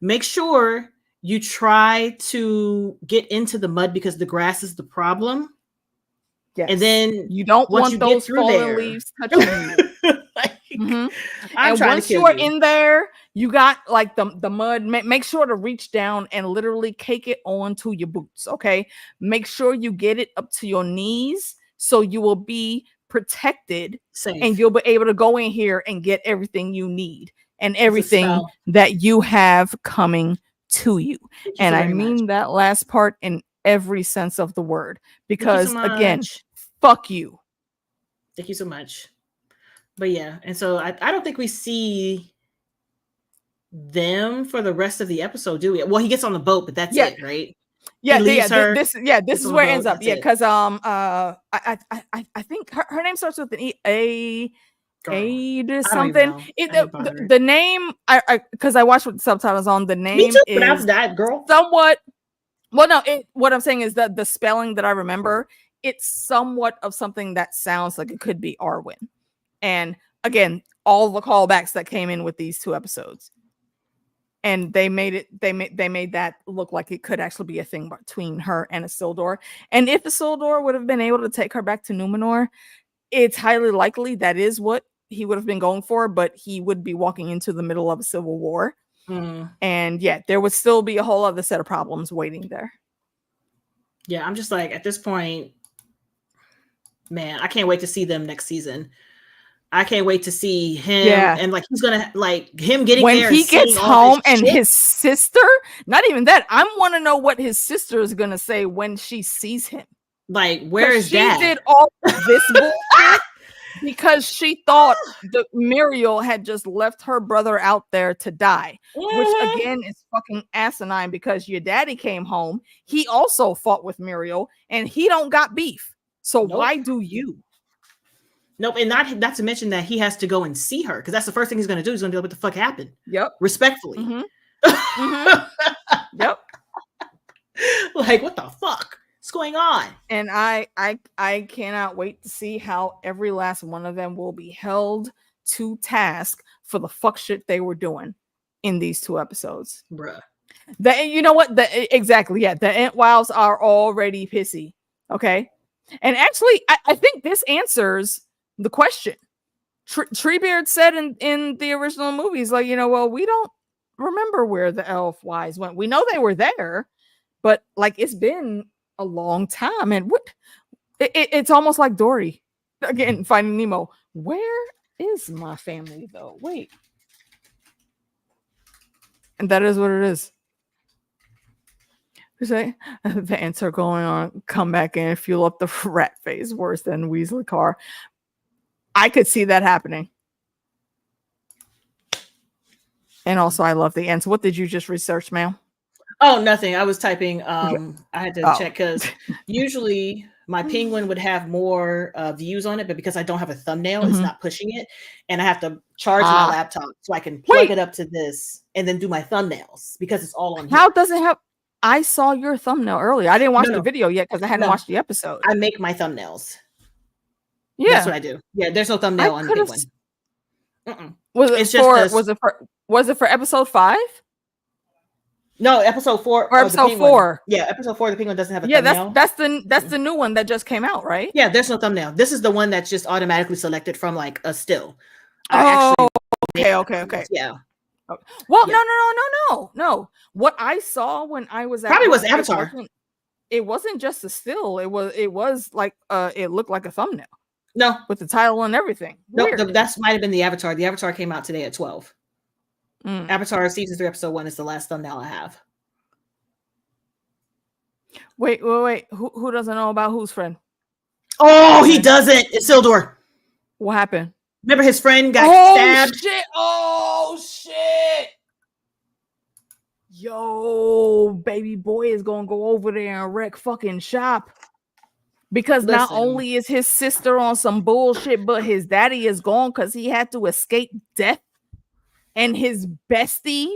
Make sure you try to get into the mud because the grass is the problem. Yes. And then you don't want those fallen leaves touching you. And once you are in there, you got like the mud. Make sure to reach down and literally cake it onto your boots. Okay. Make sure you get it up to your knees so you will be protected. Safe. And you'll be able to go in here and get everything you need and everything that you have coming to you. And I mean that last part in every sense of the word, because again, fuck you. Thank you so much. But yeah, and so I don't think we see them for the rest of the episode, do we? Well, he gets on the boat, but that's it, right? Yeah, this is where it ends up. Yeah, because I think her name starts with an Aid or something. The name, because I watched with the subtitles on. The name is that girl. Somewhat. Well, no. What I'm saying is that the spelling that I remember, it's somewhat of something that sounds like it could be Arwen. And again, all the callbacks that came in with these 2 episodes, and they made it. They made that look like it could actually be a thing between her and Isildur. And if Isildur would have been able to take her back to Numenor, it's highly likely that is what he would have been going for. But he would be walking into the middle of a civil war, and yeah, there would still be a whole other set of problems waiting there. Yeah, I'm just like, at this point, man, I can't wait to see them next season. I can't wait to see him, and like he's gonna like him getting when there he gets home and his sister. Not even that. I want to know what his sister is gonna say when she sees him. Like, where is Dad? She did all this bullshit because she thought that Muriel had just left her brother out there to die, which again is fucking asinine. Because your daddy came home, he also fought with Muriel, and he don't got beef. So why do you? Nope, and not to mention that he has to go and see her because that's the first thing he's going to do. He's going to know what the fuck happened. Yep, respectfully. Yep. Like, what the fuck is going on? And I cannot wait to see how every last one of them will be held to task for the fuck shit they were doing in these 2 episodes. Bruh. You know what? Exactly. Yeah. The Entwilds are already pissy. Okay. And actually, I think this answers the question. Treebeard said in the original movies, like, well, we don't remember where the elf wise went. We know they were there, but like it's been a long time. And it's almost like Dory again, Finding Nemo. Where is my family though? Wait. And that is what it is. Say the ants are going on, come back in, fuel up the rat face worse than Weasley car. I could see that happening. And also I love the ants. What did you just research, ma'am? Oh, nothing. I was typing. I had to check because usually my penguin would have more views on it, but because I don't have a thumbnail, it's not pushing it. And I have to charge my laptop so I can plug it up to this and then do my thumbnails because it's all on here. How does it have? I saw your thumbnail earlier. I didn't watch the video yet because I hadn't watched the episode. I make my thumbnails. Yeah, that's what I do. Yeah, there's no thumbnail on the big one. Was it for episode 5? No, episode 4. Or episode 4. Yeah, episode 4. The penguin doesn't have a thumbnail. Yeah, that's the new one that just came out, right? Yeah, there's no thumbnail. This is the one that's just automatically selected from like a still. Okay. Yeah. Well, no. What I saw when I was at probably was Avatar. It wasn't just a still. It was like it looked like a thumbnail. No, with the title and everything. No, that might have been the Avatar. The Avatar came out today at 12. Avatar season 3 episode 1 is the last thumbnail I have. Wait. Who doesn't know about Who's Friend? Oh, he doesn't. It's Sildor. What happened? Remember his friend got stabbed? Oh shit! Yo, baby boy is gonna go over there and wreck fucking shop. Because not only is his sister on some bullshit, but his daddy is gone because he had to escape death. And his bestie,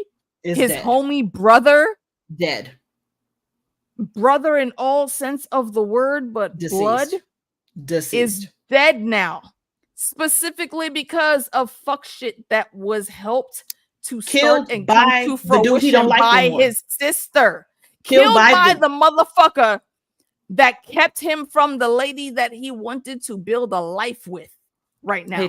his homie brother, dead. Brother in all sense of the word, but blood is dead now. Specifically because of fuck shit that was helped to start and come to fruition by his sister. Killed by the motherfucker that kept him from the lady that he wanted to build a life with right now. I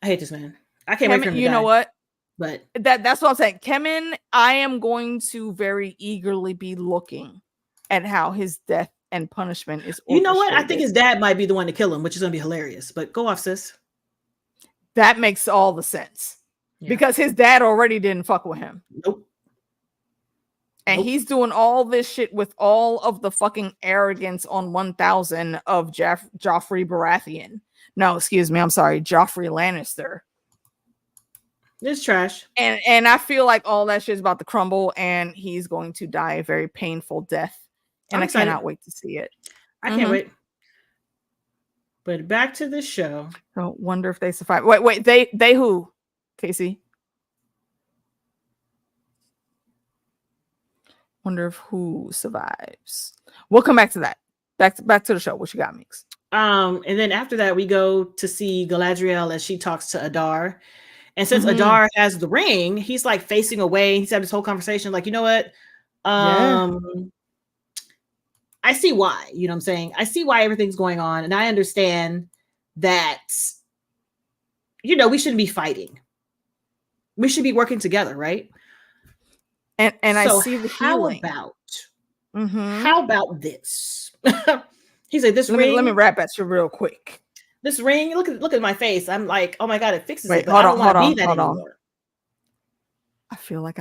hate this man. I can't wait for him to die. You know what? But that's what I'm saying. Kemen, I am going to very eagerly be looking at how his death and punishment is. You know what? I think his dad might be the one to kill him, which is going to be hilarious. But go off, sis. That makes all the sense. Yeah. Because his dad already didn't fuck with him. Nope. And he's doing all this shit with all of the fucking arrogance on 1000 of Joffrey Baratheon. No, excuse me. I'm sorry. Joffrey Lannister. It's trash. And I feel like all that shit is about to crumble and he's going to die a very painful death. And I cannot wait to see it. I can't wait. But back to the show. So wonder if they survive. Wait, they who? Casey? Wonder if who survives. We'll come back to that. Back to the show. What you got, Meeks? And then after that, we go to see Galadriel as she talks to Adar. And since Adar has the ring, he's like facing away. He's having this whole conversation. Like, you know what? I see why. You know what I'm saying? I see why everything's going on. And I understand that, we shouldn't be fighting. We should be working together, right? And so I see the healing. How about this? He said, "This ring." Let me rap at you real quick. This ring. Look at my face. I'm like, oh my god, it fixes it. But hold I don't want to be that hold anymore. I feel like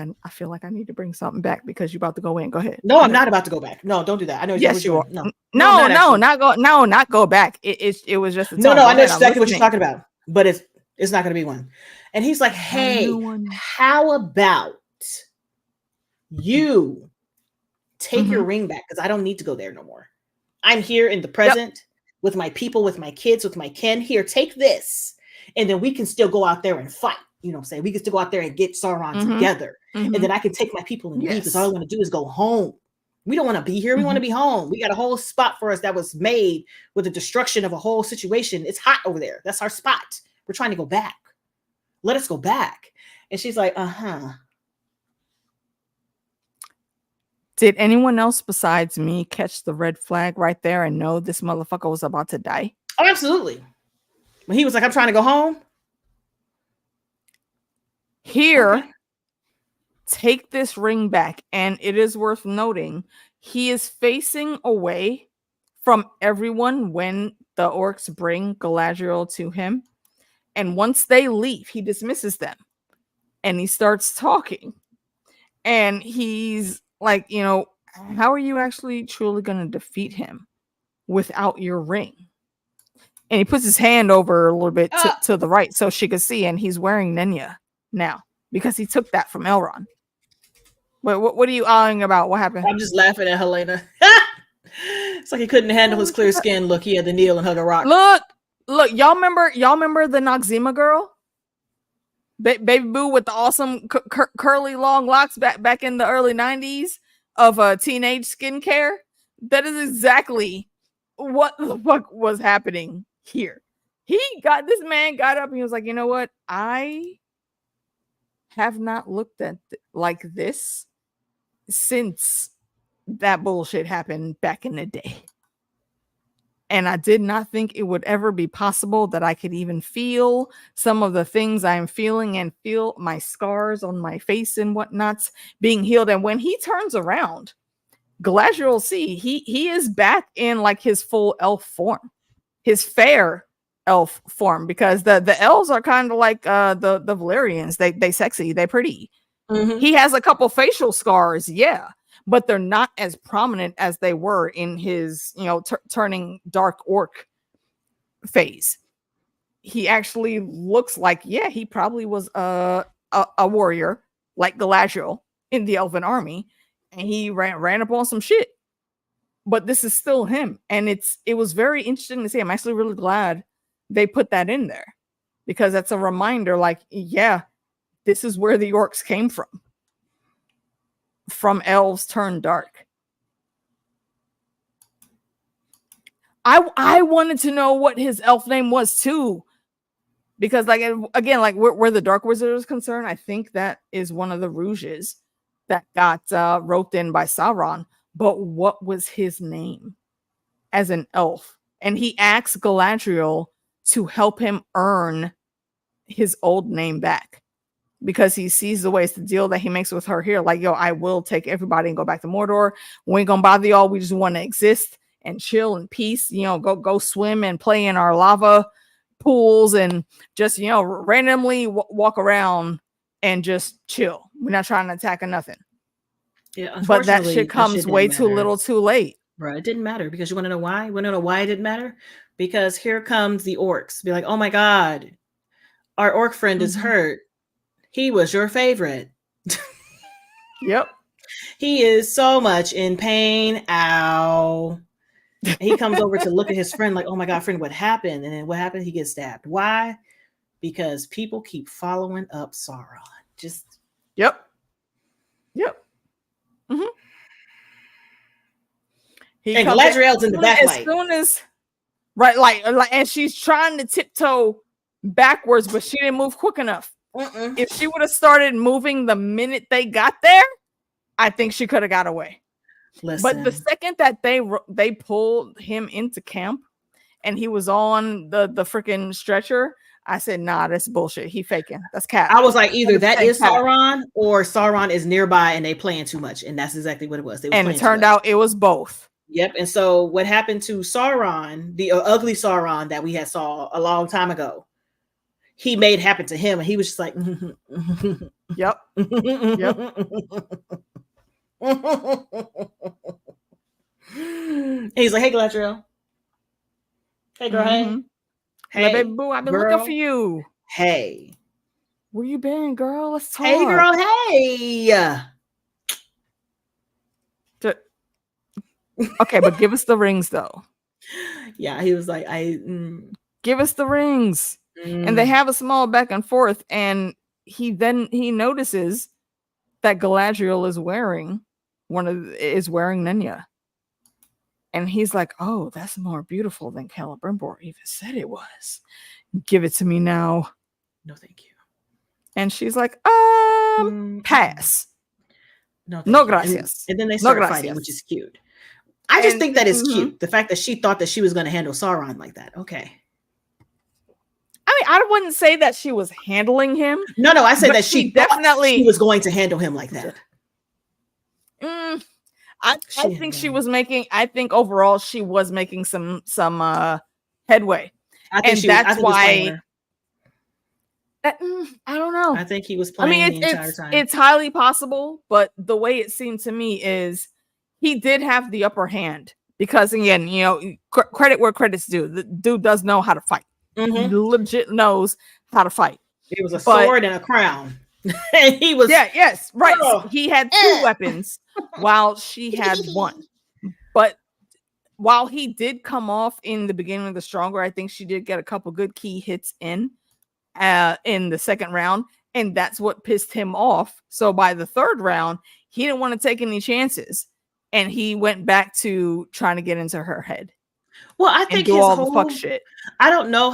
I need to bring something back because you're about to go in. Go ahead. No, I'm not about to go back. No, don't do that. I know. Yes, you are. No, not go back. It was just no. I know exactly what you're talking about, but it's not going to be one. And he's like, hey, how about you take your ring back? Because I don't need to go there no more. I'm here in the present with my people, with my kids, with my kin. Here, take this. And then we can still go out there and fight. You know what I'm saying? We can still go out there and get Sauron together. And then I can take my people and leave because all I want to do is go home. We don't want to be here. We want to be home. We got a whole spot for us that was made with the destruction of a whole situation. It's hot over there. That's our spot. We're trying to go back. Let us go back. And she's like, Did anyone else besides me catch the red flag right there and know this motherfucker was about to die? Oh, absolutely. When he was like, I'm trying to go home. Here, Okay. take this ring back. And it is worth noting, he is facing away from everyone when the orcs bring Galadriel to him. And once they leave, he dismisses them. And he starts talking. And he's like, you know, how are you actually truly going to defeat him without your ring? And he puts his hand over a little bit to the right so she could see. And he's wearing Nenya now because he took that from Elrond. Wait, what are you eyeing about? What happened? I'm just laughing at Helena. It's like he couldn't handle his clear skin look. He had to kneel and hug a rock. Look, y'all remember the Noxzema girl? Baby Boo with the awesome curly long locks back in the early 90s of teenage skincare. That is exactly what the fuck was happening here. This man got up and he was like, you know what? I have not looked at like this since that bullshit happened back in the day. And I did not think it would ever be possible that I could even feel some of the things I'm feeling and feel my scars on my face and whatnots being healed. And when he turns around, Galadriel will see he is back in like his full elf form, his fair elf form, because the elves are kind of like the Valyrians. They sexy, they pretty. Mm-hmm. He has a couple facial scars, yeah, but they're not as prominent as they were in his, you know, turning dark orc phase. He actually looks like, yeah, he probably was a warrior like Galadriel in the elven army, and he ran up on some shit. But this is still him, and it was very interesting to see. I'm actually really glad they put that in there, because that's a reminder, like, yeah, this is where the orcs came from elves turned dark. I wanted to know what his elf name was too, because like, again, like where the Dark Wizard is concerned, I think that is one of the rouges that got roped in by Sauron. But what was his name as an elf? And he asks Galadriel to help him earn his old name back, because he sees the ways, the deal that he makes with her here, like, yo, I will take everybody and go back to Mordor. We ain't gonna bother y'all. We just want to exist and chill in peace. You know, go swim and play in our lava pools and just, you know, randomly walk around and just chill. We're not trying to attack or nothing. Yeah, but that shit comes way too little too late. Bro, it didn't matter, because you want to know why? You want to know why it didn't matter? Because here comes the orcs. Be like, oh my God, our orc friend is hurt. He was your favorite. Yep. He is so much in pain. Ow. He comes over to look at his friend like, oh my God, friend, what happened? And then what happened? He gets stabbed. Why? Because people keep following up Sauron. Just. Yep. Mm-hmm. And Galadriel's in the backlight. As soon as, right, like, and she's trying to tiptoe backwards, but she didn't move quick enough. If she would have started moving the minute they got there, I think she could have got away. Listen. But the second that they pulled him into camp and he was on the freaking stretcher, I said, nah, that's bullshit. He faking. That's cat. I was like, either that is Sauron or Sauron is nearby and they playing too much. And that's exactly what it was. And it turned out it was both. Yep. And so what happened to Sauron, the ugly Sauron that we had saw a long time ago, he made happen to him, and he was just like, yep. And he's like, hey, Galadriel. Hey, girl. Hey, baby boo, I've been looking for you. Hey, where you been, girl? Let's talk. Hey, girl. Hey. Okay, but give us the rings, though. Yeah, he was like, give us the rings. And they have a small back and forth, and he notices that Galadriel is wearing is wearing Nenya. And he's like, oh, that's more beautiful than Celebrimbor even said it was. Give it to me now. No, thank you. And she's like, pass. No gracias. And then they start fighting, which is cute. I just think that is cute. The fact that she thought that she was going to handle Sauron like that. Okay. I mean, I wouldn't say that she was handling him. No, I said that she definitely she was going to handle him like that. I think she was making. I think overall she was making some headway, that's why. I don't know. I think he was playing the entire time. It's highly possible, but the way it seemed to me is he did have the upper hand because, again, you know, credit where credit's due. The dude does know how to fight. He legit knows how to fight. It was a sword and a crown. And he was right. So he had 2 weapons while she had 1. But while he did come off in the beginning of the stronger, I think she did get a couple good key hits in the second round, and that's what pissed him off. So by the 3rd round, he didn't want to take any chances, and he went back to trying to get into her head. Well, I think do all the fuck shit. I don't know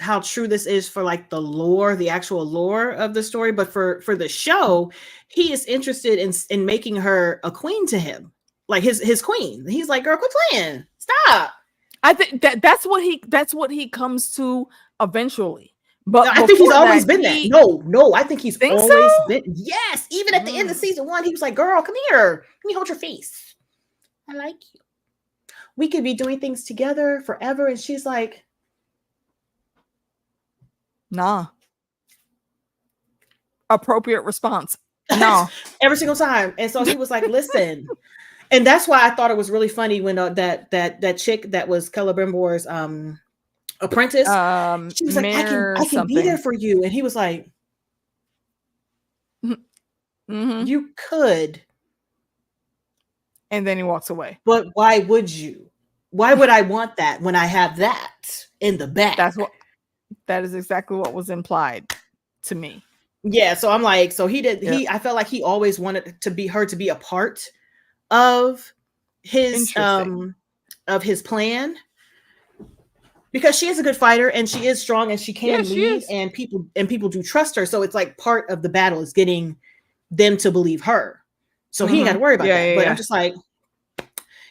how true this is for like the lore, the actual lore of the story, but for the show, he is interested in making her a queen to him, like his queen. He's like, girl, quit playing, stop. I think that's what he comes to eventually. But no, I think he's always been that. No, I think he's always been. Yes, even at the end of season 1, he was like, girl, come here, let me hold your face. I like you. We could be doing things together forever. And she's like, nah. Appropriate response. No. Every single time. And so he was like, listen. And that's why I thought it was really funny when that chick that was Celebrimbor's apprentice, she was like, I can be there for you. And he was like, you could. And then he walks away. But why would you? Why would I want that when I have that in the back? That is exactly what was implied to me. Yeah. So I'm like, so he did. Yep. I felt like he always wanted to be a part of his plan, because she is a good fighter and she is strong and she can lead, and people do trust her. So it's like part of the battle is getting them to believe her. So he ain't got to worry about that. But I'm just like,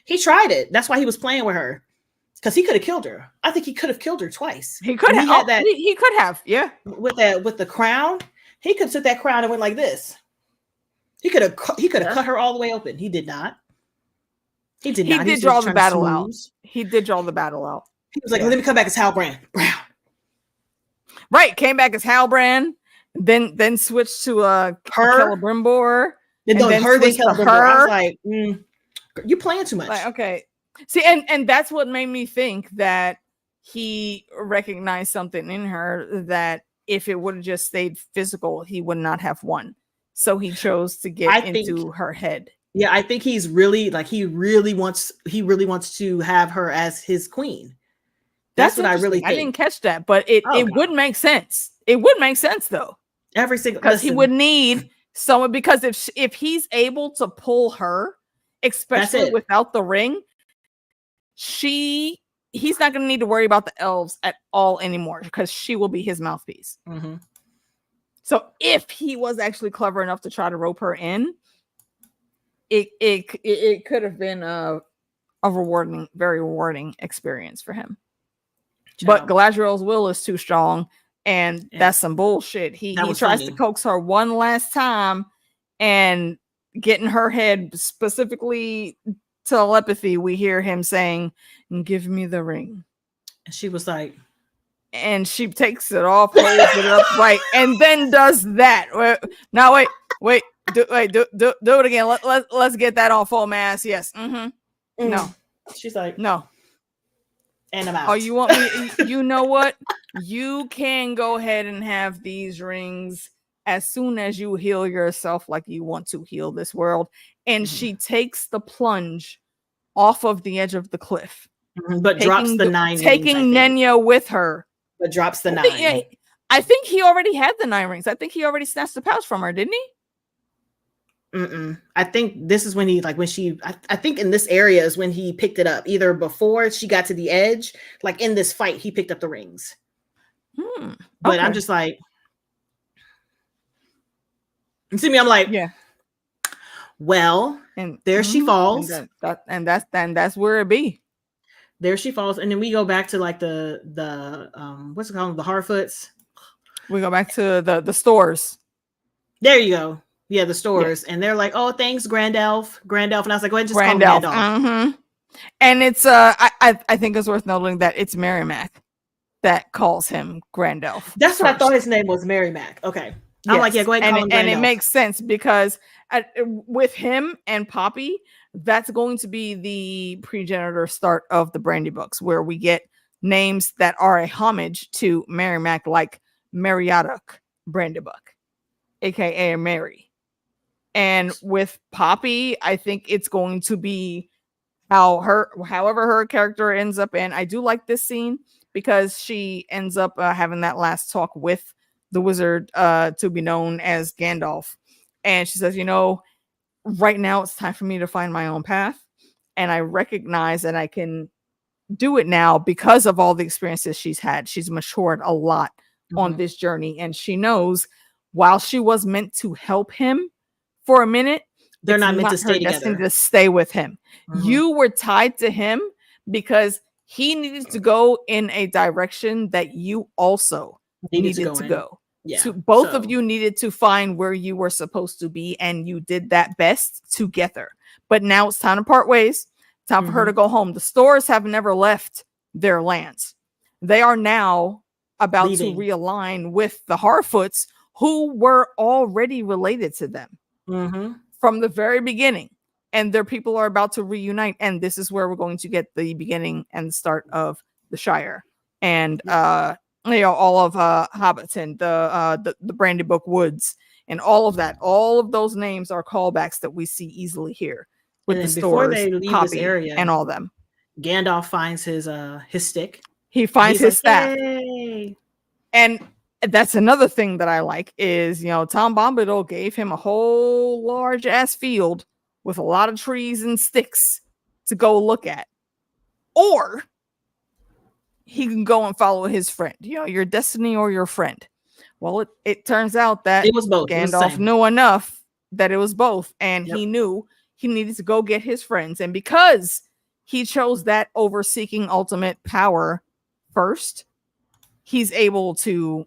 he tried it. That's why he was playing with her, because he could have killed her. I think he could have killed her twice. He could have. He could have. Yeah. With the crown, he could have took that crown and went like this. He could have cut her all the way open. He did not. He did not. He did draw the battle out. He did draw the battle out. He was like, let me come back as Halbrand. Brown. Right. Came back as Halbrand. Then switched to Celebrimbor. Then Celebrimbor. I was like, you playing too much. Like, okay. See, and that's what made me think that he recognized something in her, that if it would have just stayed physical, he would not have won. So he chose to get into her head. Yeah, I think he's really like he really wants to have her as his queen. That's what I really think. I didn't catch that, but it would make sense. It would make sense though. Every single, because he would need someone, because if he's able to pull her, especially without the ring, he's not going to need to worry about the elves at all anymore, because she will be his mouthpiece. Mm-hmm. So if he was actually clever enough to try to rope her in, it could have been a rewarding, very rewarding experience for him. But Galadriel's will is too strong, and that's some bullshit. He tries to coax her one last time, and getting her head, specifically telepathy, we hear him saying, "Give me the ring." And she was like, and she takes it off, holds it up right, and then does that. Now wait, do it again. Let's get that on full mass. Yes. Mm-hmm. No. She's like, no. And I'm out. Oh, you want me? You know what? You can go ahead and have these rings as soon as you heal yourself like you want to heal this world. And she takes the plunge off of the edge of the cliff. But drops the 9 taking rings, Nenya with her. But drops the 9. I think he already had the 9 rings. I think he already snatched the pouch from her, didn't he? I think this is when he like when she. I think in this area is when he picked it up. Either before she got to the edge, like in this fight, he picked up the rings. But I'm just like, you see me? I'm like, yeah. Well, And there she falls, and that's where it be. There she falls, and then we go back to like the what's it called, the Harfoots. We go back to the stores. There you go. Yeah, the stores, and they're like, "Oh, thanks, Grand Elf." And I was like, "Go ahead, and just call him Gandalf." And it's I think it's worth noting that it's Merrimack that calls him Grand Elf. That's what I thought his name was, Merrimack. Okay, I'm like, yeah, go ahead and call him Grand and Elf. It makes sense because with him and Poppy, that's going to be the progenitor start of the Brandy books, where we get names that are a homage to Merrimack, like Meriadoc Brandybuck, aka Mary. And with Poppy, I think it's going to be however her character ends up in. I do like this scene because she ends up having that last talk with the wizard to be known as Gandalf. And she says, right now it's time for me to find my own path. And I recognize that I can do it now because of all the experiences she's had. She's matured a lot on this journey. And she knows while she was meant to help him for a minute, they're not meant to stay together. To stay with him. You were tied to him because he needed to go in a direction that you also needed to go. Yeah. So both of you needed to find where you were supposed to be, and you did that best together. But now it's time to part ways. Time for her to go home. The stores have never left their lands. They are now about to realign with the Harfoots, who were already related to them from the very beginning. And their people are about to reunite. And this is where we're going to get the beginning and the start of the Shire. And all of Hobbiton, the Brandybuck Woods, and all of that. All of those names are callbacks that we see easily here with the stores, they leave Poppy, this area, and all them. Gandalf finds his stick. He finds his staff. Yay! And that's another thing that I like is, Tom Bombadil gave him a whole large ass field with a lot of trees and sticks to go look at. Or he can go and follow his friend, your destiny or your friend. Well, it turns out that it was both. Gandalf knew enough that it was both. And he knew he needed to go get his friends. And because he chose that over seeking ultimate power first, he's able to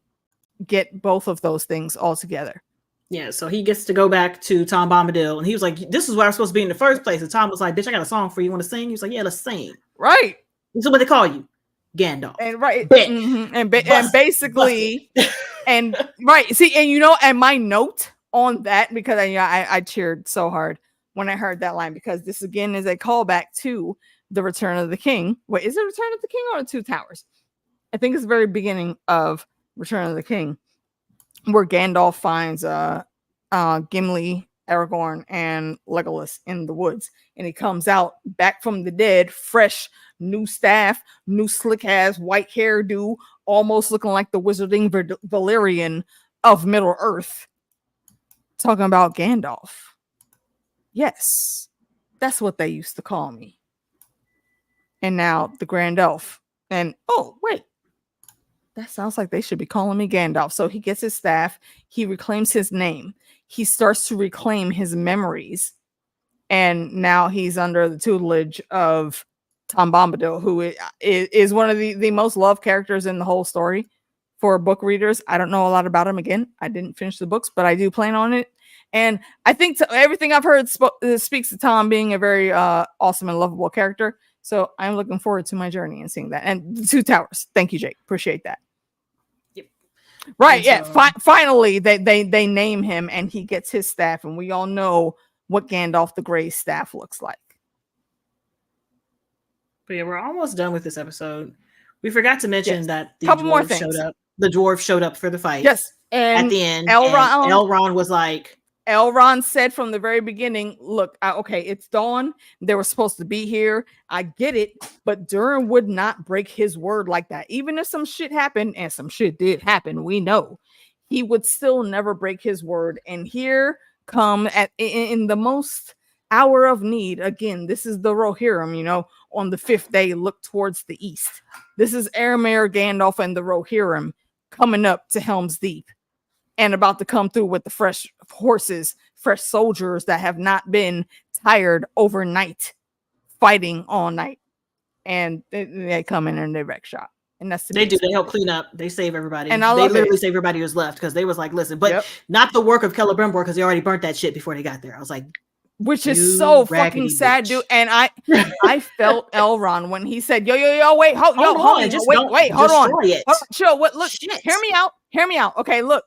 get both of those things all together. Yeah, so he gets to go back to Tom Bombadil, and he was like, "This is where I'm supposed to be in the first place." And Tom was like, "Bitch, I got a song for you. Want to sing?" He was like, "Yeah, let's sing." Right. So what they call you, Gandalf. And and basically, and right. See, and my note on that, because I cheered so hard when I heard that line, because this again is a callback to the Return of the King. Wait, is it Return of the King or the Two Towers? I think it's the very beginning of Return of the King, where Gandalf finds Gimli, Aragorn, and Legolas in the woods, and he comes out back from the dead, fresh, new staff, new slick ass white hairdo, almost looking like the wizarding Valyrian of Middle Earth. Talking about Gandalf. Yes, that's what they used to call me. And now the Grand Elf. And oh wait, that sounds like they should be calling me Gandalf. So he gets his staff. He reclaims his name. He starts to reclaim his memories. And now he's under the tutelage of Tom Bombadil, who is one of the most loved characters in the whole story for book readers. I don't know a lot about him. Again, I didn't finish the books, but I do plan on it. And I think everything I've heard speaks to Tom being a very awesome and lovable character. So I'm looking forward to my journey and seeing that. And the Two Towers. Thank you, Jake. Appreciate that. Right, yeah. Finally, they name him, and he gets his staff, and we all know what Gandalf the Grey's staff looks like. But yeah, we're almost done with this episode. We forgot to mention that the couple more dwarf things. showed up. The dwarf showed up for the fight. Yes, and at the end, Elrond was like, Elrond said from the very beginning, look, okay, it's dawn. They were supposed to be here. I get it. But Durin would not break his word like that. Even if some shit happened, and some shit did happen, we know, he would still never break his word. And here, come in the most hour of need. Again, this is the Rohirrim, you know, on the 5th day, look towards the east. This is Eregion, Gandalf, and the Rohirrim coming up to Helm's Deep and about to come through with the fresh horses, fresh soldiers that have not been tired overnight, fighting all night. And they come in and they wreck shop. And that's they do. They help clean up. They save everybody. And they literally save everybody who's left because they was like, listen, but not the work of Celebrimbor because they already burnt that shit before they got there. I was like, which is so fucking sad, dude. And I felt Elrond when he said, yo, wait, hold on, chill. What? Look, shit. Hear me out. Okay, look,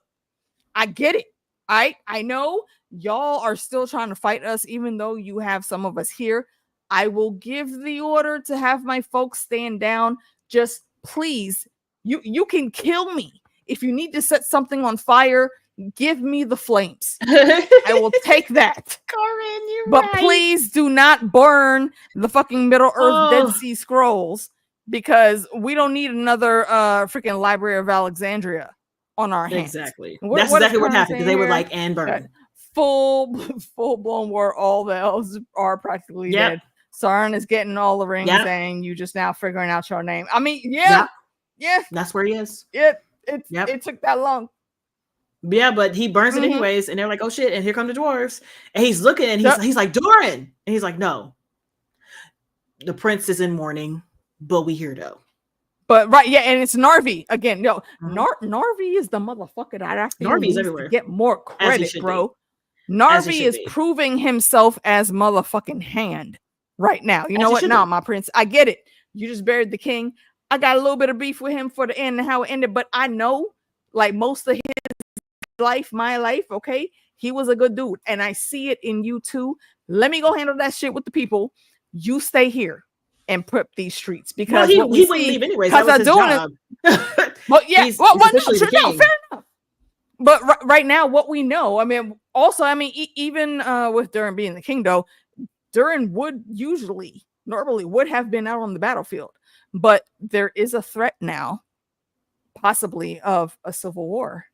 I get it. I know y'all are still trying to fight us, even though you have some of us here. I will give the order to have my folks stand down. Just please, you can kill me if you need to set something on fire. Give me the flames. I will take that. Corin, but right. Please do not burn the fucking Middle Earth Dead Sea Scrolls, because we don't need another freaking Library of Alexandria on our hands. Exactly. That's exactly what happened, because they were like, and burn. Full blown war. All the elves are practically dead. Sauron is getting all the rings, and you just now figuring out your name. I mean, yeah. That's where he is. It took that long. Yeah, but he burns it anyways, and they're like, "Oh shit!" And here come the dwarves, and he's looking, and he's like, "Doran," and he's like, "No, the prince is in mourning, but we here though." But and it's Narvi again. No, Narvi is the motherfucker that actually needs to get more credit, bro. Narvi is proving himself as motherfucking hand right now. You know what? Nah, my prince, I get it. You just buried the king. I got a little bit of beef with him for the end and how it ended, but I know, like, most of his my life, okay, he was a good dude, and I see it in you too. Let me go handle that shit with the people. You stay here and prep these streets, because he wouldn't leave anyways. That was his job. Well, fair enough. But right now, what we know, I mean, even with Durin being the king, though, Durin would normally would have been out on the battlefield, but there is a threat now, possibly of a civil war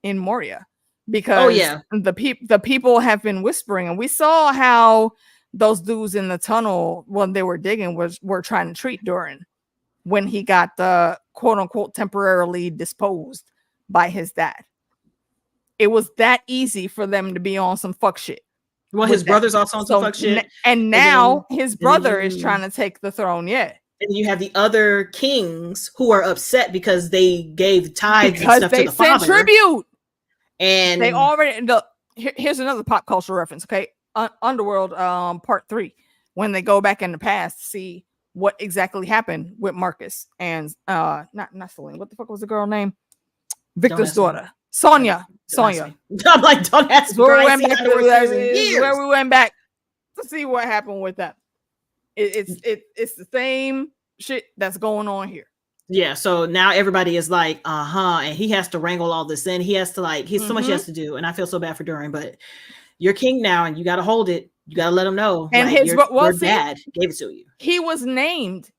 in Moria, because the people have been whispering, and we saw how those dudes in the tunnel when they were digging were trying to treat Durin when he got quote unquote temporarily disposed by his dad. It was that easy for them to be on some fuck shit. Well, his brother's also on some fuck shit, and now his brother is trying to take the throne. Yeah. And you have the other kings who are upset because they gave tithes and stuff to the father. They sent tribute. And they already here's another pop culture reference. Okay, Underworld part 3, when they go back in the past to see what exactly happened with Marcus and not Celine. What the fuck was the girl name? Victor's daughter, Sonya. I'm like, don't ask me. Where we went back to see what happened with that. It's the same shit that's going on here. Yeah, so now everybody is like, and he has to wrangle all this in. He has to he's so much he has to do, and I feel so bad for Durin, but you're king now, and you got to hold it. You got to let him know. And your dad gave it to you. He was named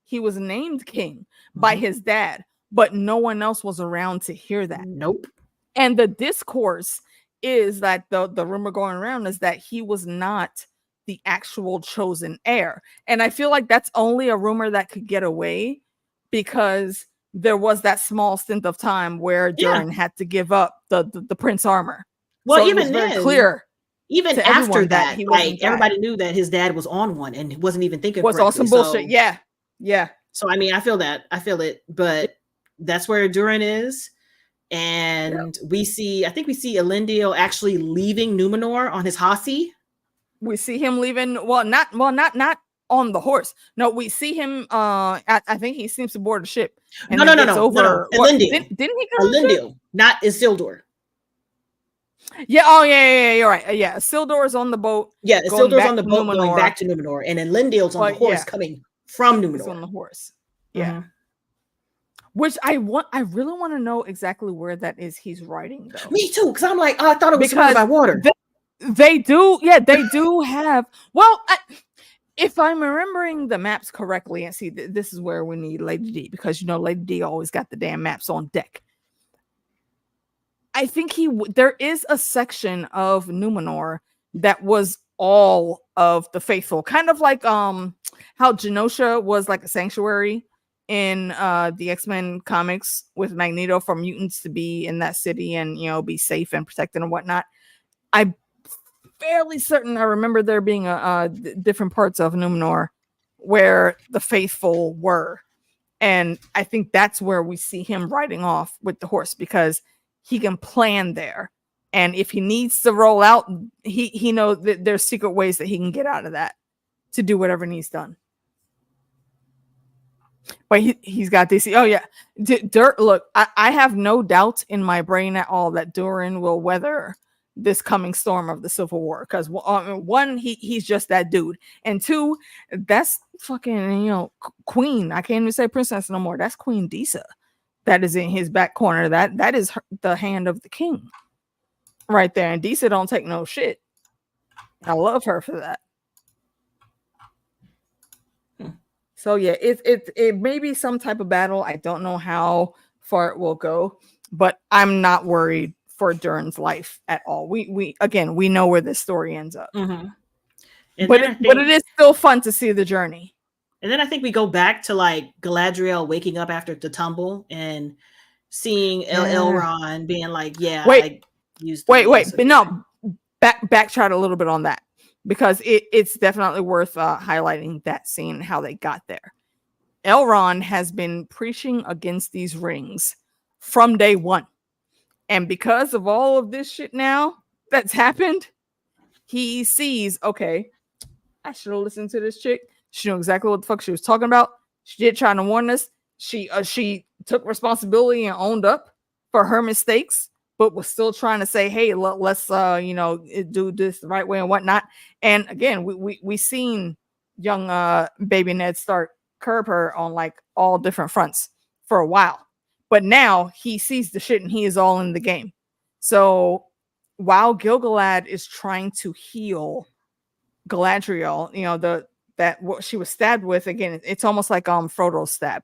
king by his dad, but no one else was around to hear that. Nope. And the discourse is that the rumor going around is that he was not the actual chosen heir, and I feel like that's only a rumor that could get away, because there was that small stint of time where Durin had to give up the prince armor. Well, so even then, clear. Even after that, everybody knew that his dad was on one and wasn't even thinking. Was on some bullshit. Yeah. So I mean, I feel it, but that's where Durin is, and we see Elendil actually leaving Numenor on his horsey. We see him leaving. Not on the horse. No, we see him. I think he seems to board a ship. And no. Elendil. Didn't he go? Elendil, not Isildur. Yeah. Oh, yeah. You're right. Yeah. Isildur's on the boat. Yeah, Isildur's on the boat going back to Numenor, and Elendil's on the horse coming from Numenor. He's on the horse. Yeah. Which I really want to know exactly where that is. He's riding though. Me too, because I'm like, I thought it was surrounded by water. They do. Yeah, they do have. Well, if I'm remembering the maps correctly, and see, this is where we need Lady D, because Lady D always got the damn maps on deck. I think there is a section of Numenor that was all of the faithful, kind of like how Genosha was like a sanctuary in the X-Men comics with Magneto for mutants to be in that city and, you know, be safe and protected and whatnot. I'm fairly certain I remember there being different parts of Numenor where the faithful were. And I think that's where we see him riding off with the horse, because he can plan there. And if he needs to roll out, he knows that there's secret ways that he can get out of that to do whatever needs done. But he's got DC. Oh, yeah. Look, I have no doubt in my brain at all that Durin will weather this coming storm of the Civil War. Because one, he's just that dude. And two, that's fucking, you know, Queen. I can't even say princess no more. That's Queen Disa. That is in his back corner. That is the hand of the king right there. And Disa don't take no shit. I love her for that. So yeah, it may be some type of battle. I don't know how far it will go, but I'm not worried for Durin's life at all. We know where this story ends up. Mm-hmm. But it is still fun to see the journey. And then I think we go back to like Galadriel waking up after the tumble and seeing Elrond being like, "Yeah, wait, but no, backtrack a little bit on that, because it's definitely worth highlighting that scene, how they got there. Elrond has been preaching against these rings from day one. And because of all of this shit now that's happened, he sees, okay, I should have listened to this chick. She knew exactly what the fuck she was talking about. She did try to warn us. She took responsibility and owned up for her mistakes, but was still trying to say, hey, let's do this the right way and whatnot. And again, we seen young baby Ned start curb her on like all different fronts for a while. But now he sees the shit and he is all in the game. So while Gil-galad is trying to heal Galadriel, you know, that what she was stabbed with, again, it's almost like Frodo's stab.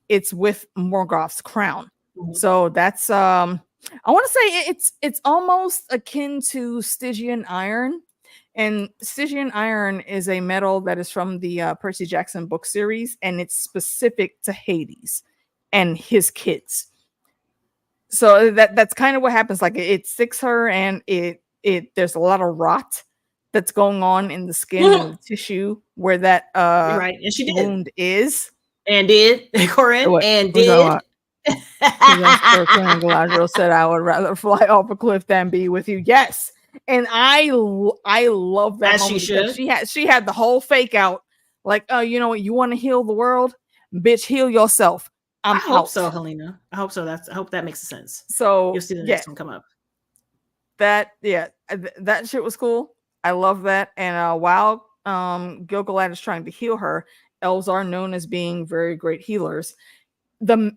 It's with Morgoth's crown. Mm-hmm. So that's I want to say it's almost akin to Stygian iron. And Stygian iron is a metal that is from the Percy Jackson book series, and it's specific to Hades and his kids. So that's kind of what happens. Like it sticks her, and it there's a lot of rot that's going on in the skin and the tissue where that right. And she wound is. And did Corinne and did. Galadriel said, "I would rather fly off a cliff than be with you." Yes, and I love that. As she should. She had the whole fake out. Like, oh, you know what? You want to heal the world, bitch? Heal yourself. I hope so, Helena. I hope so. I hope that makes sense. So you'll see the next one come up. That shit was cool. I love that. And while Gil-galad is trying to heal her, elves are known as being very great healers.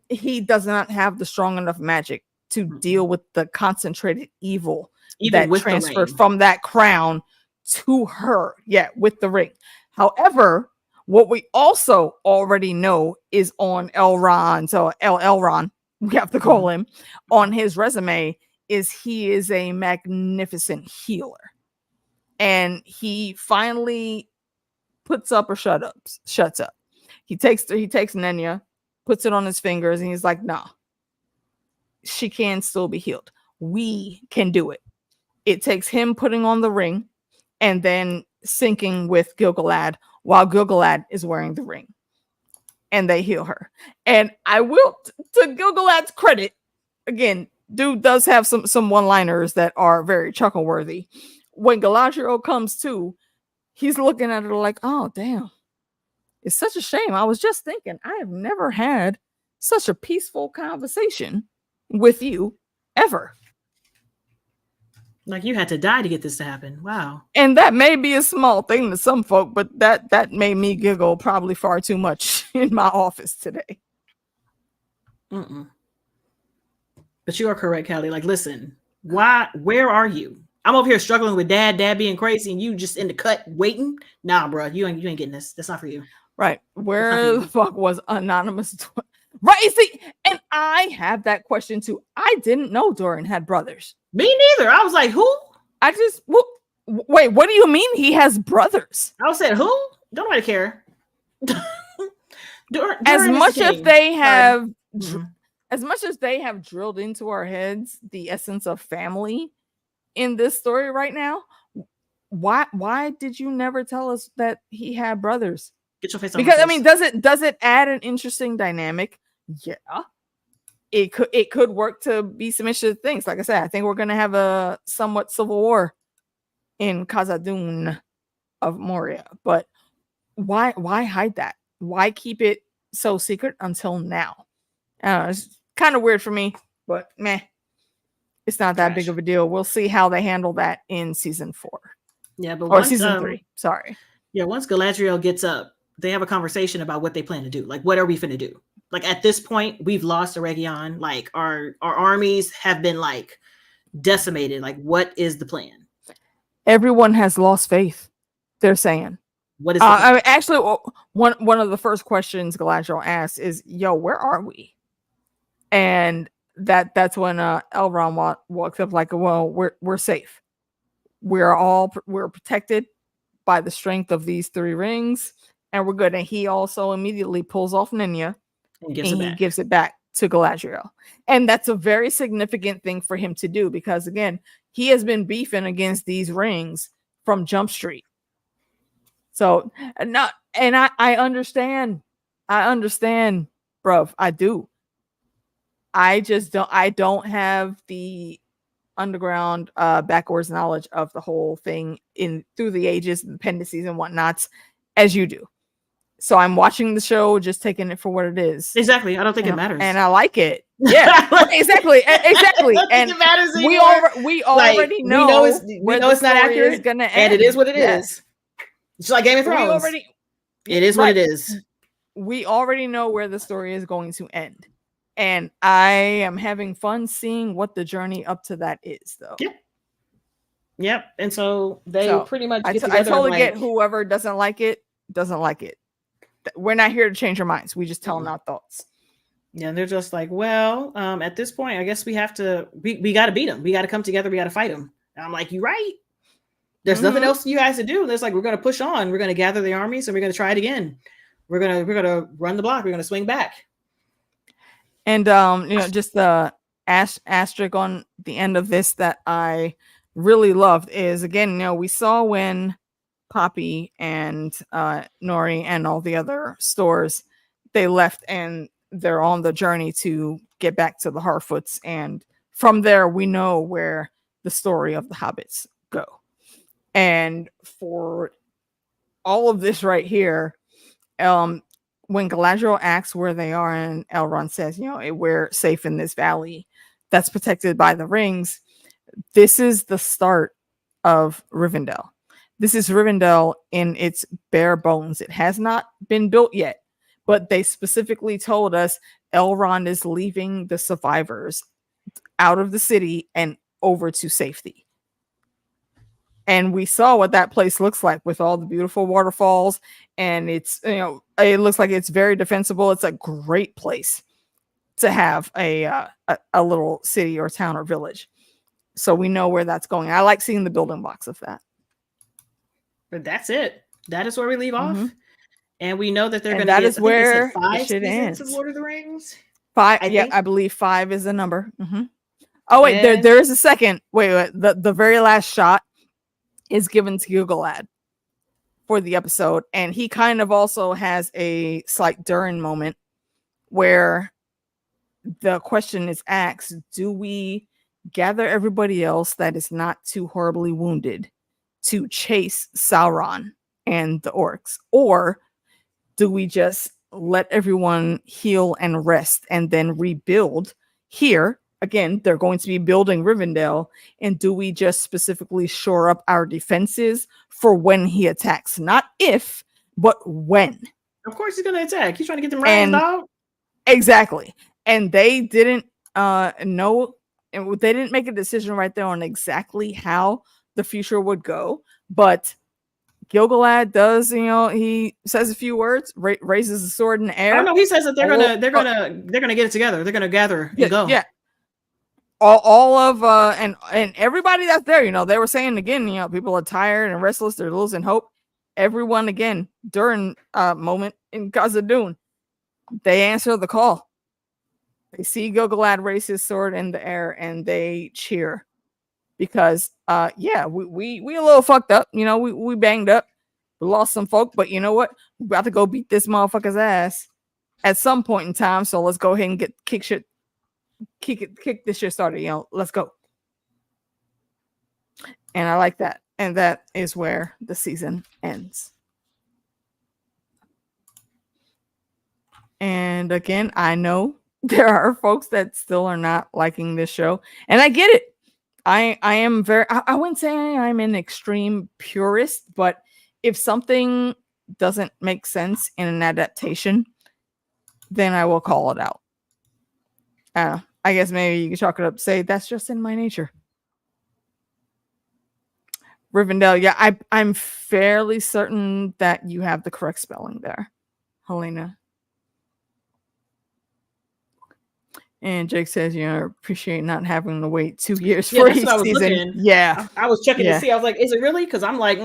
He does not have the strong enough magic to deal with the concentrated evil that transfers from that crown to her. Yeah, with the ring. However, what we also already know is on Elrond, so Elrond, we have to call him, on his resume, is he is a magnificent healer. And he finally puts up or shuts up. He takes Nenya, puts it on his fingers, and he's like, nah, she can still be healed. We can do it. It takes him putting on the ring and then syncing with Gil-galad while Gil-galad is wearing the ring. And they heal her. And I will, to Gil-galad's credit, again, dude does have some one-liners that are very chuckle-worthy. When Galadriel comes to, he's looking at her like, oh, damn. It's such a shame. I was just thinking, I have never had such a peaceful conversation with you ever. Like you had to die to get this to happen. Wow. And that may be a small thing to some folk, but that made me giggle probably far too much in my office today. But you are correct, Callie. Like, listen, where are you? I'm over here struggling with dad being crazy, and you just in the cut waiting. Nah, bro, you ain't getting this. That's not for you. Right. Where the fuck was Anonymous? Right. See, and I I have that question too. I didn't know Doran had brothers. Me neither. I was like, who? I just wait. What do you mean he has brothers? I said, who? Don't nobody care. As much as they have, Mm-hmm. as much as they have drilled into our heads the essence of family in this story right now, why did you never tell us that he had brothers? Get your face on. Because I mean, does it add an interesting dynamic? Yeah, it could work to be some interesting things. Like I said, I think we're gonna have a somewhat civil war in Khazad-dûm of Moria, but why hide that? Why keep it so secret until now? It's kind of weird for me, but meh, it's not that big of a deal. We'll see how they handle that in season 4. Yeah, but or season 3. Sorry. Yeah, once Galadriel gets up, they have a conversation about what they plan to do. Like, what are we finna do? Like, at this point, we've lost Eregion. Like, our armies have been like decimated. Like, what is the plan? Everyone has lost faith. They're saying. What is? I mean, actually, one of the first questions Galadriel asks is, "Yo, where are we?" And that's when Elrond walks up like, "Well, we're safe. We're protected by the strength of these 3 rings, and we're good." And he also immediately pulls off Ninya and he gives it back to Galadriel. And that's a very significant thing for him to do, because again, he has been beefing against these rings from Jump Street. So I understand, bruv. I do. I just don't have the underground backwards knowledge of the whole thing through the ages and dependencies and whatnots as you do. So I'm watching the show, just taking it for what it is. Exactly. I don't think it matters. And I like it. Yeah, exactly. And it matters we already know it's not accurate. Is gonna end. And it is what it is. It's like Game of Thrones. It is what it is. We already know where the story is going to end. And I am having fun seeing what the journey up to that is, though. Yep. And so they pretty much get together. I totally get whoever doesn't like it. We're not here to change our minds. We just tell them our thoughts. Yeah, and they're just like, well, at this point, I guess we have to. We got to beat them. We got to come together. We got to fight them. And I'm like, you're right. There's nothing else you guys to do. And it's like, we're going to push on. We're going to gather the armies and we're going to try it again. We're gonna run the block. We're gonna swing back. And just the asterisk on the end of this that I really loved is, again, we saw when Poppy and Nori and all the other stores, they left and they're on the journey to get back to the Harfoots, and from there we know where the story of the hobbits go. And for all of this right here, when Galadriel asks where they are and Elrond says, we're safe in this valley that's protected by the rings, this is the start of Rivendell. This is Rivendell in its bare bones. It has not been built yet, but they specifically told us Elrond is leaving the survivors out of the city and over to safety. And we saw what that place looks like with all the beautiful waterfalls. And it's, it looks like it's very defensible. It's a great place to have a little city or town or village. So we know where that's going. I like seeing the building blocks of that. But that's it. That is where we leave off. And we know that they're going to that is where 5 seasons ends of Lord of the Rings. 5. I believe 5 is the number. Oh, wait, there is a second. Wait. The very last shot is given to Gil-galad for the episode, and he kind of also has a slight Durin moment where the question is asked: do we gather everybody else that is not too horribly wounded to chase Sauron and the orcs, or do we just let everyone heal and rest and then rebuild here? Again, they're going to be building Rivendell. And do we just specifically shore up our defenses for when he attacks? Not if, but when. Of course he's going to attack. He's trying to get them rounds out. Exactly. And they didn't know, and they didn't make a decision right there on exactly how the future would go. But Gilgalad does, he says a few words, raises the sword in the air. Oh no, he says that they're gonna get it together. They're gonna gather and go. Yeah. All of and everybody that's there, they were saying again, people are tired and restless, they're losing hope. Everyone again during moment in Khazad-dûm, they answer the call. They see Gilgalad raise his sword in the air and they cheer because we a little fucked up, we banged up, we lost some folk, but you know what? We're about to go beat this motherfucker's ass at some point in time. So let's go ahead and kick this shit started. Let's go. And I like that. And that is where the season ends. And again, I know there are folks that still are not liking this show, and I get it. I am I wouldn't say I'm an extreme purist, but if something doesn't make sense in an adaptation, then I will call it out. I guess maybe you can chalk it up, say that's just in my nature. Rivendell, yeah, I'm fairly certain that you have the correct spelling there, Helena. And Jake says, appreciate not having to wait 2 years for each season. Looking. Yeah, I was checking to see. I was like, is it really? Because I'm like,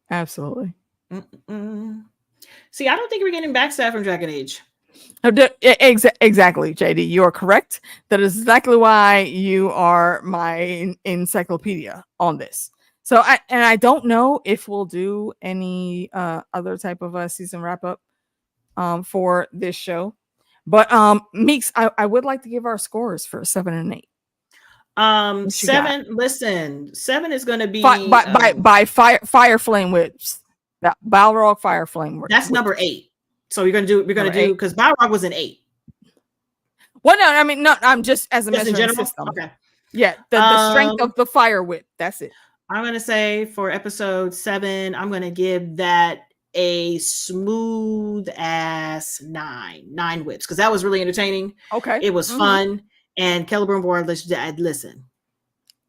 Absolutely. See, I don't think we're getting backstab from Dragon Age. Exactly, JD. You are correct. That is exactly why you are my encyclopedia on this. So I don't know if we'll do any other type of season wrap up for this show, but Meeks, I would like to give our scores for 7 and 8. 7. Listen, 7 is going to be by fire flame whips. Balrog fire flame whips. That's number 8. So we're gonna do because Balrog was an 8. Well, no, I mean, no, I'm just as a measuring system. Okay. Yeah, the strength of the fire whip. That's it. I'm gonna say for episode 7, I'm gonna give that a smooth ass 9 whips because that was really entertaining. Okay, it was fun, and Celebrimbor, listen.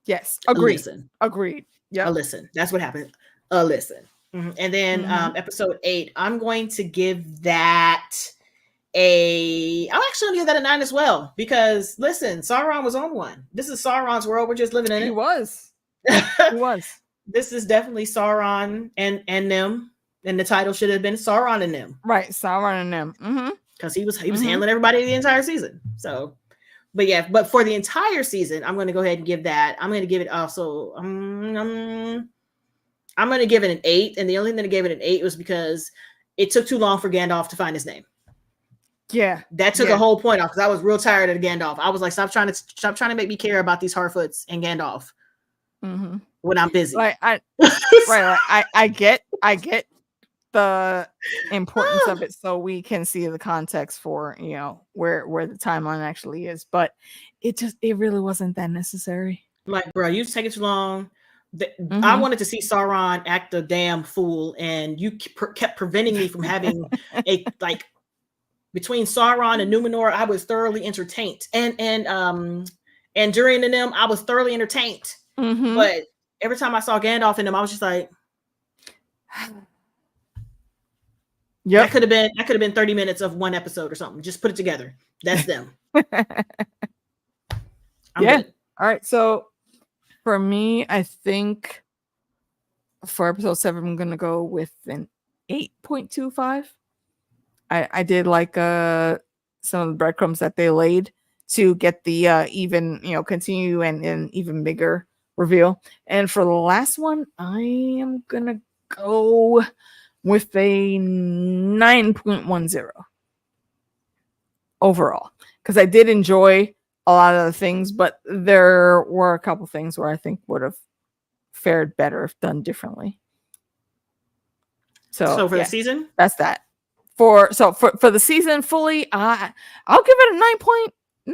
Yes, agreed. Agreed. Yeah, a listen. That's what happened. A listen. Mm-hmm. And then episode 8, I'm going to give that I'm actually going to give that a 9 as well because listen, Sauron was on one. This is Sauron's world. We're just living in it. He was. He was. This is definitely Sauron and them, and the title should have been Sauron and them. Right, Sauron and them. Because he was handling everybody the entire season. So, but for the entire season, I'm going to go ahead and give that. I'm going to give it also. I'm going to give it an 8, and the only thing that I gave it an 8 was because it took too long for Gandalf to find his name. Yeah, that took the whole point off because I was real tired of Gandalf. I was like, stop trying to make me care about these Harfoots and Gandalf when I'm busy. Like I get the importance of it, so we can see the context for where the timeline actually is, but it really wasn't that necessary. Like, bro, you take it too long. I wanted to see Sauron act a damn fool, and you kept preventing me from having a between Sauron and Numenor. I was thoroughly entertained, and during them, I was thoroughly entertained. But every time I saw Gandalf in them, I was just like, "Yeah, that could have been 30 minutes of one episode or something. Just put it together. That's them." Good. All right, so. For me, I think for episode 7, I'm going to go with an 8.25. I did like some of the breadcrumbs that they laid to get the even, continue and even bigger reveal. And for the last one, I am going to go with a 9.10 overall. Because I did enjoy a lot of the things, but there were a couple things where I think would have fared better if done differently. So for the season, that's that. For the season fully, I'll give it a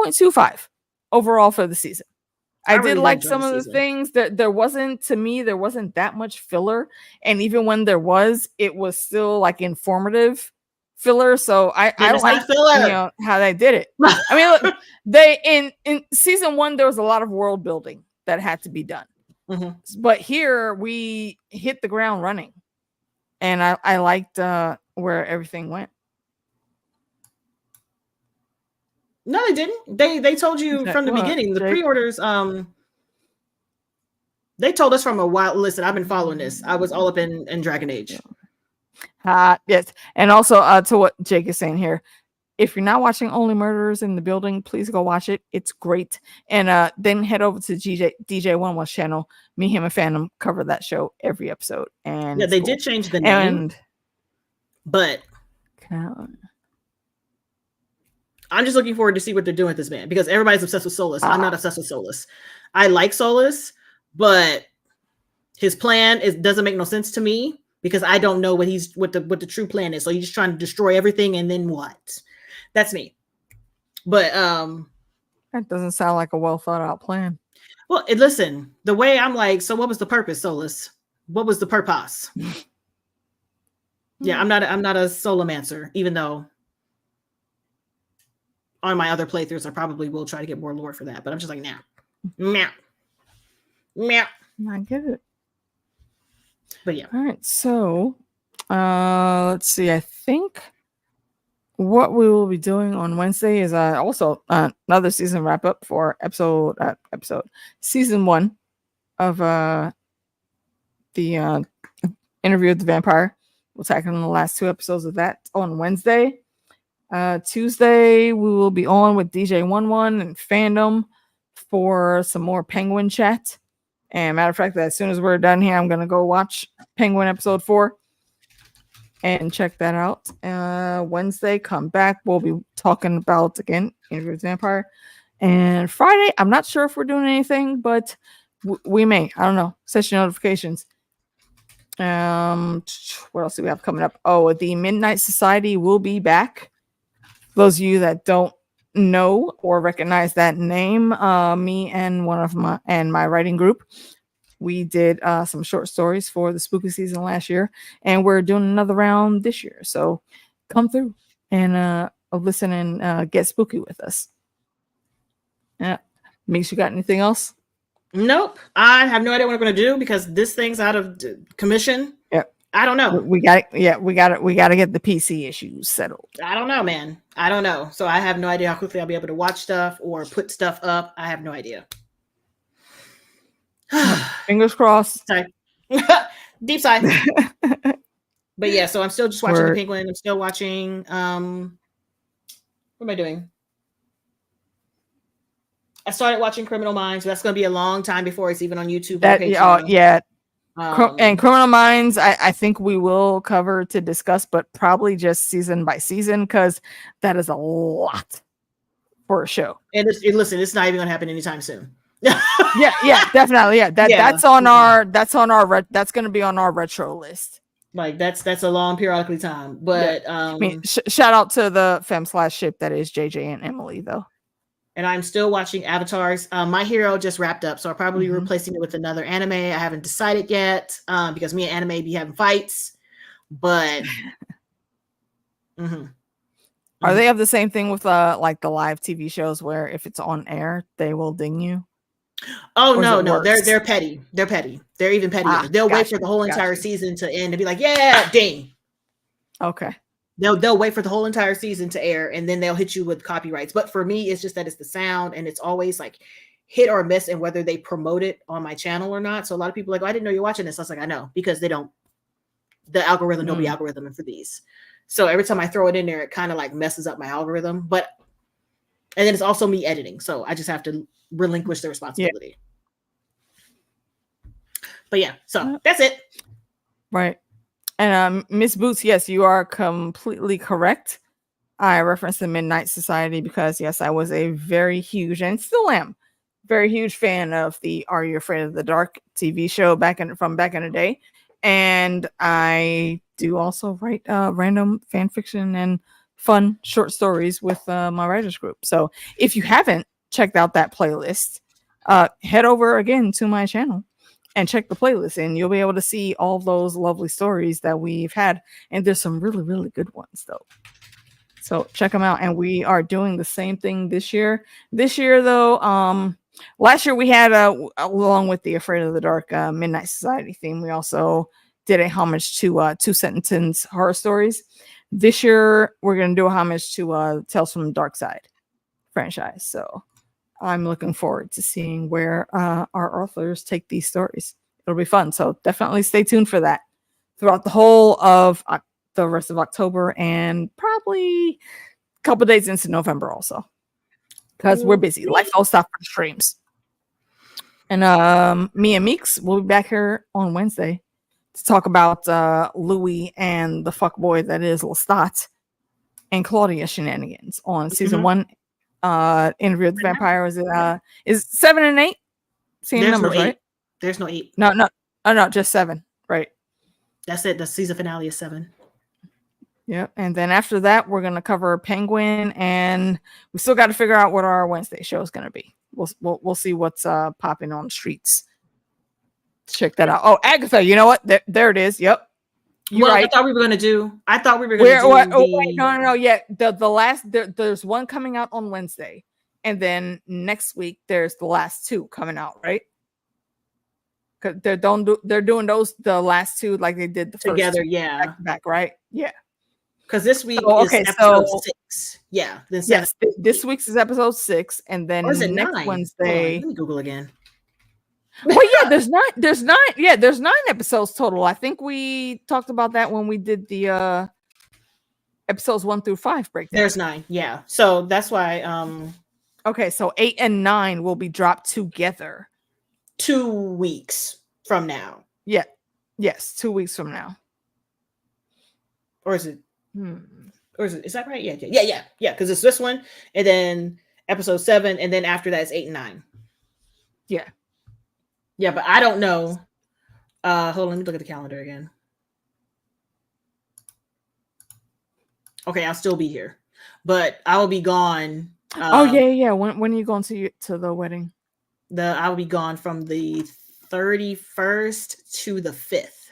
9.25 overall for the season. I did really like some of the things that there wasn't that much filler, and even when there was, it was still like informative filler, so I It's like not filler. you know how they did it. I mean, look, they in season 1 there was a lot of world building that had to be done, but here we hit the ground running, and I liked where everything went. No, they didn't. They told you from the beginning. The pre-orders, they told us from a while. Listen, I've been following this. I was all up in Dragon Age. Yes, and also to what Jake is saying here, if you're not watching Only Murderers in the Building, please go watch it. It's great. And then head over to DJ Wun Wun's channel. Me, him, and Phantom cover that show every episode. And yeah, they did change the name, but I'm just looking forward to see what they're doing with this man, because everybody's obsessed with Solus. I'm not obsessed with Solus. I like Solus, but his plan doesn't make no sense to me, because I don't know what the true plan is. So he's just trying to destroy everything, and then what? That's me. But that doesn't sound like a well thought out plan. Well, listen, the way I'm like, so what was the purpose, Solus? What was the purpose? Yeah, I'm not a Solomancer, even though on my other playthroughs I probably will try to get more lore for that. But I'm just like, nah. I get it. But yeah. All right, so let's see. I think what we will be doing on Wednesday is also another season wrap up for season 1 of the interview with the vampire. We'll tackle the last 2 episodes of that on Wednesday. Tuesday we will be on with DJ Wun Wun and Fandom for some more Penguin chat. And matter of fact, as soon as we're done here, I'm gonna go watch Penguin episode 4 and check that out. Wednesday, come back. We'll be talking about again Interview with the Vampire. And Friday, I'm not sure if we're doing anything, but we may. I don't know. Set your notifications. What else do we have coming up? Oh, the Midnight Society will be back. Those of you that don't know or recognize that name, me and my writing group, we did some short stories for the spooky season last year, and we're doing another round this year. So come through and listen and get spooky with us. Yeah, Meeks, you got anything else? Nope. I have no idea what I'm going to do, because this thing's out of commission. Yeah. I don't know. We got to get the PC issues settled. I don't know, man. I don't know. So I have no idea how quickly I'll be able to watch stuff or put stuff up. I have no idea. Fingers crossed. Sorry. Deep sigh. But yeah, so I'm still just watching The Penguin. I'm still watching what am I doing? I started watching Criminal Minds. That's going to be a long time before it's even on YouTube. Yeah. And Criminal Minds, I think we will cover to discuss, but probably just season by season, because that is a lot for a show. And listen, it's not even going to happen anytime soon. yeah, definitely. Yeah, that's going to be on our retro list. Like that's a long periodically time. But I mean, shout out to the fem/ship that is JJ and Emily though. And I'm still watching Avatars. My Hero just wrapped up, so I'll probably be replacing it with another anime. I haven't decided yet, because me and anime be having fights. But Are they have the same thing with like the live TV shows where if it's on air, they will ding you? Oh no, they're petty. They're petty. They're even pettier. They'll wait for the whole entire season to end and be like, yeah, ding. Okay. They'll wait for the whole entire season to air, and then they'll hit you with copyrights. But for me, it's just that it's the sound, and it's always like hit or miss, and whether they promote it on my channel or not. So a lot of people are like, oh, I didn't know you're watching this. I was like, I know, because they don't. The algorithm don't be algorithming for these. So every time I throw it in there, it kind of like messes up my algorithm. And then it's also me editing, so I just have to relinquish the responsibility. Yeah. But yeah, so that's it. Right. And Miss Boots, yes, you are completely correct. I referenced the Midnight Society because, yes, I was a very huge, and still am, very huge fan of the Are You Afraid of the Dark TV show from back in the day. And I do also write random fan fiction and fun short stories with my writers group. So if you haven't checked out that playlist, head over again to my channel and check the playlist, and you'll be able to see all those lovely stories that we've had. And there's some really, really good ones though. So check them out. And we are doing the same thing this year. This year though, last year we had along with the Afraid of the Dark Midnight Society theme, we also did a homage to Two Sentence horror stories. This year we're gonna do a homage to Tales from the Dark Side franchise. So I'm looking forward to seeing where our authors take these stories. It'll be fun. So definitely stay tuned for that throughout the whole of the rest of October and probably a couple days into November also. Because we're busy. Life don't stop for the streams. And me and Meeks will be back here on Wednesday to talk about Louis and the fuckboy that is Lestat and Claudia shenanigans on season 1. Interview with the Vampire. Is 7 and 8? Seeing numbers, right? There's no 8. No, just 7, right? That's it. The season finale is 7. Yeah, and then after that, we're gonna cover Penguin, and we still got to figure out what our Wednesday show is gonna be. We'll see what's popping on the streets. Check that out. Oh, Agatha, you know what? There it is. Yep. You're right. I thought we were gonna do. No. Yeah, the last there's one coming out on Wednesday, and then next week there's the last 2 coming out, right? Because they're doing those the last 2 like they did the together, first 2 yeah, back, right? Yeah. Because this week is episode 6. Yeah. Yes, this week's is episode 6, and then next 9? Wednesday. Let me Google again. Well, yeah, there's 9. Yeah, there's 9 episodes total. I think we talked about that when we did the episodes 1 through 5 breakdown. There's 9, yeah. So that's why. Okay, so 8 and 9 will be dropped together 2 weeks from now. Yeah. Yes, 2 weeks from now. Or is it? Or is that right? Yeah. Because it's this one, and then episode 7, and then after that it's 8 and 9. Yeah, but I don't know. Hold on, let me look at the calendar again. Okay, I'll still be here, but I will be gone. Yeah. When are you going to the wedding? I will be gone from the 31st to the 5th.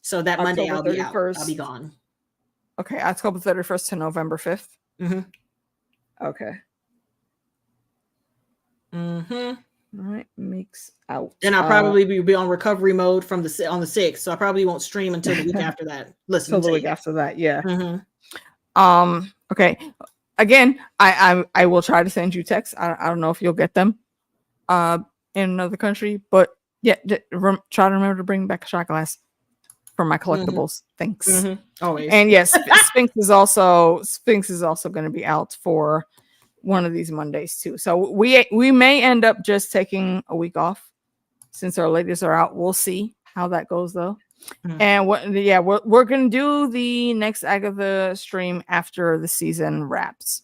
So that Monday I'll be out. I'll be gone. Okay, October 31st to November 5th. Okay. All right, Meeks out. And I'll probably be on recovery mode on the 6th, so I probably won't stream until the week after that. Listen, until the week after that, yeah. Okay. Again, I will try to send you texts. I don't know if you'll get them, in another country, but yeah, try to remember to bring back a shot glass for my collectibles. Thanks. Always. And yes, Sphinx is also going to be out for one of these Mondays too. So we may end up just taking a week off since our ladies are out. We'll see how that goes though. And we're gonna do the next Agatha stream after the season wraps.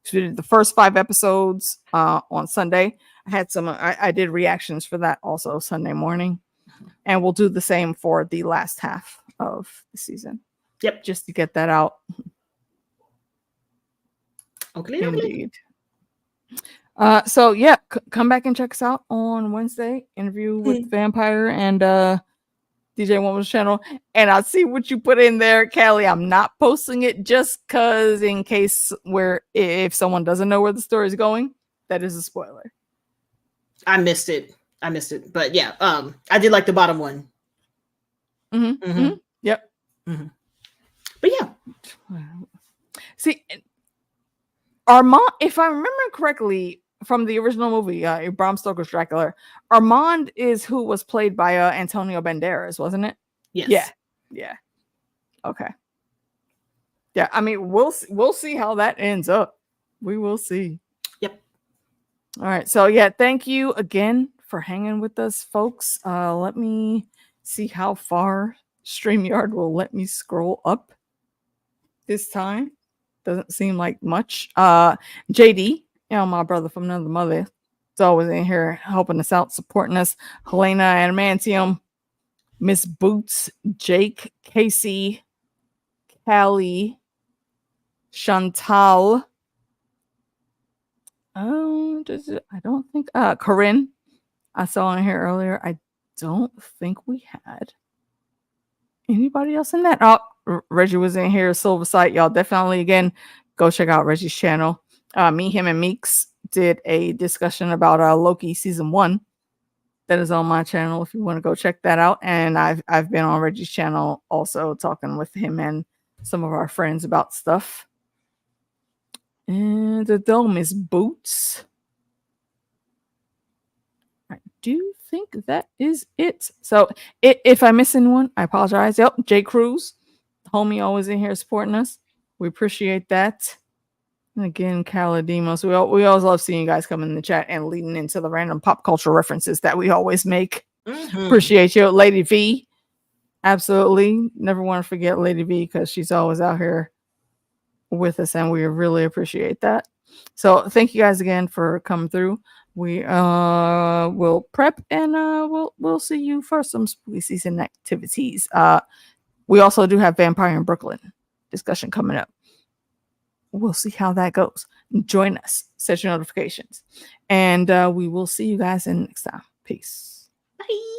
So we did the first 5 episodes on Sunday. I had I did reactions for that also Sunday morning, and we'll do the same for the last half of the season. Yep, just to get that out. Okay. Indeed. So yeah, come back and check us out on Wednesday. Interview with Vampire and DJ Wun Wun's channel, and I'll see what you put in there, Callie. I'm not posting it just cause in case if someone doesn't know where the story is going, that is a spoiler. I missed it, but yeah, I did like the bottom one. Yep. But yeah, see. Armand, if I remember correctly from the original movie, Bram Stoker's Dracula, Armand is who was played by Antonio Banderas, wasn't it? Yes. Yeah. Okay. Yeah, I mean, we'll see how that ends up. We will see. Yep. All right. So yeah, thank you again for hanging with us, folks. Let me see how far StreamYard will let me scroll up this time. Doesn't seem like much. JD, my brother from another mother, is always in here helping us out, supporting us. Helena Adamantium, Miss Boots, Jake, Casey, Callie, Chantal. I don't think Corinne. I saw in here earlier. I don't think we had anybody else in that. Oh, Reggie was in here, Silver Sight. Y'all definitely, again, go check out Reggie's channel. Me, him, and Meeks did a discussion about Loki season 1. That is on my channel if you want to go check that out. And I've been on Reggie's channel also talking with him and some of our friends about stuff. And the dome is boots. I do think that is it. So if I miss anyone, I apologize. Yep, Jay Cruz, homie, always in here supporting us. We appreciate that. And again, Calademos. We always love seeing you guys come in the chat and leading into the random pop culture references that we always make. Appreciate you, Lady V. Absolutely. Never want to forget Lady V because she's always out here with us, and we really appreciate that. So thank you guys again for coming through. We will prep and we'll see you for some spooky season activities. We also do have Vampire in Brooklyn discussion coming up. We'll see how that goes. Join us, set your notifications, and we will see you guys in next time. Peace. Bye.